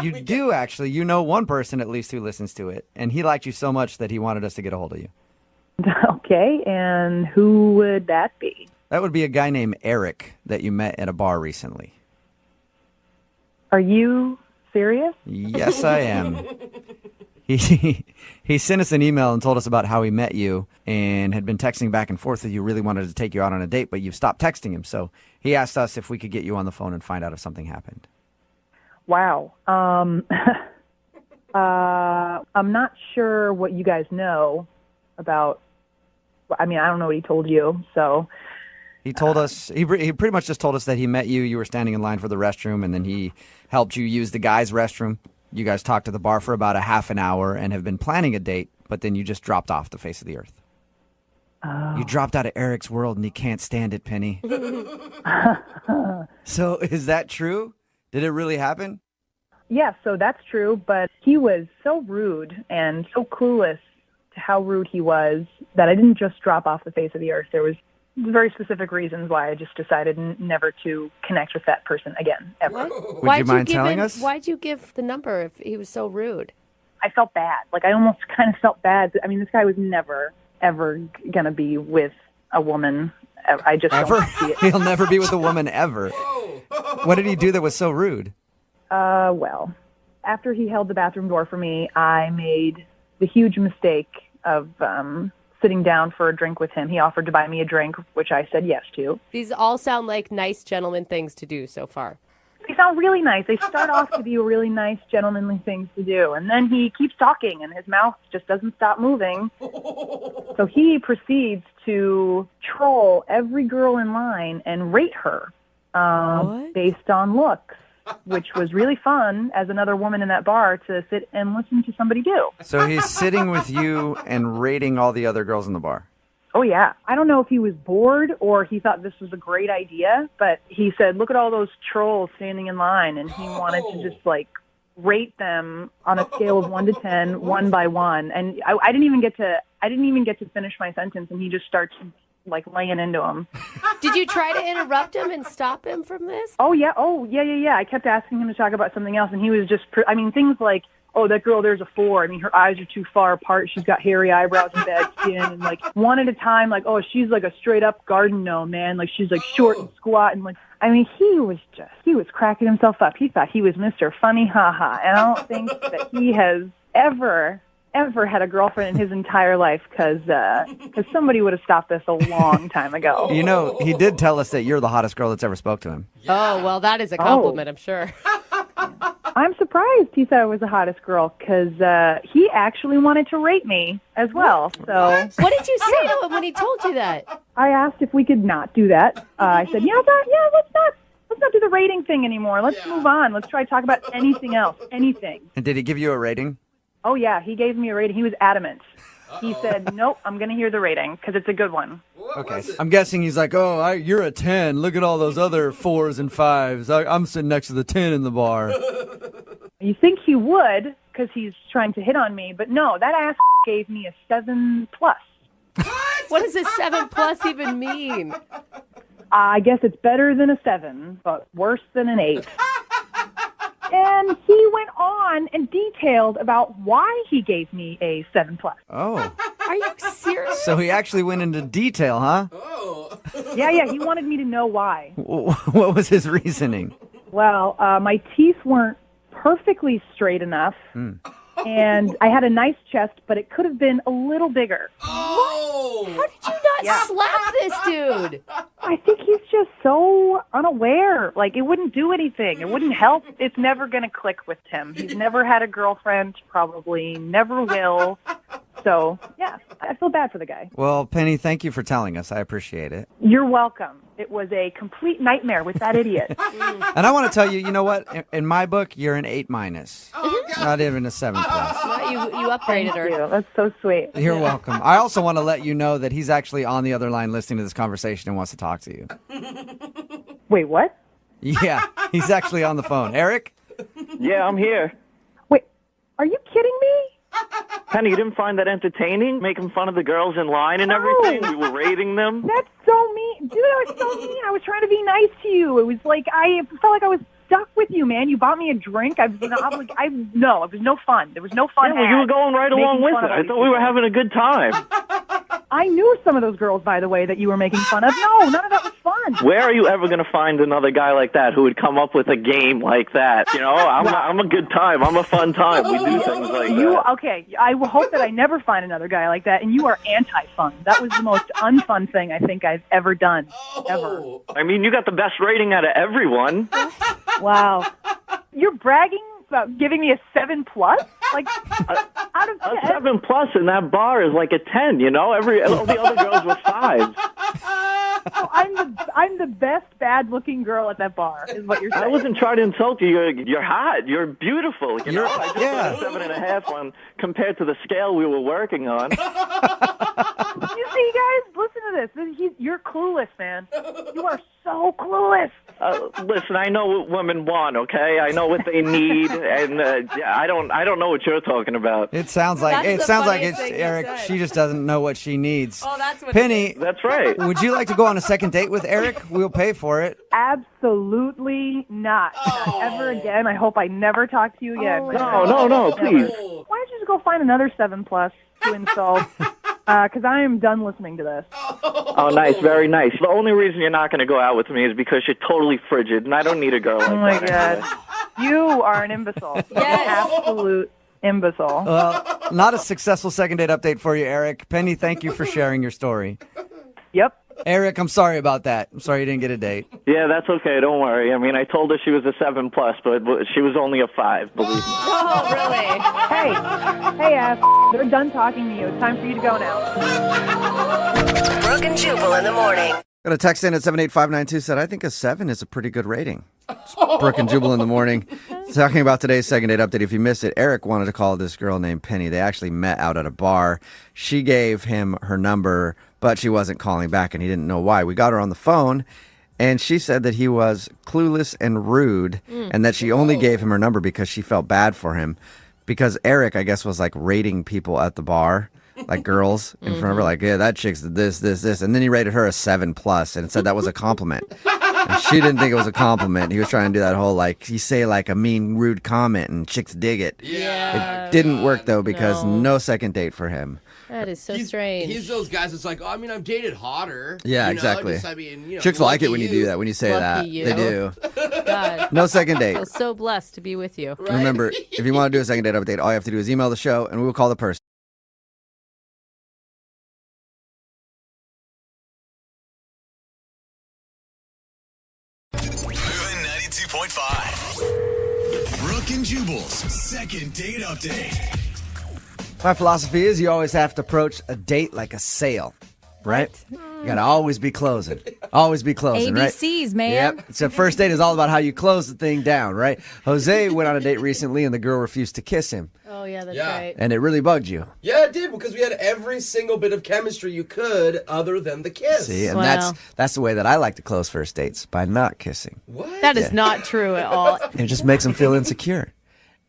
you do actually. You know one person at least who listens to it, and he liked you so much that he wanted us to get a hold of you. Okay, and who would that be? That would be a guy named Eric that you met at a bar recently. Are you serious? Yes, I am. He sent us an email and told us about how he met you and had been texting back and forth with you, really wanted to take you out on a date, but you've stopped texting him. So he asked us if we could get you on the phone and find out if something happened. Wow. I'm not sure what you guys know about. I mean, I don't know what he told you, so. He told us, he pretty much just told us that he met you, you were standing in line for the restroom, and then he helped you use the guy's restroom. You guys talked to the bar for about a half an hour and have been planning a date, but then you just dropped off the face of the earth. Oh. You dropped out of Eric's world and he can't stand it, Penny. So is that true? Did it really happen? Yeah, so that's true, but he was so rude and so clueless to how rude he was that I didn't just drop off the face of the earth. There was very specific reasons why I just decided never to connect with that person again, ever. Would you mind telling us? Why'd you give the number if he was so rude? I felt bad. Like, I almost kind of felt bad. I mean, this guy was never, ever going to be with a woman. I just Ever? don't see it. He'll never be with a woman ever. What did he do that was so rude? Well, after he held the bathroom door for me, I made the huge mistake of sitting down for a drink with him. He offered to buy me a drink, which I said yes to. These all sound like nice gentleman things to do so far. They sound really nice. They start off to be really nice, gentlemanly things to do. And then he keeps talking, and his mouth just doesn't stop moving. So he proceeds to troll every girl in line and rate her based on looks, which was really fun as another woman in that bar to sit and listen to somebody do. So he's sitting with you and rating all the other girls in the bar. Oh, yeah. I don't know if he was bored or he thought this was a great idea, but he said, look at all those trolls standing in line, and he wanted to just, like, rate them on a scale of 1 to 10, one by one. And I didn't even get to finish my sentence, and he just starts, like, laying into him. Did you try to interrupt him and stop him from this? Oh, yeah. I kept asking him to talk about something else, and he was just, things like, oh, that girl, there's a 4. I mean, her eyes are too far apart. She's got hairy eyebrows and bad skin. And, like, one at a time, like, oh, she's like a straight-up garden gnome, man. Like, she's, like, short and squat. And, like, I mean, he was cracking himself up. He thought he was Mr. Funny Ha-Ha. And I don't think that he has ever had a girlfriend in his entire life because somebody would have stopped this a long time ago. You know, he did tell us that you're the hottest girl that's ever spoke to him. Oh, well, that is a compliment, I'm sure. I'm surprised he said I was the hottest girl because he actually wanted to rate me as well. So what did you say to him when he told you that? I asked if we could not do that. I said, let's not do the rating thing anymore. Let's move on. Let's try to talk about anything else, anything. And did he give you a rating? Oh, yeah, he gave me a rating. He was adamant. He said, nope, I'm going to hear the rating because it's a good one. Okay. I'm guessing he's like, you're a 10. Look at all those other 4s and 5s. I'm sitting next to the 10 in the bar. You think he would because he's trying to hit on me, but no, that ass gave me a 7+. What does a 7+ even mean? I guess it's better than a 7, but worse than an 8. And he went on and detailed about why he gave me a 7+. Oh. Are you serious? So he actually went into detail, huh? Yeah, he wanted me to know why. What was his reasoning? Well, my teeth weren't perfectly straight enough, and I had a nice chest, but it could have been a little bigger. How did you not slap this dude? I think he's just so unaware. Like, it wouldn't do anything. It wouldn't help. It's never going to click with him. He's never had a girlfriend, probably never will. So, yeah, I feel bad for the guy. Well, Penny, thank you for telling us. I appreciate it. You're welcome. It was a complete nightmare with that idiot. And I want to tell you, you know what? In my book, you're an 8-. Not even a 7+. You upgraded her. Thank you. That's so sweet. You're welcome. I also want to let you know that he's actually on the other line listening to this conversation and wants to talk to you. Wait, what? Yeah, he's actually on the phone. Eric? Yeah, I'm here. Wait, are you kidding me? Penny, you didn't find that entertaining? Making fun of the girls in line and everything? We were rating them? That's so mean. Dude, that was so mean. I was trying to be nice to you. It was like, I felt like I was stuck with you, man. You bought me a drink. No, it was no fun. There was no fun. Yeah, well, you were going right along with it. I thought we were having a good time. I knew some of those girls, by the way, that you were making fun of. No, none of that was fun. Where are you ever going to find another guy like that who would come up with a game like that? You know, I'm a good time. I'm a fun time. We do things like that. Okay, I hope that I never find another guy like that, and you are anti-fun. That was the most unfun thing I think I've ever done. Ever. I mean, you got the best rating out of everyone. Wow. You're bragging about giving me a 7+? Like, out of 10? A 7+ in that bar is like a 10, you know? All the other girls were 5s. Oh, I'm the best bad-looking girl at that bar. Is what you're saying. I wasn't trying to insult you. You're hot. You're beautiful. I just put a 7.5 on compared to the scale we were working on. You see, guys, listen to this. You're clueless, man. You are so clueless. Listen, I know what women want. Okay, I know what they need, and I don't know what you're talking about. It sounds like it's Eric. She just doesn't know what she needs. Oh, that's what Penny. That's right. Would you like to go on a second date with Eric? We'll pay for it. Absolutely not. Not ever again. I hope I never talk to you again. No, please. Why don't you just go find another 7+ to insult? Because I am done listening to this. Oh, nice, very nice. The only reason you're not going to go out with me is because you're totally frigid, and I don't need a girl like that. Oh my God, you are an imbecile. Yes. An absolute imbecile. Well, not a successful second date update for you, Eric. Penny, thank you for sharing your story. Yep. Eric, I'm sorry about that. I'm sorry you didn't get a date. Yeah, that's okay. Don't worry. I mean, I told her she was a 7+, but she was only a 5. Believe me. Oh, really? Hey, ass. They're done talking to you. It's time for you to go now. Brooke and Jubal in the morning. Got a text in at 78592 said, I think a 7 is a pretty good rating. It's Brooke and Jubal in the morning. Talking about today's second date update. If you missed it, Eric wanted to call this girl named Penny. They actually met out at a bar. She gave him her number, but she wasn't calling back, and he didn't know why. We got her on the phone, and she said that he was clueless and rude, and that she only gave him her number because she felt bad for him. Because Eric, I guess, was like rating people at the bar, like girls in front of her, like, yeah, that chick's this. And then he rated her a 7+, and said that was a compliment. And she didn't think it was a compliment. He was trying to do that whole, like, you say, like, a mean, rude comment, and chicks dig it. Yeah. It didn't work, though, because no second date for him. That is so strange. He's those guys that's like, I've dated hotter. Yeah, exactly. Chicks like it when you do that, when you say that. You. They do. God. No second date. I feel so blessed to be with you. Right? Remember, if you want to do a second date update, all you have to do is email the show, and we will call the person. Moving 92.5. Brooke and Jubal's second date update. My philosophy is you always have to approach a date like a sale, right? You got to always be closing. Always be closing, right? ABCs, man. Yep. So first date is all about how you close the thing down, right? Jose went on a date recently and the girl refused to kiss him. Oh, yeah, that's right. And it really bugged you. Yeah, it did, because we had every single bit of chemistry you could other than the kiss. See, and that's the way that I like to close first dates, by not kissing. What? That is not true at all. It just makes them feel insecure.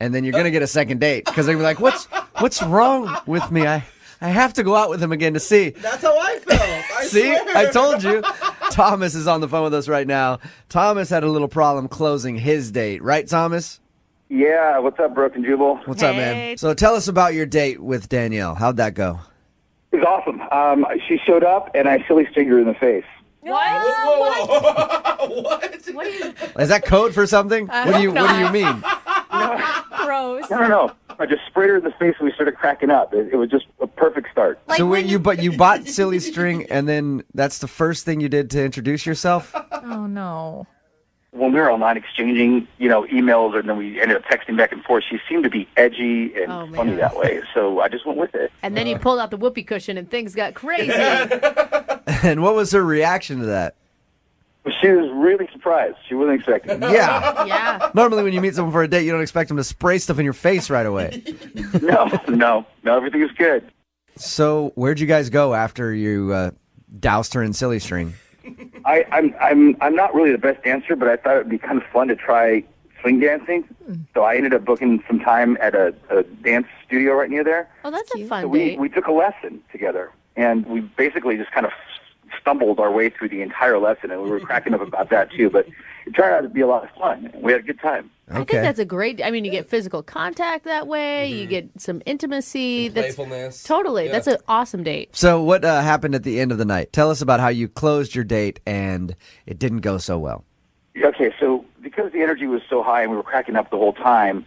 And then you're going to get a second date because they're going to be like, what's wrong with me? I have to go out with him again to see. That's how I felt. I See, swear. I told you. Thomas is on the phone with us right now. Thomas had a little problem closing his date. Right, Thomas? Yeah, what's up, Brooke and Jubal? What's up, man? So tell us about your date with Danielle. How'd that go? It was awesome. She showed up, and I silly stringed her in the face. What? What? What are you... Is that code for something? What do you mean? Gross. No. I just sprayed her in the face, and we started cracking up. It was just a perfect start. So when you bought silly string, and then that's the first thing you did to introduce yourself? Oh, no. When we were online exchanging, emails, and then we ended up texting back and forth, she seemed to be edgy and funny that way. So I just went with it. And then you pulled out the whoopee cushion and things got crazy. And what was her reaction to that? She was really surprised. She wasn't expecting it. Yeah. Normally when you meet someone for a date, you don't expect them to spray stuff in your face right away. No, everything is good. So where'd you guys go after you doused her in silly string? I'm not really the best dancer, but I thought it would be kind of fun to try swing dancing. So I ended up booking some time at a dance studio right near there. Oh, that's a fun So date. we took a lesson together, and we basically just kind of stumbled our way through the entire lesson, and we were cracking up about that too. But it turned out to be a lot of fun. We had a good time. I think that's a great... I mean, you get physical contact that way. You get some intimacy. Playfulness. Totally. Yeah. That's an awesome date. So what happened at the end of the night? Tell us about how you closed your date and it didn't go so well. Okay, so because the energy was so high and we were cracking up the whole time,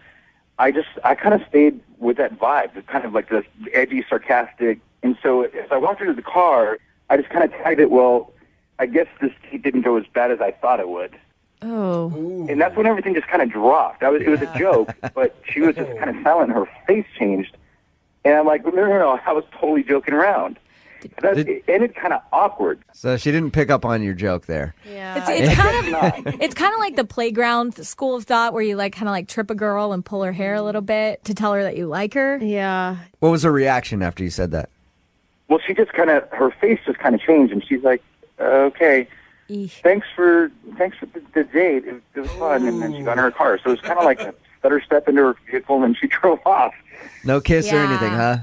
I kind of stayed with that vibe, kind of like the edgy, sarcastic. And so as I walked into the car, I just kind of tagged it, well, I guess this date didn't go as bad as I thought it would. Oh. And that's when everything just kind of dropped. It was a joke, but she was just kind of silent. Her face changed. And I'm like, no, I was totally joking around. It ended kind of awkward. So she didn't pick up on your joke there. Yeah. It's kind of like the playground school of thought where you like kind of like trip a girl and pull her hair a little bit to tell her that you like her. Yeah. What was her reaction after you said that? Well, she just her face just kind of changed, and she's like, "Okay, thanks for the date. It was fun." And then she got in her car. So it was kind of like let her step into her vehicle, and she drove off. No kiss or anything, huh?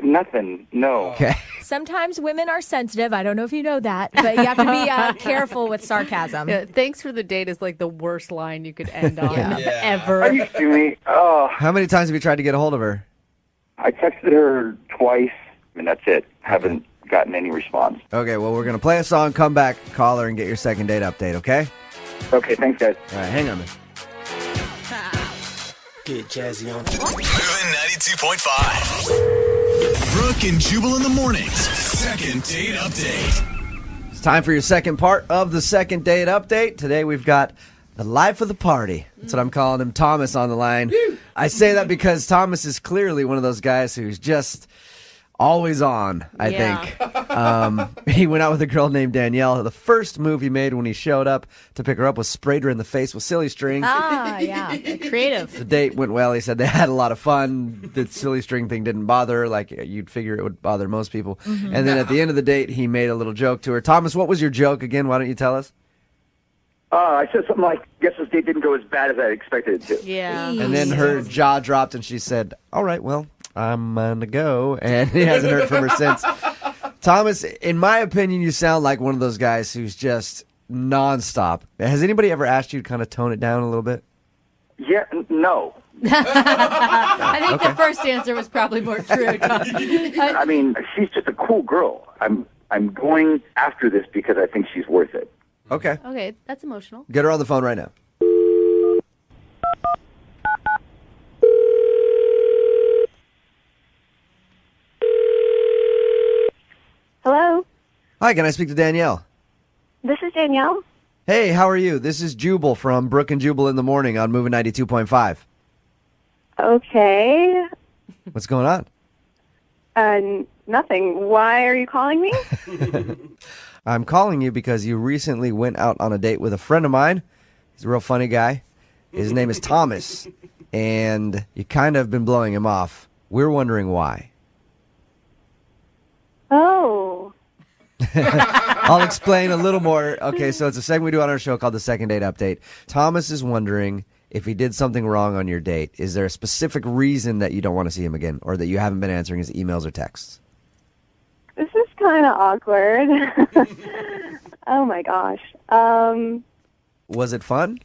Nothing. No. Okay. Sometimes women are sensitive. I don't know if you know that, but you have to be careful with sarcasm. Yeah, thanks for the date is like the worst line you could end on ever. Are you kidding me? Oh. How many times have you tried to get a hold of her? I texted her twice, and that's it. Haven't gotten any response. Okay, well, we're going to play a song, come back, call her, and get your second date update, okay? Okay, thanks, guys. All right, hang on a minute. Get jazzy on. Moving 92.5. Brooke and Jubal in the mornings. Second date update. It's time for your second part of the second date update. Today we've got the life of the party. That's what I'm calling him, Thomas, on the line. I say that because Thomas is clearly one of those guys who's just always on, I think. He went out with a girl named Danielle. The first move he made when he showed up to pick her up was sprayed her in the face with silly string. Ah, yeah. Creative. The date went well. He said they had a lot of fun. The silly string thing didn't bother her like you'd figure it would bother most people. Mm-hmm. And then at the end of the date, he made a little joke to her. Thomas, what was your joke again? Why don't you tell us? I said something like, guess this date didn't go as bad as I expected it to. Yeah. And then her jaw dropped and she said, all right, well, I'm gonna go. And he hasn't heard from her since. Thomas, in my opinion, you sound like one of those guys who's just nonstop. Has anybody ever asked you to kind of tone it down a little bit? Yeah, no. I think the first answer was probably more true. I mean, she's just a cool girl. I'm going after this because I think she's worth it. Okay. Okay, that's emotional. Get her on the phone right now. Hello, Hi, can I speak to Danielle? this is Danielle. Hey, how are you? This is Jubal from Brooke and Jubal in the morning on Moving 92.5. Okay, What's going on? nothing. Why are you calling me? I'm calling you because you recently went out on a date with a friend of mine. He's a real funny guy. His name is Thomas, and you kind of been blowing him off. We're wondering why. Oh, I'll explain a little more. Okay, so it's a segment we do on our show called the Second Date Update. Thomas is wondering if he did something wrong on your date. Is there a specific reason that you don't want to see him again, or that you haven't been answering his emails or texts? this is kind of awkward. Oh my gosh. Was it fun?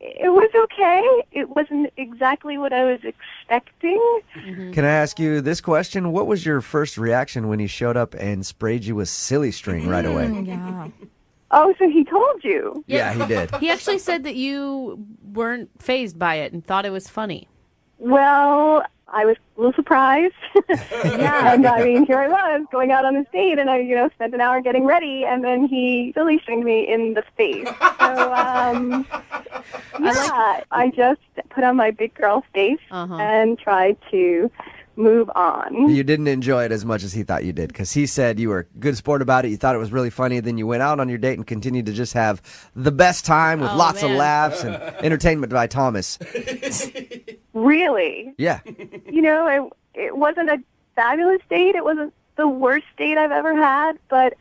It was okay. It wasn't exactly what I was expecting. Can I ask you this question? What was your first reaction when he showed up and sprayed you with silly string right away? Yeah. Oh, so he told you? Yeah, he did. He actually said that you weren't fazed by it and thought it was funny. Well, I was a little surprised. Yeah. And I mean, here I was going out on this date, and I, spent an hour getting ready, and then he silly stringed me in the face. So, I just put on my big girl face and tried to move on. You didn't enjoy it as much as he thought you did, because he said you were a good sport about it. You thought it was really funny. Then you went out on your date and continued to just have the best time with lots of laughs and entertainment by Thomas. Really? Yeah. It wasn't a fabulous date. It wasn't the worst date I've ever had, but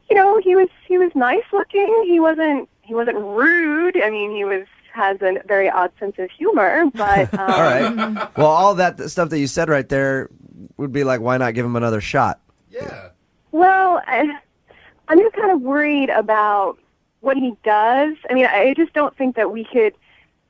he was nice looking. He wasn't rude. I mean, has a very odd sense of humor, but All right. Well, all that stuff that you said right there would be like, why not give him another shot? Well, I'm just kind of worried about what he does. I mean, I just don't think that we could,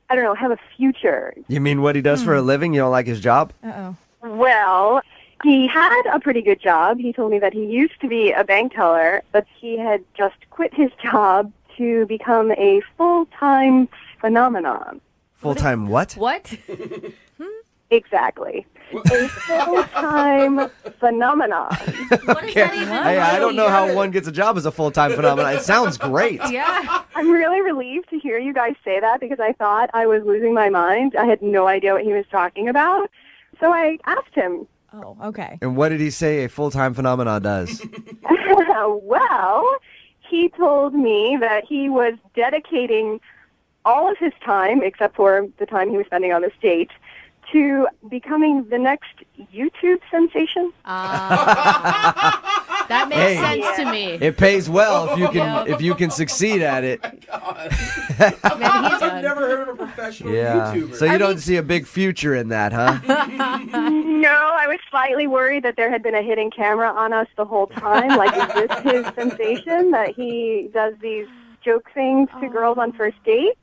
have a future. You mean what he does for a living? You don't like his job? Uh-oh. Well, he had a pretty good job. He told me that he used to be a bank teller, but he had just quit his job to become a full-time phenomenon. Full-time what? What? Exactly. A full-time phenomenon. Okay. Hey, I don't know how one gets a job as a full-time phenomenon. It sounds great. Yeah. I'm really relieved to hear you guys say that because I thought I was losing my mind. I had no idea what he was talking about. So I asked him, Oh, okay. And what did he say a full-time phenomenon does? Well, he told me that he was dedicating all of his time, except for the time he was spending on the stage, to becoming the next YouTube sensation. That makes Hey, sense to me. It pays well if you can succeed at it. I've never heard of a professional Yeah. YouTuber. So you don't see a big future in that, huh? No, I was slightly worried that there had been a hidden camera on us the whole time. Like, is this his sensation that he does these joke things to girls on first dates?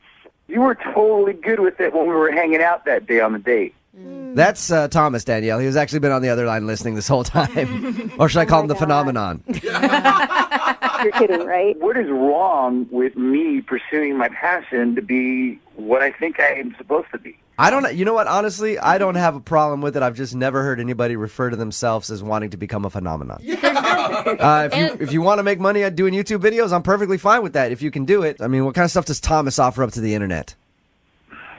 You were totally good with it when we were hanging out that day on the date. That's Thomas, Danielle. He was actually been on the other line listening this whole time. Or should I call him the phenomenon? You're kidding, right? What is wrong with me pursuing my passion to be what I think I am supposed to be? I don't know. You know what? Honestly, I don't have a problem with it. I've just never heard anybody refer to themselves as wanting to become a phenomenon. If you want to make money at doing YouTube videos, I'm perfectly fine with that if you can do it. I mean, what kind of stuff does Thomas offer up to the internet?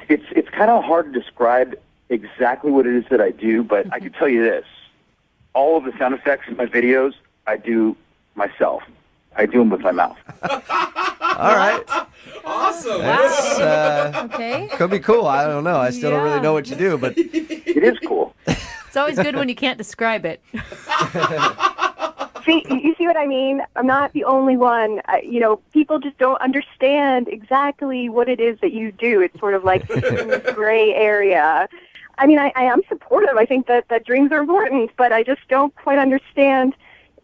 It's kind of hard to describe exactly what it is that I do, but I can tell you this. All of the sound effects in my videos, I do myself. I do them with my mouth. All right. Awesome. That's, okay. Could be cool. I don't know. I still don't really know what you do, but it is cool. It's always good when you can't describe it. See, you see what I mean? I'm not the only one. People just don't understand exactly what it is that you do. It's sort of like in this gray area. I mean, I am supportive. I think that dreams are important, but I just don't quite understand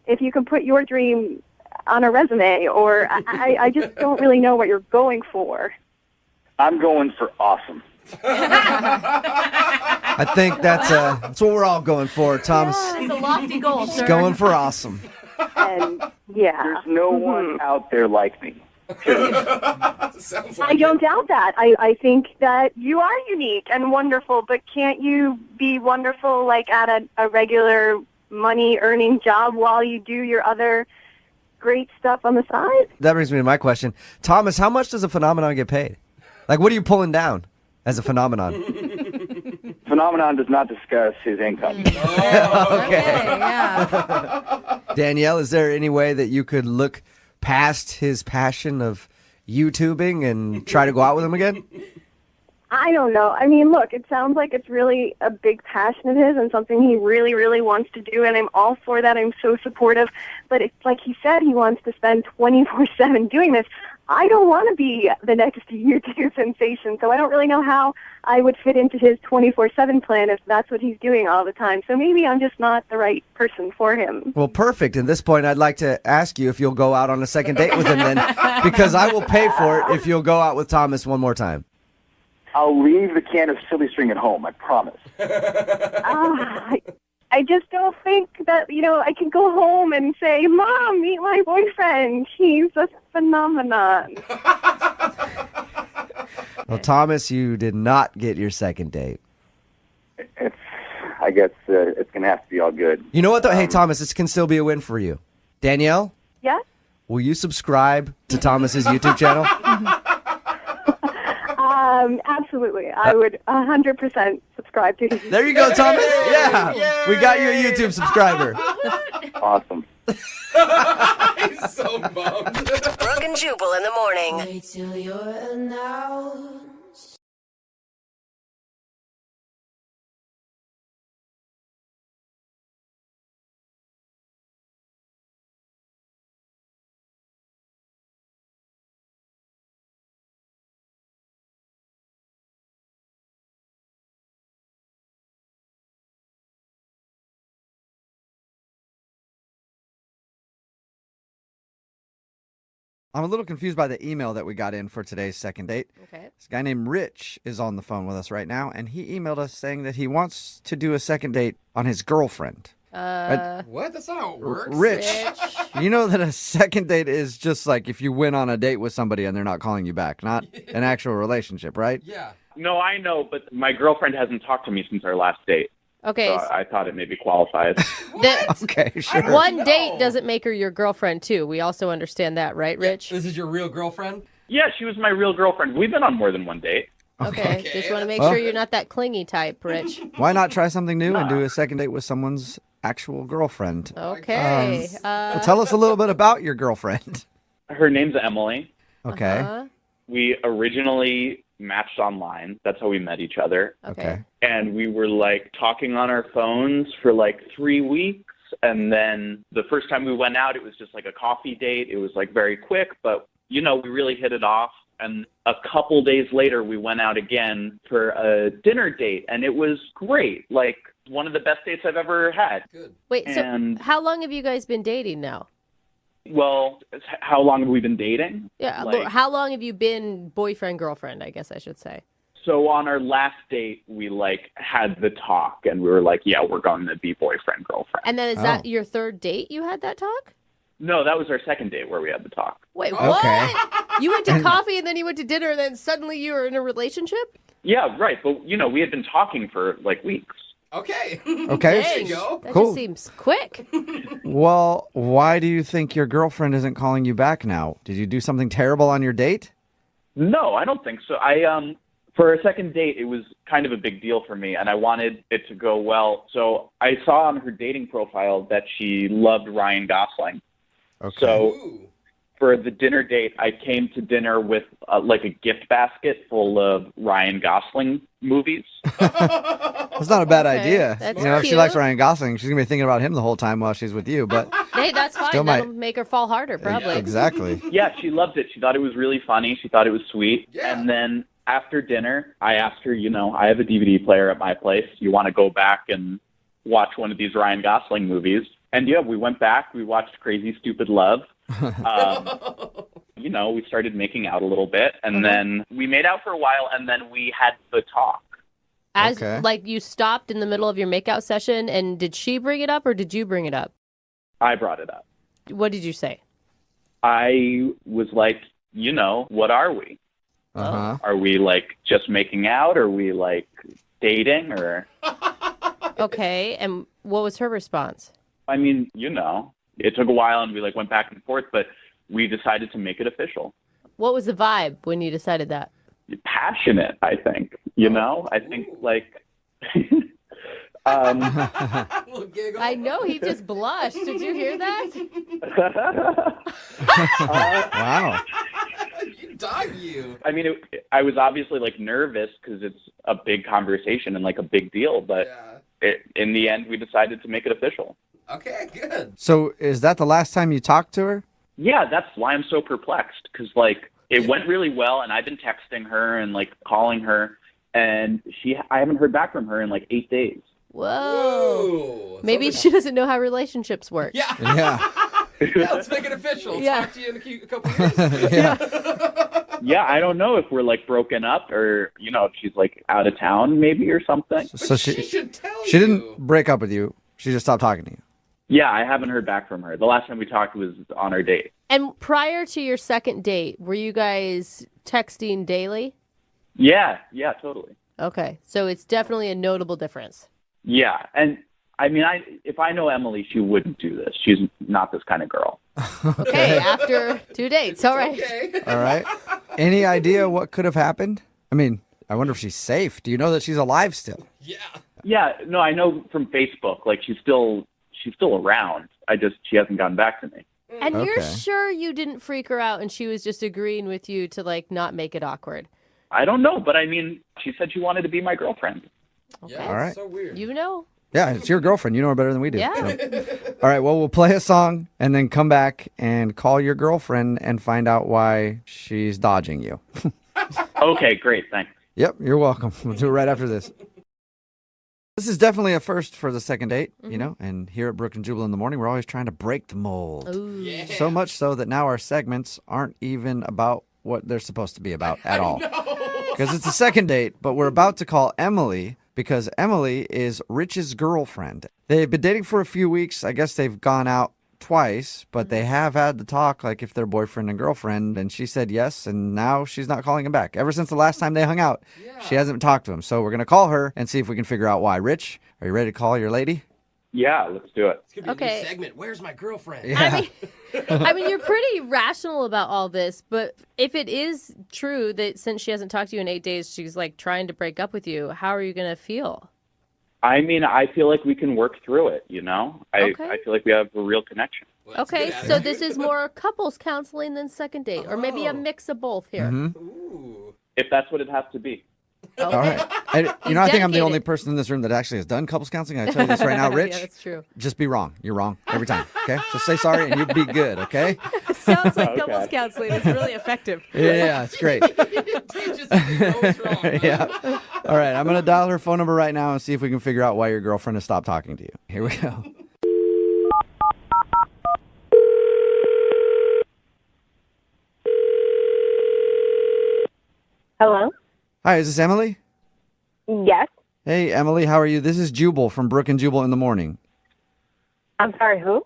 if you can put your dream on a resume, or I just don't really know what you're going for. I'm going for awesome. I think that's what we're all going for, Thomas. It's a lofty goal, Just sir. going for awesome. And yeah, there's no one out there like me. I don't doubt that. I think that you are unique and wonderful, but can't you be wonderful like at a regular money-earning job while you do your other great stuff on the side? That brings me to my question. Thomas, how much does a phenomenon get paid? Like, what are you pulling down as a phenomenon? Phenomenon does not discuss his income. Okay. Yeah. Danielle, is there any way that you could look past his passion of YouTubing and try to go out with him again? I don't know. I mean, look, it sounds like it's really a big passion of his and something he really, really wants to do, and I'm all for that. I'm so supportive. But it's like he said, he wants to spend 24/7 doing this. I don't want to be the next YouTube sensation, so I don't really know how I would fit into his 24/7 plan if that's what he's doing all the time. So maybe I'm just not the right person for him. Well, perfect. At this point, I'd like to ask you if you'll go out on a second date with him then, because I will pay for it if you'll go out with Thomas one more time. I'll leave the can of silly string at home, I promise. I just don't think that, I can go home and say, Mom, meet my boyfriend. He's a phenomenon. Well, Thomas, you did not get your second date. I guess it's going to have to be all good. You know what, though? Hey, Thomas, this can still be a win for you. Danielle? Yeah? Will you subscribe to Thomas's YouTube channel? Absolutely. I would 100% subscribe to his. There you go, Thomas. Yeah. We got you a YouTube subscriber. Awesome. He's so bummed. Brooke and Jubal in the morning. Wait till you're announced. I'm a little confused by the email that we got in for today's second date. Okay. This guy named Rich is on the phone with us right now, and he emailed us saying that he wants to do a second date on his girlfriend. What? That's not how it works. Rich, you know that a second date is just like if you went on a date with somebody and they're not calling you back, not an actual relationship, right? Yeah. No, I know, but my girlfriend hasn't talked to me since our last date. Okay. So I thought it maybe qualifies. Okay, sure. One date doesn't make her your girlfriend, too. We also understand that, right, Rich? This is your real girlfriend? Yeah, she was my real girlfriend. We've been on more than one date. Okay. Just want to make Well- sure you're not that clingy type, Rich. Why not try something new and do a second date with someone's actual girlfriend? Okay. Well, tell us a little bit about your girlfriend. Her name's Emily. Okay. Uh-huh. We originally matched online. That's how we met each other. Okay. And we were like talking on our phones for like 3 weeks. And then the first time we went out, it was just like a coffee date. It was like very quick, but we really hit it off. And a couple days later, we went out again for a dinner date, and it was great. Like one of the best dates I've ever had. Wait, And- so how long have you guys been dating now? Well, how long have we been dating? Yeah, Like- how long have you been boyfriend, girlfriend, I guess I should say? So on our last date, we like had the talk, and we were like, yeah, we're going to be boyfriend, girlfriend. And then is that your third date you had that talk? No, that was our second date where we had the talk. Wait, what? You went to coffee and then you went to dinner and then suddenly you were in a relationship? Yeah, right. But, we had been talking for like weeks. Okay. Okay. Dang, that Cool. just seems quick. Well, why do you think your girlfriend isn't calling you back now? Did you do something terrible on your date? No, I don't think so. For a second date, it was kind of a big deal for me, and I wanted it to go well. So I saw on her dating profile that she loved Ryan Gosling. Okay. So for the dinner date, I came to dinner with like a gift basket full of Ryan Gosling movies. That's not a bad idea. That's If she cute. likes Ryan Gosling, she's going to be thinking about him the whole time while she's with you. But Hey, that's fine. Still That'll might. make her fall harder, probably. Exactly. Yeah, she loved it. She thought it was really funny. She thought it was sweet. And then after dinner, I asked her, I have a DVD player at my place. You want to go back and watch one of these Ryan Gosling movies? And yeah, we went back. We watched Crazy Stupid Love. We started making out a little bit, and then we made out for a while, and then we had the talk. As like you stopped in the middle of your makeout session, and did she bring it up or did you bring it up? I brought it up. What did you say? I was like, what are we? Uh-huh. Are we like just making out? Are we like dating? Or Okay, and what was her response? I mean, it took a while, and we like went back and forth, but we decided to make it official. What was the vibe when you decided that? Passionate, I think. I think like. I know he just blushed. Did you hear that? Wow. You. I mean, I was obviously like nervous because it's a big conversation and like a big deal, but in the end, we decided to make it official. Okay, good. So is that the last time you talked to her? Yeah, that's why I'm so perplexed, because like it went really well, and I've been texting her and like calling her, and I haven't heard back from her in like 8 days. Whoa. Maybe she doesn't know how relationships work. Yeah. Yeah. Let's make it official. Yeah. Talk to you in a couple years. Yeah, I don't know if we're like broken up or if she's like out of town maybe or something. So she should tell She didn't break up with you. She just stopped talking to you. Yeah, I haven't heard back from her. The last time we talked was on our date. And prior to your second date, were you guys texting daily? Yeah, totally. Okay, so it's definitely a notable difference. Yeah, and I mean, if I know Emily, she wouldn't do this. She's not this kind of girl. Okay, after 2 dates. All right. All right. Any idea what could have happened? I mean, I wonder if she's safe. Do you know that she's alive still? Yeah, no, I know from Facebook. Like she's still around. She hasn't gotten back to me. And you're sure you didn't freak her out and she was just agreeing with you to like not make it awkward? I don't know, but I mean, she said she wanted to be my girlfriend. Okay. All right. So weird. You know. Yeah, it's your girlfriend. You know her better than we do. Yeah. So. All right, well, we'll play a song and then come back and call your girlfriend and find out why she's dodging you. Okay, great. Thanks. Yep, you're welcome. We'll do it right after this. This is definitely a first for the second date, and here at Brooke and Jubal in the morning, we're always trying to break the mold. Ooh. So much so that now our segments aren't even about what they're supposed to be about at all. Because it's a second date, but we're about to call Emily because Emily is Rich's girlfriend. They've been dating for a few weeks. I guess they've gone out twice, but they have had the talk like if they're boyfriend and girlfriend, and she said yes, and now she's not calling him back. Ever since the last time they hung out, she hasn't talked to him. So we're going to call her and see if we can figure out why. Rich, are you ready to call your lady? Yeah, let's do it. It's gonna be a new segment. Where's my girlfriend? Yeah. I mean, you're pretty rational about all this, but if it is true that since she hasn't talked to you in 8 days, she's like trying to break up with you, how are you going to feel? I mean, I feel like we can work through it, you know? I feel like we have a real connection. Well, Okay, so this is more couples counseling than second date, or maybe a mix of both here. If that's what it has to be. All right. I think I'm the dedicated. only person in this room that actually has done couples counseling. I tell you this right now, Rich. Yeah, that's true. Just be wrong. You're wrong every time. Okay? Just say sorry and you'll be good, okay? Sounds like couples counseling. It's really effective. Yeah, it's great. Yeah. All right, I'm going to dial her phone number right now and see if we can figure out why your girlfriend has stopped talking to you. Here we go. Hello? Hi, is this Emily? Yes. Hey, Emily, how are you? This is Jubal from Brooke and Jubal in the Morning. I'm sorry, who?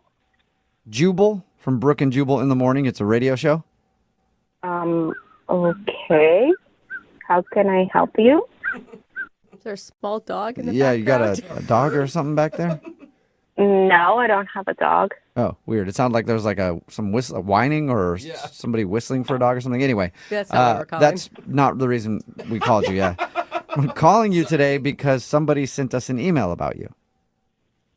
Jubal from Brooke and Jubal in the Morning. It's a radio show. Okay. How can I help you? Is there a small dog in the Yeah, you got background? a dog or something back there? No, I don't have a dog. Oh, weird. It sounded like there was like some whining or somebody whistling for a dog or something. Anyway, That's not what we're calling. that's not the reason we called you, yeah. I'm calling you today because somebody sent us an email about you.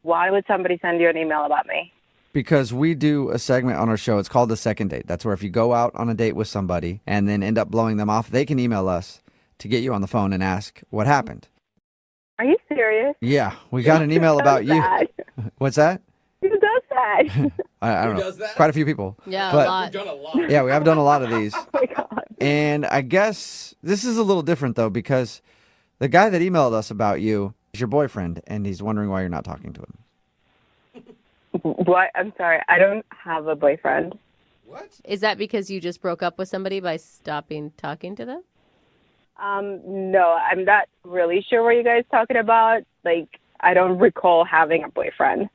Why would somebody send you an email about me? Because we do a segment on our show. It's called The Second Date. That's where if you go out on a date with somebody and then end up blowing them off, they can email us to get you on the phone and ask what happened. Are you serious? Yeah, we got an email about you. That? What's that? Who does that? I don't Who know. does that? Quite a few people. Yeah, But- a lot. We've done a lot. Yeah, we have done a lot of these. Oh my God. And I guess this is a little different, though, because the guy that emailed us about you is your boyfriend, and he's wondering why you're not talking to him. What? I'm sorry. I don't have a boyfriend. What? Is that because you just broke up with somebody by stopping talking to them? No, I'm not really sure what you guys talking about. Like, I don't recall having a boyfriend.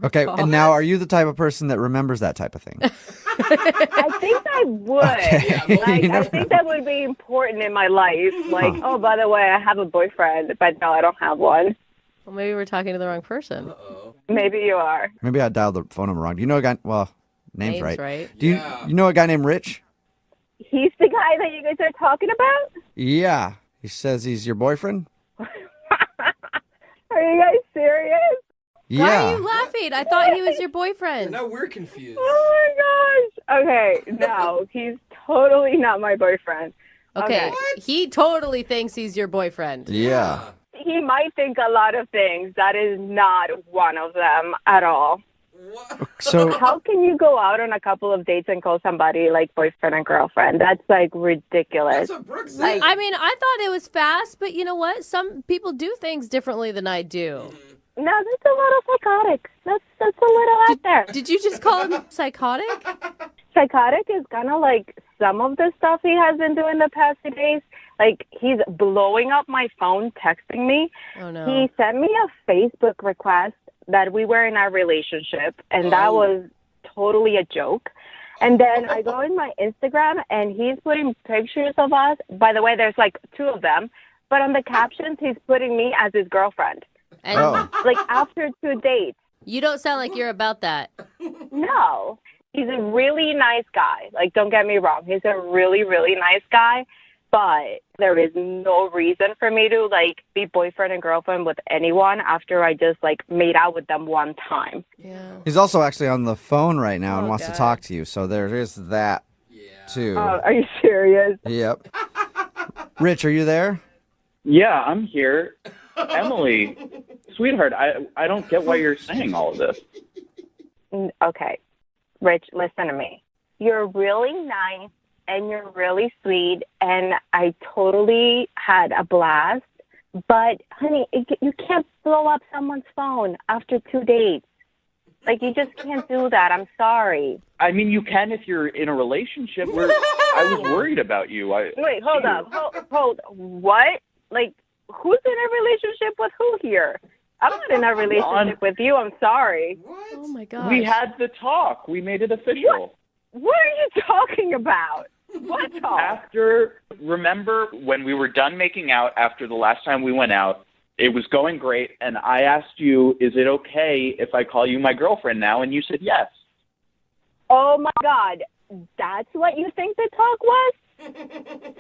Okay, and now are you the type of person that remembers that type of thing? I think I would. Okay. Like, You I never- think that would be important in my life. Like, oh, by the way, I have a boyfriend, but no, I don't have one. Well, maybe we're talking to the wrong person. Maybe you are. Maybe I dialed the phone number wrong. Do you know a guy? Well, name's right. right. Do you you know a guy named Rich? He's the guy that you guys are talking about? Yeah. He says he's your boyfriend? Are you guys serious? Yeah. Why are you laughing? I thought he was your boyfriend. Now we're confused. Oh my gosh. Okay, no, he's totally not my boyfriend. Okay, he totally thinks he's your boyfriend. Yeah. He might think a lot of things. That is not one of them at all. So How can you go out on a couple of dates and call somebody like boyfriend and girlfriend? That's like ridiculous. That's what Brooke said. Like, I mean, I thought it was fast, but you know what? Some people do things differently than I do. no, that's a little psychotic. That's a little out there. Did you just call him psychotic? Psychotic is kind of like some of the stuff he has been doing the past few days. Like, he's blowing up my phone, texting me. Oh, no. He sent me a Facebook request that we were in a relationship, and that was totally a joke. And then I go in my Instagram, and he's putting pictures of us. By the way, there's like 2 of them. But on the captions, he's putting me as his girlfriend. And Like, after 2 dates. you don't sound like you're about that. No. He's a really nice guy. Like, don't get me wrong. He's a really, really nice guy. But there is no reason for me to, like, be boyfriend and girlfriend with anyone after I just, like, made out with them one time. Yeah. he's also actually on the phone right now and Oh, wants to God. talk to you. So there is that too. Are you serious? Yep. Rich, are you there? Yeah, I'm here. Emily, sweetheart, I don't get why you're saying all of this. Okay. Rich, listen to me. You're really nice and you're really sweet, and I totally had a blast. But, honey, you can't blow up someone's phone after 2 dates. Like, you just can't do that. I'm sorry. I mean, you can if you're in a relationship where I was worried about you. Wait, hold up. Hold. What? Like, who's in a relationship with who here? I'm not in a relationship with you. I'm sorry. Oh, my gosh. We had the talk. We made it official. What are you talking about? What talk? Remember when we were done making out after the last time we went out, it was going great, and I asked you, is it okay if I call you my girlfriend now? And you said yes. Oh my God, that's what you think the talk was?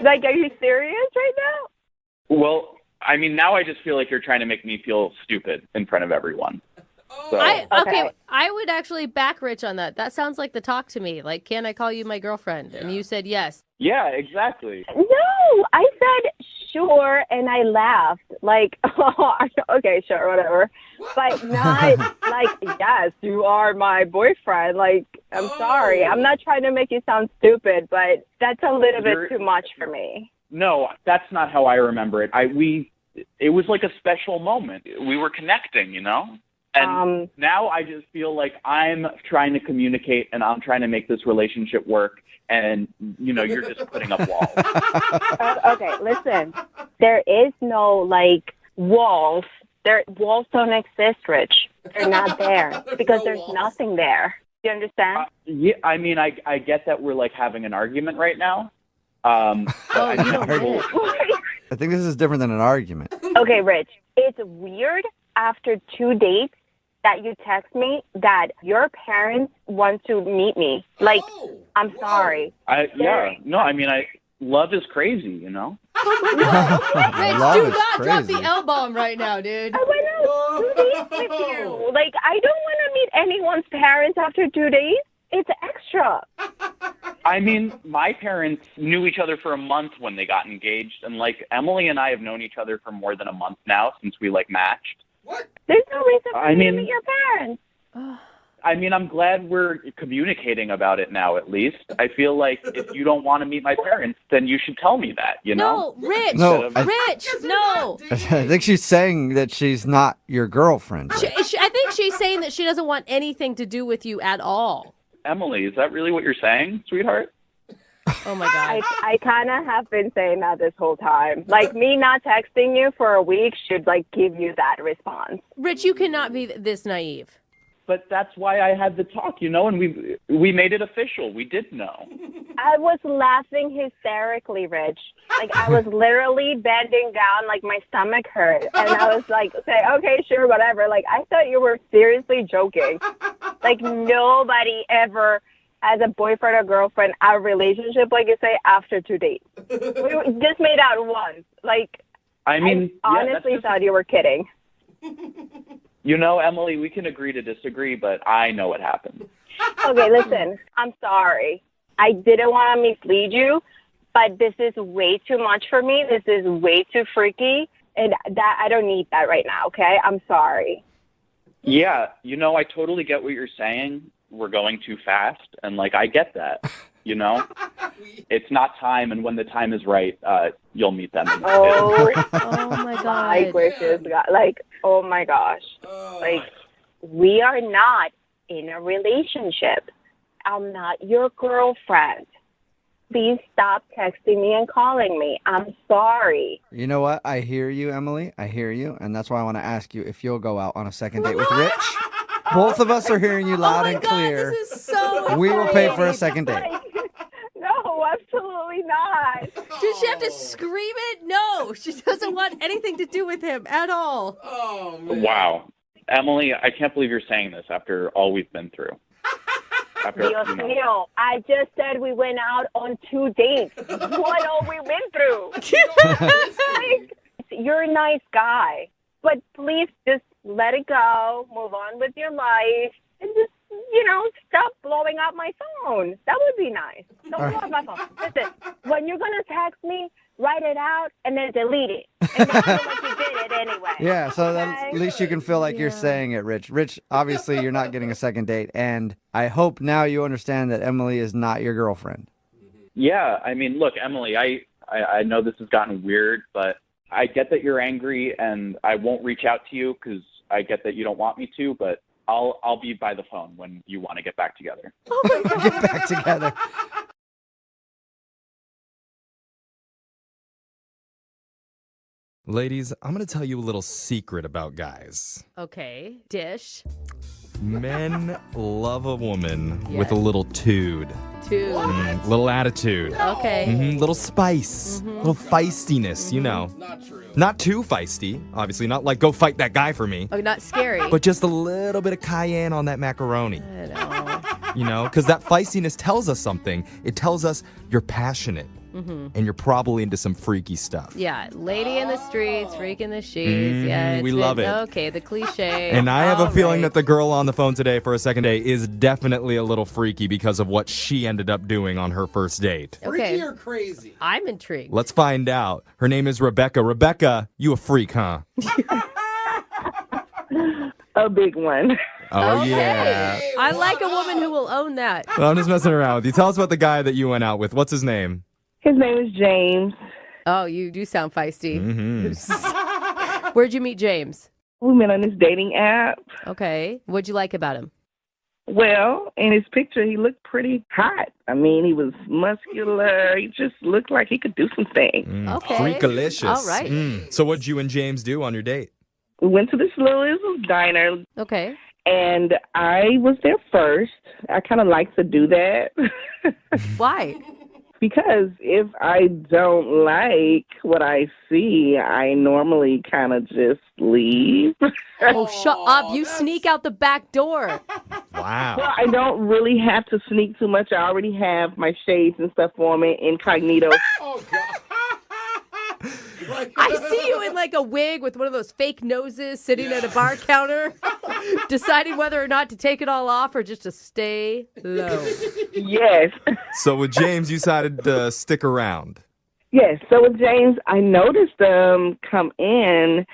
Like, are you serious right now? Well, I mean, now I just feel like you're trying to make me feel stupid in front of everyone. So, Okay, I would actually back Rich on that. That sounds like the talk to me. Like, can I call you my girlfriend? And you said yes. yeah, exactly. No, I said sure, and I laughed. Like, oh, okay, sure, whatever. But not like, yes, you are my boyfriend. Like, I'm sorry. I'm not trying to make you sound stupid, but that's a little bit too much for me. No, that's not how I remember it. It was like a special moment. We were connecting, you know? And now I just feel like I'm trying to communicate and I'm trying to make this relationship work. And, you know, you're just putting up walls. Okay, listen. There is no, like, walls. Walls don't exist, Rich. They're not there because there's nothing there. You understand? Yeah, I mean, I get that we're, like, having an argument right now. I think this is different than an argument. Okay, Rich. It's weird after 2 dates that you text me that your parents want to meet me. Like, I'm sorry. Love is crazy, you know? Rich, Love do is not drop crazy. the L-bomb right now, dude. I went out 2 dates with you. Like, I don't want to meet anyone's parents after 2 days. It's extra. I mean, my parents knew each other for a month when they got engaged. And, like, Emily and I have known each other for more than a month now since we, like, matched. There's no reason for you to meet your parents. I mean, I'm glad we're communicating about it now, at least. I feel like if you don't want to meet my parents, then you should tell me that, you know? No, Rich. No, Rich, no. I think she's saying that she's not your girlfriend. I think she's saying that she doesn't want anything to do with you at all. Emily, is that really what you're saying, sweetheart? Oh, my God. I kind of have been saying that this whole time. Like, me not texting you for a week should, like, give you that response. Rich, you cannot be this naive. But that's why I had the talk, you know, and we made it official. We did know. I was laughing hysterically, Rich. Like, I was literally bending down, like, my stomach hurt. And I was like, okay, sure, whatever. Like, I thought you were seriously joking. Like, nobody ever has a boyfriend or girlfriend, our relationship, like you say, after 2 dates. We just made out once. Like, I mean, I honestly thought you were kidding. You know, Emily, we can agree to disagree, but I know what happened. Okay, listen, I'm sorry. I didn't want to mislead you, but this is way too much for me. This is way too freaky, and that I don't need that right now, okay? I'm sorry. Yeah, you know, I totally get what you're saying. We're going too fast, and, like, I get that, you know? It's not time, and when the time is right, you'll meet them. Oh my God. My gracious God. Like, oh, my gosh. Like, we are not in a relationship. I'm not your girlfriend. Please stop texting me and calling me. I'm sorry. You know what? I hear you, Emily. I hear you. And that's why I want to ask you if you'll go out on a second date with Rich. Both of us are hearing you loud and clear. This is so We will pay for a second date. No, absolutely not. Does she have to scream it? No, she doesn't want anything to do with him at all. Oh, man. Wow. Emily, I can't believe you're saying this after all we've been through. Dios mío, I just said we went out on 2 dates. What all we went through. Like, you're a nice guy, but please just let it go, move on with your life, and just, you know, stop blowing up my phone. That would be nice. Don't blow up my phone. Listen, when you're going to text me, write it out and then delete it. And then feel like you did it anyway. Yeah, so then at least you can feel like you're saying it, Rich. Rich, obviously you're not getting a second date, and I hope now you understand that Emily is not your girlfriend. Yeah, I mean, look, Emily, I know this has gotten weird, but I get that you're angry, and I won't reach out to you because I get that you don't want me to, but I'll be by the phone when you want to get back together. Oh my God. Get back together. Ladies, I'm going to tell you a little secret about guys. Okay. Dish. Men love a woman Yes. with a little tude. Two. Little attitude. Okay. Little spice. Little feistiness, you know. Not true. Not too feisty, obviously. Not like, go fight that guy for me. Oh, not scary. But just a little bit of cayenne on that macaroni. I know. You know, because that feistiness tells us something. It tells us you're passionate. And you're probably into some freaky stuff. Yeah, lady in the streets, freak in the sheets. Yeah, we love it. Okay, the cliche. And I have a All feeling right. that the girl on the phone today for a second date is definitely a little freaky because of what she ended up doing on her first date. Freaky or crazy? I'm intrigued. Let's find out. Her name is Rebecca. Rebecca, you a freak, huh? A big one. Oh, Okay. yeah. I like a woman who will own that. Well, I'm just messing around with you. Tell us about the guy that you went out with. What's his name? His name is James. Oh, you do sound feisty. Mm-hmm. Where'd you meet James? We met on this dating app. Okay. What'd you like about him? Well, in his picture, he looked pretty hot. I mean, he was muscular. He just looked like he could do some things. Okay. Freakalicious. All right. So what'd you and James do on your date? We went to this little diner. Okay. And I was there first. I kind of like to do that. Why? Because if I don't like what I see, I normally kind of just leave. Oh, shut up. You sneak out the back door. Wow. Well, I don't really have to sneak too much. I already have my shades and stuff on me, incognito. Oh, God. I see you in like a wig with one of those fake noses sitting at a bar counter, deciding whether or not to take it all off or just to stay low. Yes. So with James, you decided to stick around. Yes. So with James, I noticed them come in,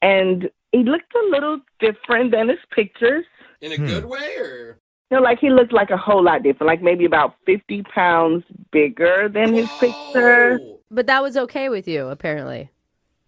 and he looked a little different than his pictures. In a good way, or? No, like he looked like a whole lot different, like maybe about 50 pounds bigger than his picture. But that was okay with you, apparently.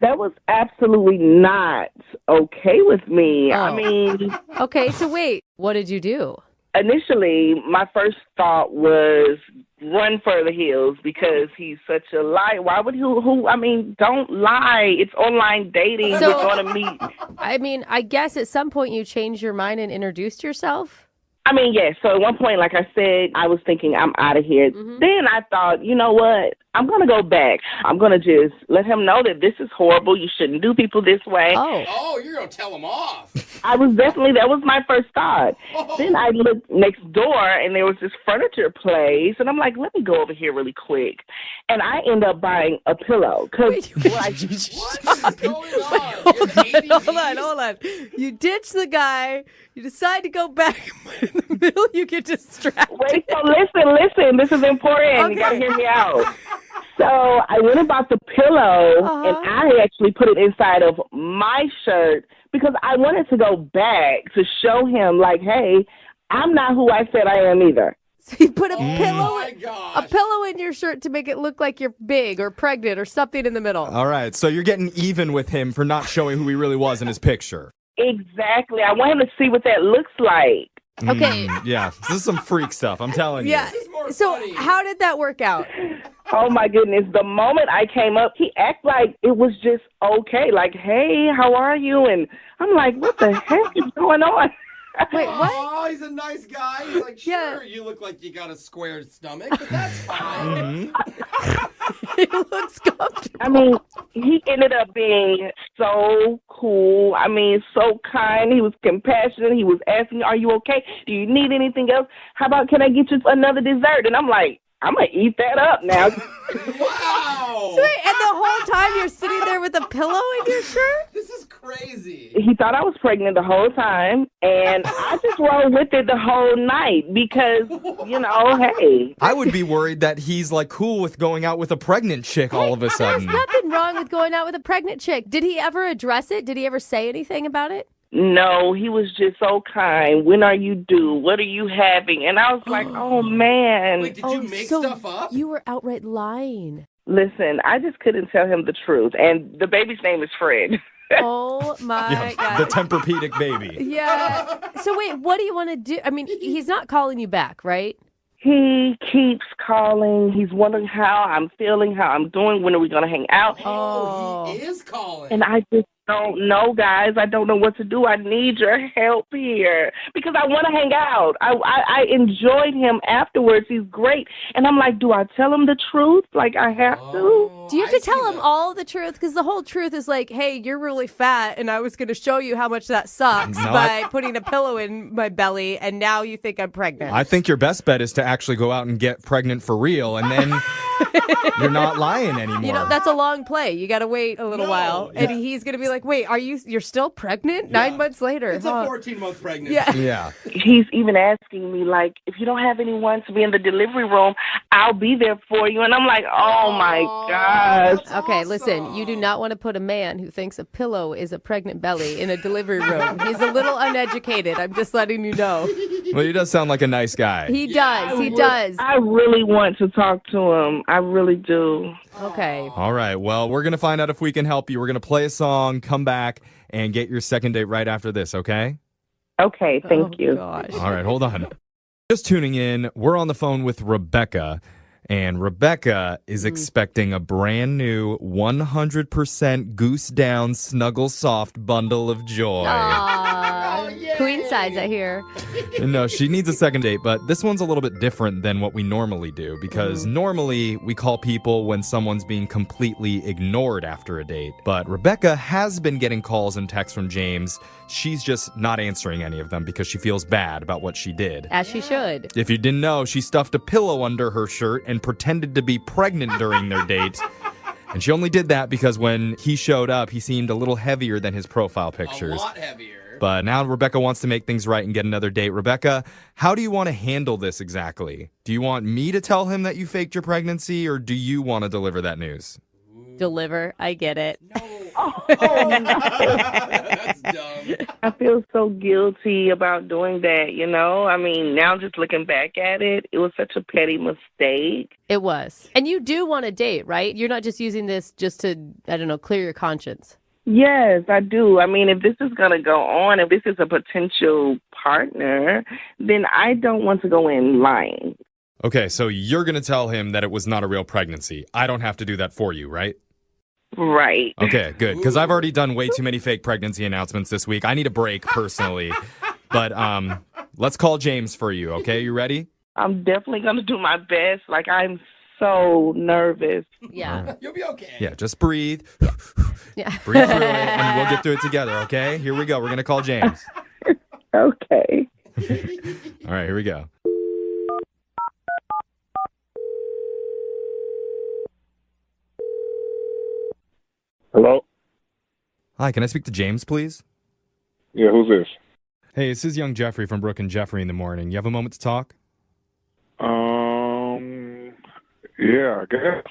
That was absolutely not okay with me. Oh. I mean, Okay, so wait, what did you do? initially, my first thought was run for the hills because he's such a liar. Why would I mean, don't lie. It's online dating. So- We're going to meet. I mean, I guess at some point you changed your mind and introduced yourself? I mean, yes. So at one point, like I said, I was thinking I'm out of here. Then I thought, you know what? I'm going to go back. I'm going to just let him know that this is horrible. You shouldn't do people this way. Oh, you're going to tell him off. That was my first thought. Then I looked next door and there was this furniture place. And I'm like, let me go over here really quick. And I end up buying a pillow. Hold on. You ditch the guy. You decide to go back. In the middle, you get distracted. Wait, so listen. This is important. You got to hear me out. So I went and bought the pillow, and I actually put it inside of my shirt because I wanted to go back to show him, like, hey, I'm not who I said I am either. So you put a pillow in your shirt to make it look like you're big or pregnant or something in the middle. All right, so you're getting even with him for not showing who he really was in his picture. Exactly. I want him to see what that looks like. Okay. Yeah, this is some freak stuff, I'm telling you. Yeah. So how did that work out? Oh, my goodness. The moment I came up, he acted like it was just okay. Like, hey, how are you? And I'm like, what the heck is going on? Wait, what? Oh, he's a nice guy. He's like, sure, you look like you got a square stomach, but that's fine. He looks comfortable. I mean, he ended up being so cool. I mean, so kind. He was compassionate. He was asking, are you okay? Do you need anything else? How about, can I get you another dessert? And I'm like, I'm going to eat that up now. Wow. So wait, and the whole time you're sitting there with a pillow in your shirt? This is crazy. He thought I was pregnant the whole time, and I just rolled with it the whole night because, you know, hey. I would be worried that he's like cool with going out with a pregnant chick all of a sudden. There's nothing wrong with going out with a pregnant chick. Did he ever address it? Did he ever say anything about it? No, he was just so kind. When are you due? What are you having? And I was like, oh, man. Wait, did you make stuff up? You were outright lying. Listen, I just couldn't tell him the truth. And the baby's name is Fred. Oh, my God. The Tempur-Pedic baby. Yeah. So wait, what do you want to do? I mean, he's not calling you back, right? He keeps calling. He's wondering how I'm feeling, how I'm doing, when are we going to hang out. Oh, he is calling. And I just don't know, guys. I don't know what to do. I need your help here because I want to hang out. I enjoyed him afterwards. He's great. And I'm like, do I tell him the truth? Like, I have to? Do you have to tell him all the truth? Because the whole truth is like, hey, you're really fat, and I was going to show you how much that sucks by putting a pillow in my belly, and now you think I'm pregnant. I think your best bet is to actually go out and get pregnant for real, and then you're not lying anymore. You know, that's a long play. You got to wait a little while, and he's going to be like, wait, you're still pregnant? 9 months later. It's a 14-month pregnancy. Yeah. He's even asking me, like, if you don't have anyone to be in the delivery room, I'll be there for you. And I'm like, oh, my gosh. Okay, listen, you do not want to put a man who thinks a pillow is a pregnant belly in a delivery room. He's a little uneducated. I'm just letting you know. Well, he does sound like a nice guy. He does. He does. I really want to talk to him. I really do. Okay. All right. Well, we're going to find out if we can help you. We're going to play a song, come back, and get your second date right after this, okay? Okay, thank you. Gosh. All right, hold on. Just tuning in, we're on the phone with Rebecca, and Rebecca is expecting a brand new 100% goose down snuggle soft bundle of joy. Queen size, I hear. No, she needs a second date, but this one's a little bit different than what we normally do because normally we call people when someone's being completely ignored after a date. But Rebecca has been getting calls and texts from James. She's just not answering any of them because she feels bad about what she did. As she should. If you didn't know, she stuffed a pillow under her shirt and pretended to be pregnant during their date. And she only did that because when he showed up, he seemed a little heavier than his profile pictures. A lot heavier. But now Rebecca wants to make things right and get another date. Rebecca, how do you want to handle this exactly? Do you want me to tell him that you faked your pregnancy, or do you want to deliver that news? Deliver. I get it. That's dumb. I feel so guilty about doing that, you know? I mean, now just looking back at it, it was such a petty mistake. It was. And you do want a date, right? You're not just using this just to, I don't know, clear your conscience. Yes, I do. I mean, if this is going to go on, if this is a potential partner, then I don't want to go in lying. Okay, so you're going to tell him that it was not a real pregnancy. I don't have to do that for you, right? Right. Okay, good. Because I've already done way too many fake pregnancy announcements this week. I need a break, personally. But let's call James for you, okay? You ready? I'm definitely going to do my best. Like, I'm so nervous. Yeah. You'll be okay. Yeah, just breathe. Yeah. Breathe through it, and we'll get through it together, okay? Here we go. We're going to call James. Okay. All right, here we go. Hello? Hi, can I speak to James, please? Yeah, who's this? Hey, this is young Jeffrey from Brooke and Jeffrey in the morning. You have a moment to talk? Yeah, I guess.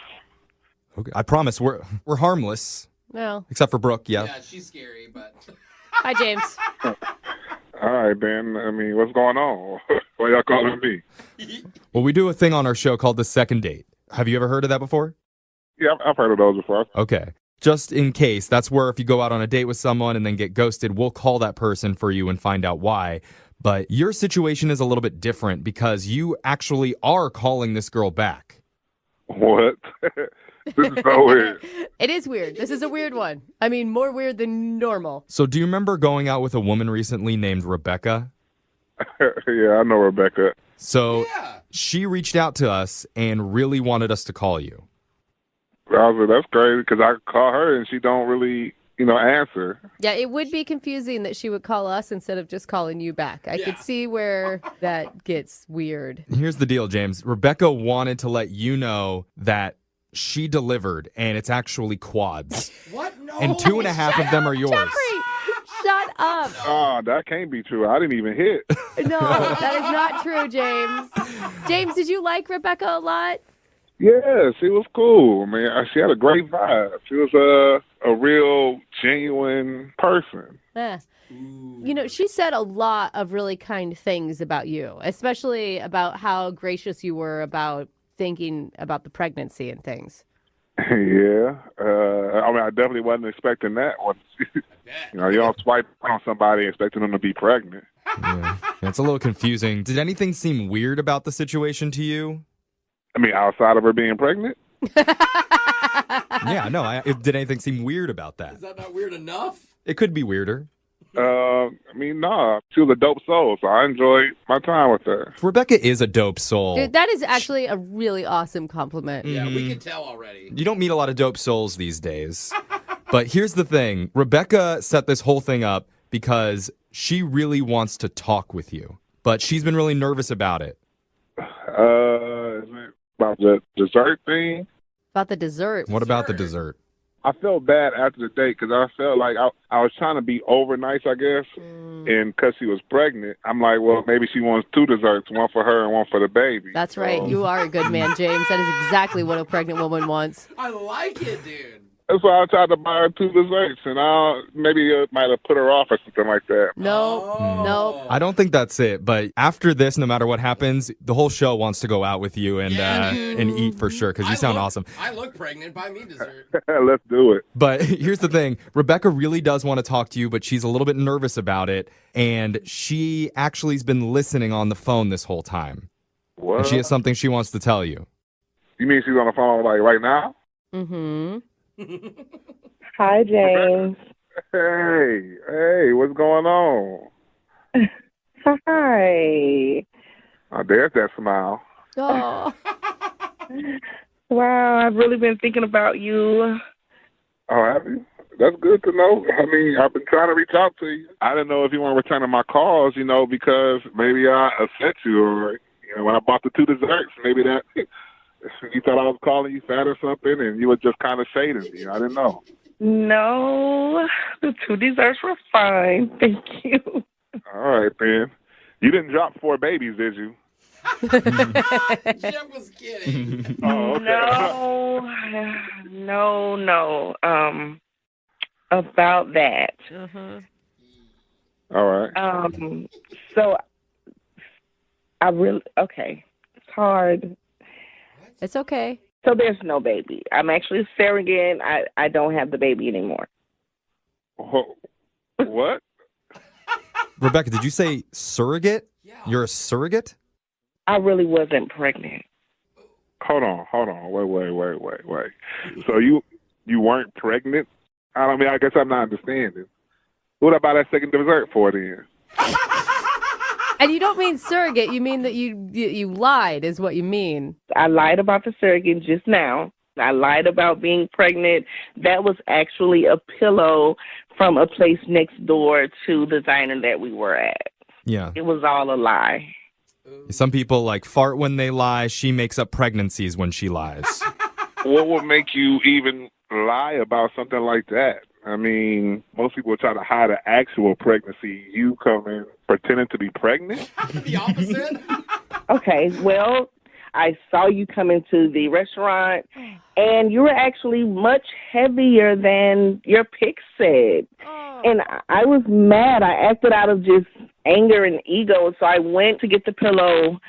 Okay. I promise we're harmless. No. Except for Brooke, yeah. Yeah, she's scary, but... Hi, James. All right, Ben. I mean, what's going on? Why y'all calling me? Well, we do a thing on our show called The Second Date. Have you ever heard of that before? Yeah, I've heard of those before. Okay. Just in case, that's where if you go out on a date with someone and then get ghosted, we'll call that person for you and find out why. But your situation is a little bit different because you actually are calling this girl back. What? This is so weird. It is weird. This is a weird one. I mean, more weird than normal. So do you remember going out with a woman recently named Rebecca? Yeah, I know Rebecca. So she reached out to us and really wanted us to call you. That's crazy because I call her and she don't really, answer. Yeah, it would be confusing that she would call us instead of just calling you back. I could see where that gets weird. Here's the deal, James. Rebecca wanted to let you know that she delivered, and it's actually quads. What? No. And 2.5 of them are yours. Jeffrey, shut up. Oh, that can't be true. I didn't even hit. No, that is not true, James. James, did you like Rebecca a lot? Yeah, she was cool. I mean, she had a great vibe. She was a real genuine person. Yeah. You know, she said a lot of really kind things about you, especially about how gracious you were about thinking about the pregnancy and things. Yeah. I mean, I definitely wasn't expecting that one. You don't swipe on somebody expecting them to be pregnant. Yeah, it's a little confusing. Did anything seem weird about the situation to you? I mean, outside of her being pregnant? Yeah, no. Did anything seem weird about that? Is that not weird enough? It could be weirder. I mean, nah. She was a dope soul, so I enjoyed my time with her. Rebecca is a dope soul. Dude, that is actually a really awesome compliment. Yeah, we can tell already. You don't meet a lot of dope souls these days. But here's the thing. Rebecca set this whole thing up because she really wants to talk with you. But she's been really nervous about it. Is it about the dessert thing? About the dessert. What about the dessert? I felt bad after the date because I felt like I was trying to be over nice, I guess. And because she was pregnant, I'm like, well, maybe she wants 2 desserts, one for her and one for the baby. That's right. You are a good man, James. That is exactly what a pregnant woman wants. I like it, dude. That's why I tried to buy her 2 desserts, and maybe it might have put her off or something like that. No. I don't think that's it. But after this, no matter what happens, the whole show wants to go out with you and eat for sure because you sound awesome. I look pregnant. Buy me dessert. Let's do it. But here's the thing. Rebecca really does want to talk to you, but she's a little bit nervous about it. And she actually has been listening on the phone this whole time. What? And she has something she wants to tell you. You mean she's on the phone like right now? Mm-hmm. Hi, James. Hey, what's going on? Hi. Oh, there's that smile. Oh. Wow, I've really been thinking about you. Oh, have you? That's good to know. I mean, I've been trying to reach out to you. I didn't know if you weren't returning my calls, because maybe I upset you or, when I bought the 2 desserts, maybe that you thought I was calling you fat or something and you were just kind of shading me. I didn't know. No, the 2 desserts were fine. Thank you. All right, then. You didn't drop 4 babies, did you? Jeff was kidding. Oh, okay. No. About that. All right. So I really, okay. It's hard. It's okay. So there's no baby. I'm actually a surrogate. I don't have the baby anymore. What? Rebecca, did you say surrogate? Yeah. You're a surrogate? I really wasn't pregnant. Hold on. Wait. So you weren't pregnant? I guess I'm not understanding. What did I buy that second dessert for then? And you don't mean surrogate. You mean that you lied is what you mean. I lied about the surrogate just now. I lied about being pregnant. That was actually a pillow from a place next door to the diner that we were at. Yeah. It was all a lie. Some people fart when they lie. She makes up pregnancies when she lies. What would make you even lie about something like that? I mean, most people try to hide an actual pregnancy. You come in pretending to be pregnant? The opposite? Okay, well, I saw you come into the restaurant, and you were actually much heavier than your pic said. And I was mad. I acted out of just anger and ego, so I went to get the pillow,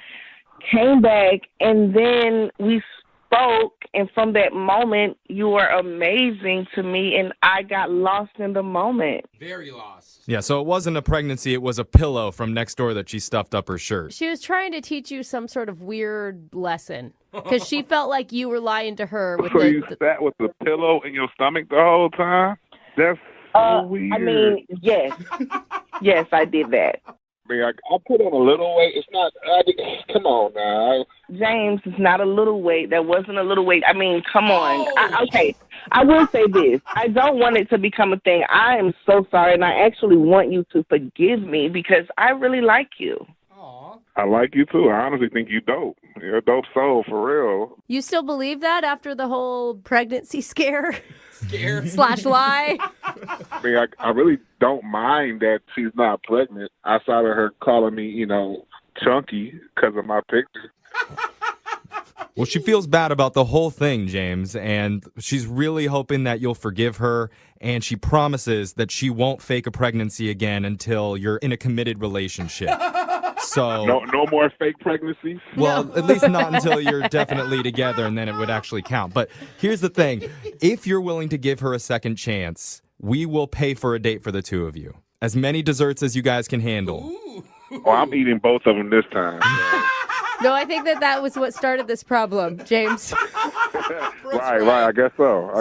came back, and then we spoke, and from that moment, you were amazing to me, and I got lost in the moment. Very lost. Yeah, so it wasn't a pregnancy. It was a pillow from next door that she stuffed up her shirt. She was trying to teach you some sort of weird lesson because she felt like you were lying to her. You sat with the pillow in your stomach the whole time? That's so weird. I mean, yes. Yes, I did that. I put on a little weight. It's not. Come on now. James, it's not a little weight. That wasn't a little weight. I mean, come on. Okay, I will say this. I don't want it to become a thing. I am so sorry, and I actually want you to forgive me because I really like you. I like you too. I honestly think you dope. You're a dope soul for real. You still believe that after the whole pregnancy scare? / lie? I really don't mind that she's not pregnant outside of her calling me, chunky because of my picture. Well, she feels bad about the whole thing, James, and she's really hoping that you'll forgive her, and she promises that she won't fake a pregnancy again until you're in a committed relationship. So no more fake pregnancies? Well, at least not until you're definitely together, and then it would actually count. But here's the thing. If you're willing to give her a second chance, we will pay for a date for the 2 of you. As many desserts as you guys can handle. Ooh. Oh, I'm eating both of them this time. No, I think that was what started this problem, James. Right. I guess so.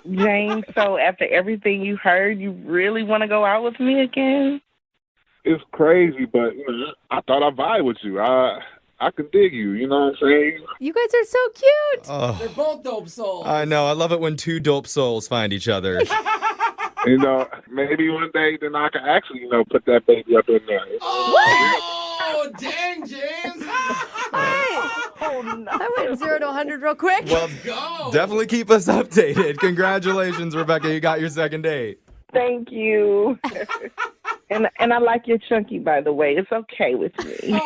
James, so after everything you heard, you really want to go out with me again? It's crazy, but I thought I vibe with you. I could dig you. You know what I'm saying? You guys are so cute. Oh, They're both dope souls. I know. I love it when two dope souls find each other. Maybe one day then I can actually, put that baby up in there. Oh, dang, James. I went 0 to 100 real quick. Well, definitely keep us updated. Congratulations, Rebecca. You got your second date. Thank you. and I like your chunky, by the way. It's okay with me.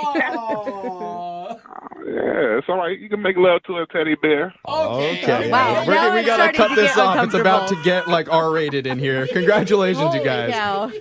Yeah, it's all right. You can make love to a teddy bear. Okay. Wow. We Now it's got to starting cut to this get off. It's about to uncomfortable. get R-rated in here. Congratulations, you Holy guys. cow.